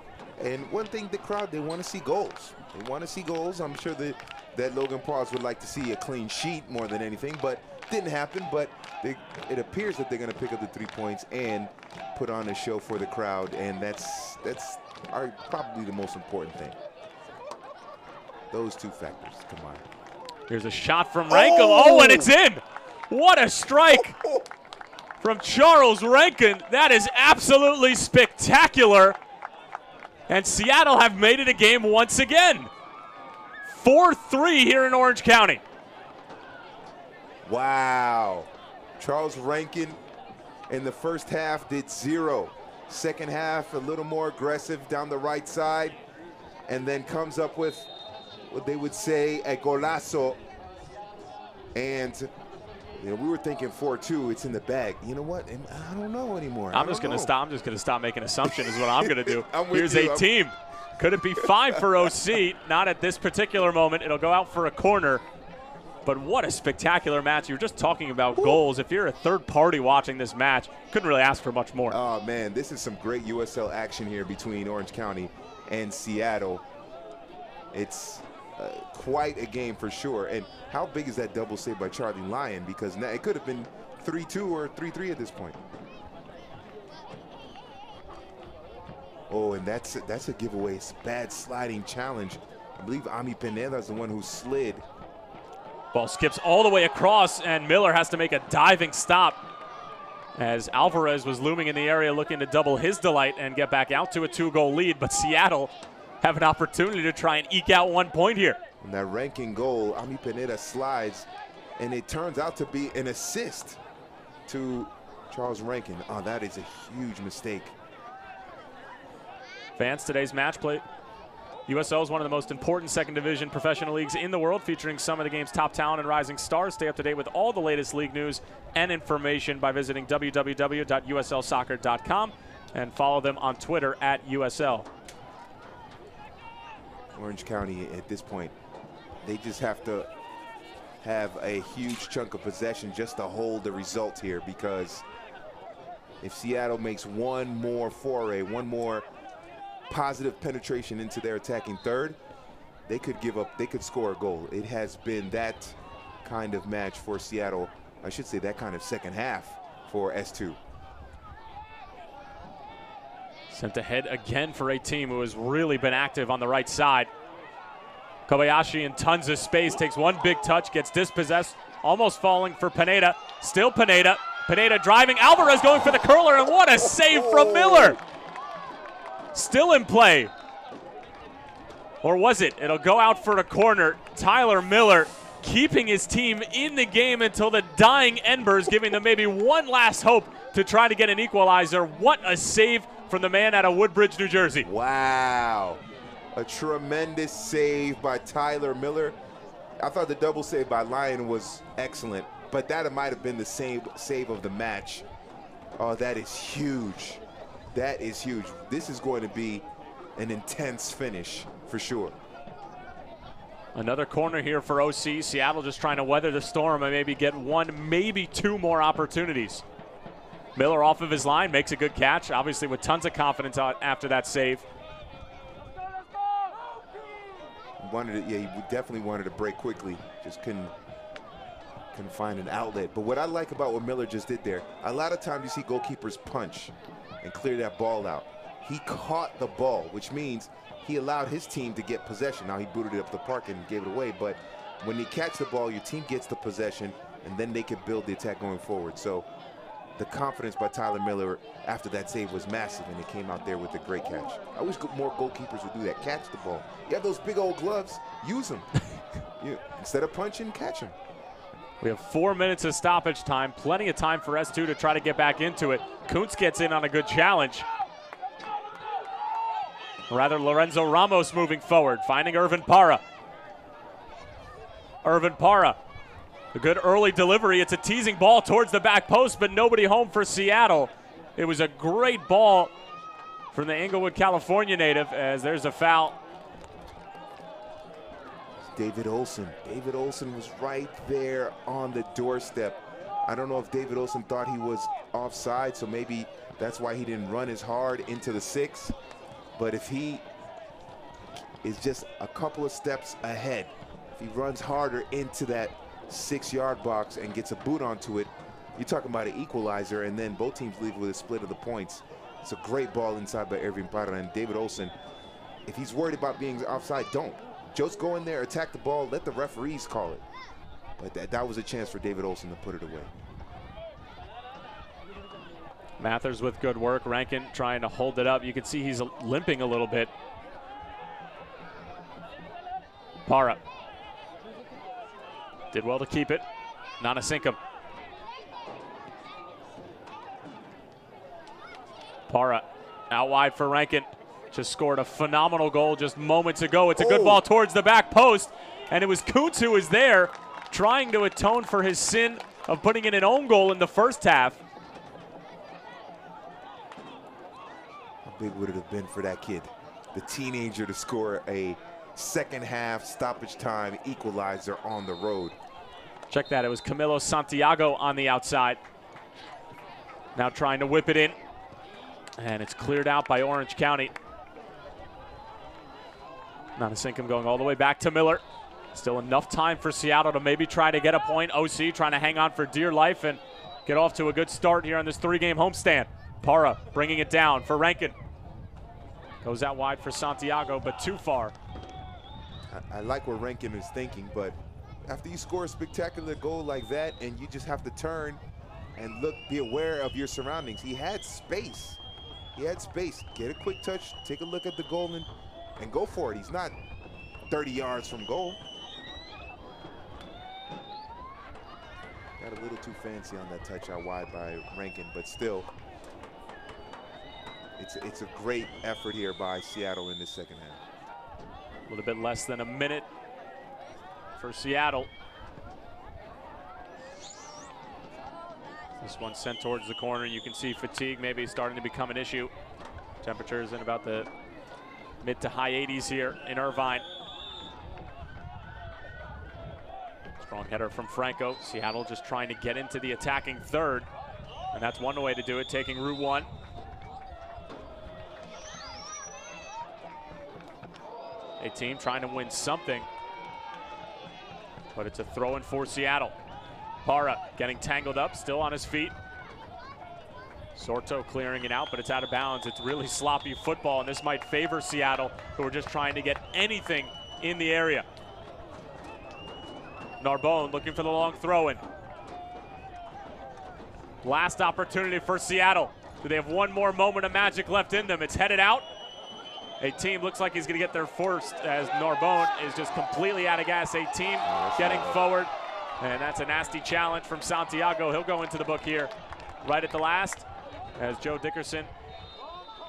And one thing, the crowd, they want to see goals. They want to see goals. I'm sure that Logan Paws would like to see a clean sheet more than anything, but didn't happen. But it appears that they're going to pick up the 3 points and put on a show for the crowd, and that's probably the most important thing. Those 2 factors. Come on. Here's a shot from Rankin. Oh, and it's in. What a strike from Charles Rankin. That is absolutely spectacular. And Seattle have made it a game once again. 4-3 here in Orange County. Wow. Charles Rankin in the first half did 0. Second half, a little more aggressive down the right side, and then comes up with what they would say a golazo. And you know, we were thinking 4-2. It's in the bag. You know what? I don't know anymore. I'm just going to stop making assumptions. Is what I'm going to do. Here's a team. Could it be 5 for OC? Not at this particular moment. It'll go out for a corner. But what a spectacular match. You were just talking about goals. If you're a third party watching this match, couldn't really ask for much more. Oh, man, this is some great USL action here between Orange County and Seattle. It's quite a game for sure. And how big is that double save by Charlie Lyon? Because now it could have been 3-2 or 3-3 at this point. Oh, and that's a giveaway. It's a bad sliding challenge. I believe Ami Pineda is the one who slid. Ball skips all the way across, and Miller has to make a diving stop as Alvarez was looming in the area looking to double his delight and get back out to a 2-goal lead. But Seattle have an opportunity to try and eke out 1 point here. And that ranking goal, Ami Pineda slides, and it turns out to be an assist to Charles Rankin. Oh, that is a huge mistake. Fans, today's match play. USL is one of the most important second division professional leagues in the world, featuring some of the game's top talent and rising stars. Stay up to date with all the latest league news and information by visiting www.uslsoccer.com and follow them on Twitter at USL. Orange County at this point, they just have to have a huge chunk of possession just to hold the result here, because if Seattle makes one more foray, one more positive penetration into their attacking third, they could score a goal. It has been that kind of match for Seattle. I should say that kind of second half for S2. Sent ahead again for a team who has really been active on the right side. Kobayashi in tons of space, takes one big touch, gets dispossessed, almost falling for Pineda. Still Pineda. Pineda driving, Alvarez going for the curler, and what a save from Miller! Still in play. Or was it? It'll go out for a corner. Tyler Miller keeping his team in the game until the dying embers, giving them maybe one last hope to try to get an equalizer. What a save from the man out of Woodbridge, New Jersey. Wow. A tremendous save by Tyler Miller. I thought the double save by Lyon was excellent, but that might have been the save of the match. Oh, that is huge. That is huge. This is going to be an intense finish for sure. Another corner here for OC. Seattle just trying to weather the storm and maybe get one, maybe two more opportunities. Miller off of his line, makes a good catch, obviously with tons of confidence after that save. He definitely wanted to break quickly. Just couldn't find an outlet. But what I like about what Miller just did there, a lot of times you see goalkeepers punch and clear that ball out. He caught the ball, which means he allowed his team to get possession. Now he booted it up the park and gave it away, but when you catch the ball, your team gets the possession, and then they can build the attack going forward. So the confidence by Tyler Miller after that save was massive, and he came out there with a great catch. I wish more goalkeepers would do that, catch the ball. You have those big old gloves, use them. Instead of punching, catch them. We have 4 minutes of stoppage time, plenty of time for S2 to try to get back into it. Kuntz gets in on a good challenge. Rather, Lorenzo Ramos moving forward, finding Irvin Parra. Irvin Parra, a good early delivery. It's a teasing ball towards the back post, but nobody home for Seattle. It was a great ball from the Inglewood, California native, as there's a foul. David Olson. David Olson was right there on the doorstep. I don't know if David Olson thought he was offside, so maybe that's why he didn't run as hard into the 6. But if he is just a couple of steps ahead, if he runs harder into that 6-yard box and gets a boot onto it, you're talking about an equalizer, and then both teams leave with a split of the points. It's a great ball inside by Irvin Parra, and David Olson, if he's worried about being offside, don't. Just go in there, attack the ball, let the referees call it. But that was a chance for David Olson to put it away. Mathers with good work. Rankin trying to hold it up. You can see he's limping a little bit. Parra did well to keep it. Nanasinkum. Parra out wide for Rankin. Just scored a phenomenal goal just moments ago. It's a good ball towards the back post, and it was Kuntz who was there trying to atone for his sin of putting in an own goal in the first half. How big would it have been for that kid, the teenager, to score a second half stoppage time equalizer on the road? Check that. It was Camilo Santiago on the outside. Now trying to whip it in. And it's cleared out by Orange County. Nonasinkum going all the way back to Miller. Still enough time for Seattle to maybe try to get a point. OC trying to hang on for dear life and get off to a good start here on this 3-game homestand. Parra bringing it down for Rankin. Goes out wide for Santiago, but too far. I like what Rankin is thinking, but after you score a spectacular goal like that and you just have to turn and look, be aware of your surroundings. He had space. He had space. Get a quick touch, take a look at the goal and go for it. He's not 30 yards from goal. Got a little too fancy on that touch out wide by Rankin, but still, it's a great effort here by Seattle in this second half. A little bit less than a minute for Seattle. This one sent towards the corner. You can see fatigue maybe starting to become an issue. Temperatures in about the mid to high 80s here in Irvine. Strong header from Franco. Seattle just trying to get into the attacking third. And that's one way to do it, taking Route 1. A team trying to win something. But it's a throw-in for Seattle. Parra getting tangled up, still on his feet. Sorto clearing it out, but it's out of bounds. It's really sloppy football, and this might favor Seattle, who are just trying to get anything in the area. Narbonne looking for the long throw-in. Last opportunity for Seattle. Do they have one more moment of magic left in them? It's headed out. A team looks like he's going to get there first as Narbonne is just completely out of gas. A team getting forward, and that's a nasty challenge from Santiago. He'll go into the book here right at the last as Joe Dickerson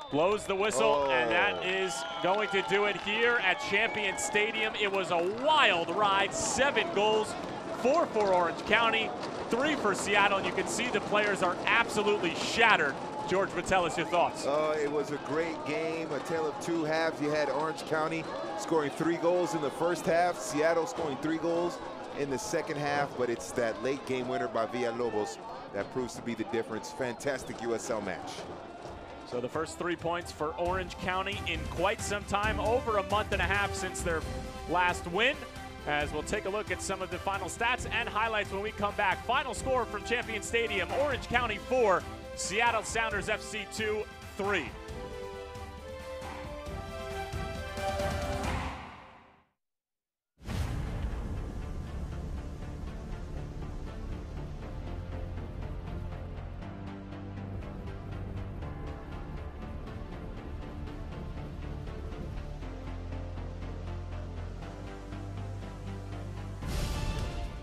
blows the whistle, and that is going to do it here at Champion Stadium. It was a wild ride, 7 goals, 4 for Orange County, 3 for Seattle, and you can see the players are absolutely shattered. George Vitellis, your thoughts? It was a great game, a tale of 2 halves. You had Orange County scoring 3 goals in the first half, Seattle scoring 3 goals in the second half, but it's that late game winner by Villalobos that proves to be the difference. Fantastic USL match. So the first 3 points for Orange County in quite some time, over a month and a half since their last win. As we'll take a look at some of the final stats and highlights when we come back. Final score from Champion Stadium, Orange County 4, Seattle Sounders FC 2-3.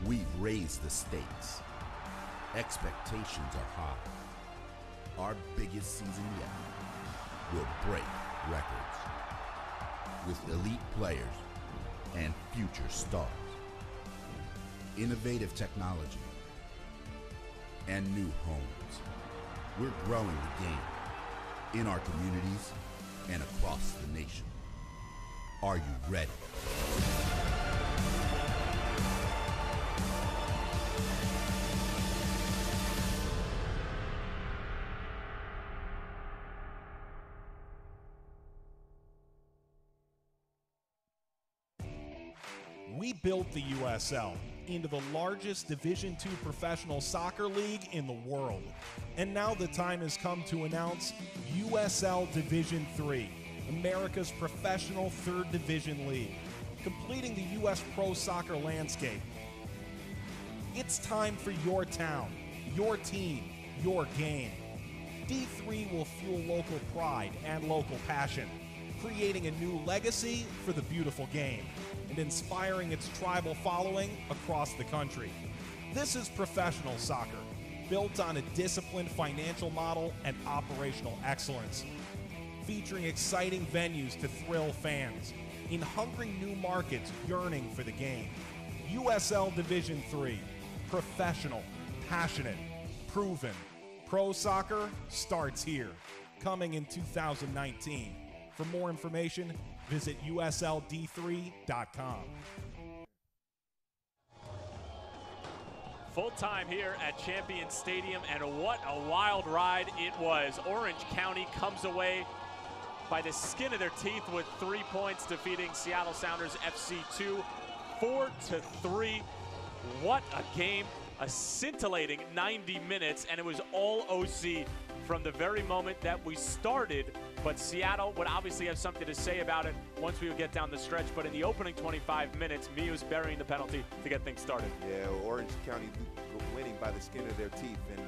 We've raised the stakes. Expectations are high. Our biggest season yet will break records with elite players and future stars, innovative technology, and new homes. We're growing the game in our communities and across the nation. Are you ready? We built the USL into the largest Division II professional soccer league in the world. And now the time has come to announce USL Division III, America's professional third division league, completing the U.S. pro soccer landscape. It's time for your town, your team, your game. D3 will fuel local pride and local passion, creating a new legacy for the beautiful game and inspiring its tribal following across the country. This is professional soccer, built on a disciplined financial model and operational excellence, featuring exciting venues to thrill fans, in hungry new markets yearning for the game. USL Division III, professional, passionate, proven. Pro soccer starts here, coming in 2019. For more information, visit usld3.com. Full time here at Champion Stadium, and what a wild ride it was. Orange County comes away by the skin of their teeth with 3 points, defeating Seattle Sounders FC2 4-3. What a game, a scintillating 90 minutes, and it was all OC from the very moment that we started. But Seattle would obviously have something to say about it once we would get down the stretch. But in the opening 25 minutes, Mia was burying the penalty to get things started. Yeah, Orange County winning by the skin of their teeth. And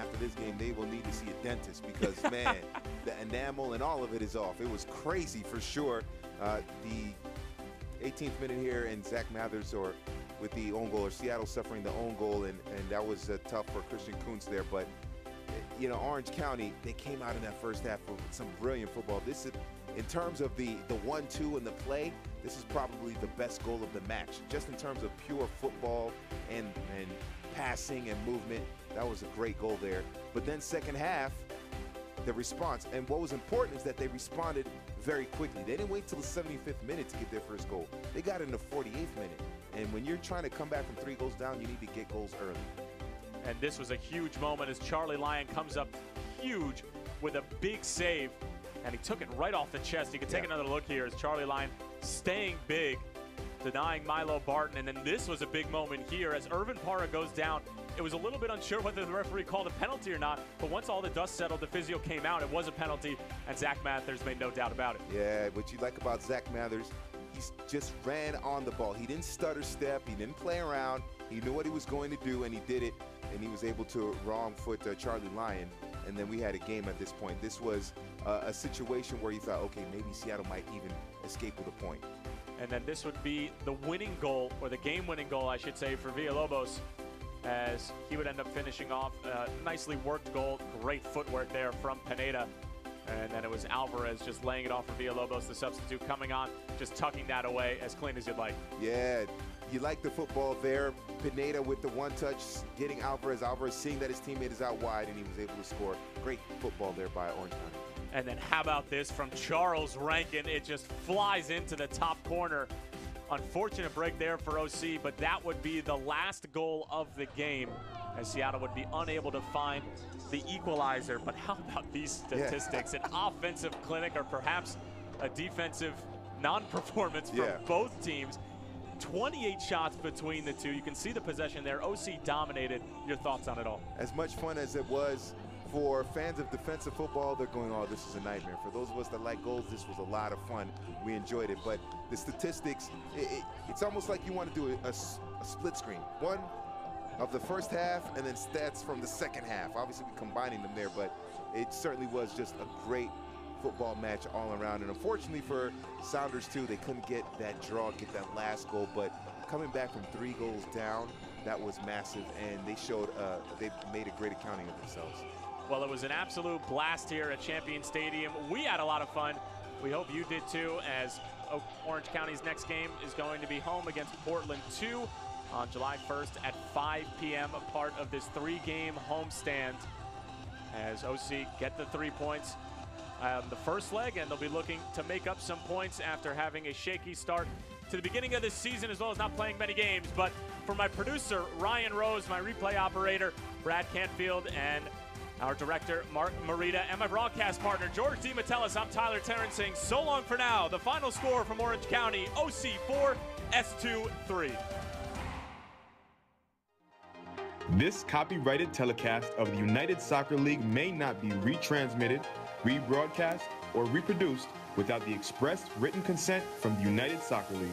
after this game, they will need to see a dentist because, man, the enamel and all of it is off. It was crazy for sure. The 18th minute here, and Zach Mathers with the own goal, or Seattle suffering the own goal, and that was tough for Christian Kuntz there. But you know, Orange County, they came out in that first half with some brilliant football. This is, in terms of the 1-2 and the play, this is probably the best goal of the match. Just in terms of pure football and passing and movement, that was a great goal there. But then second half, the response, and what was important is that they responded very quickly. They didn't wait till the 75th minute to get their first goal. They got it in the 48th minute. And when you're trying to come back from 3 goals down, you need to get goals early. And this was a huge moment as Charlie Lyon comes up huge with a big save, and he took it right off the chest. You can take another look here as Charlie Lyon staying big, denying Milo Barton. And then this was a big moment here as Irvin Parra goes down. It was a little bit unsure whether the referee called a penalty or not, but once all the dust settled, the physio came out. It was a penalty, and Zach Mathers made no doubt about it. Yeah, what you like about Zach Mathers, he just ran on the ball. He didn't stutter step. He didn't play around. He knew what he was going to do, and he did it. And he was able to wrong foot Charlie Lyon, and then we had a game at this point. This was a situation where you thought, okay, maybe Seattle might even escape with a point. And then this would be the winning goal, or the game-winning goal, I should say, for Villalobos, as he would end up finishing off a nicely worked goal. Great footwork there from Pineda. And then it was Alvarez just laying it off for Villalobos, the substitute coming on, just tucking that away as clean as you'd like. Yeah, you like the football there. Pineda with the one touch, getting Alvarez seeing that his teammate is out wide, and he was able to score. Great football there by Orange County. And then how about this from Charles Rankin? It just flies into the top corner. Unfortunate break there for OC, but that would be the last goal of the game, as Seattle would be unable to find the equalizer. But how about these statistics? An offensive clinic, or perhaps a defensive non-performance from both teams. 28 shots between the two. You can see the possession there. OC dominated. Your thoughts on it all? As much fun as it was for fans of defensive football, they're going, oh, this is a nightmare. For those of us that like goals, this was a lot of fun. We enjoyed it. But the statistics, it's almost like you want to do a split screen. One of the first half, and then stats from the second half. Obviously, we're combining them there, but it certainly was just a great football match all around. And unfortunately for Sounders too, they couldn't get that draw, get that last goal. But coming back from 3 goals down, that was massive, and they showed they made a great accounting of themselves. Well, it was an absolute blast here at Champion Stadium. We had a lot of fun. We hope you did too, as Orange County's next game is going to be home against Portland 2 on July 1st at 5 p.m., a part of this 3-game homestand, as OC get the 3 points the first leg, and they'll be looking to make up some points after having a shaky start to the beginning of this season, as well as not playing many games. But for my producer, Ryan Rose, my replay operator, Brad Canfield, and our director, Mark Morita, and my broadcast partner, George DeMattelis, I'm Tyler Terrence saying so long for now. The final score from Orange County, OC 4, S2 3. This copyrighted telecast of the United Soccer League may not be retransmitted, rebroadcast, or reproduced without the express written consent from the United Soccer League.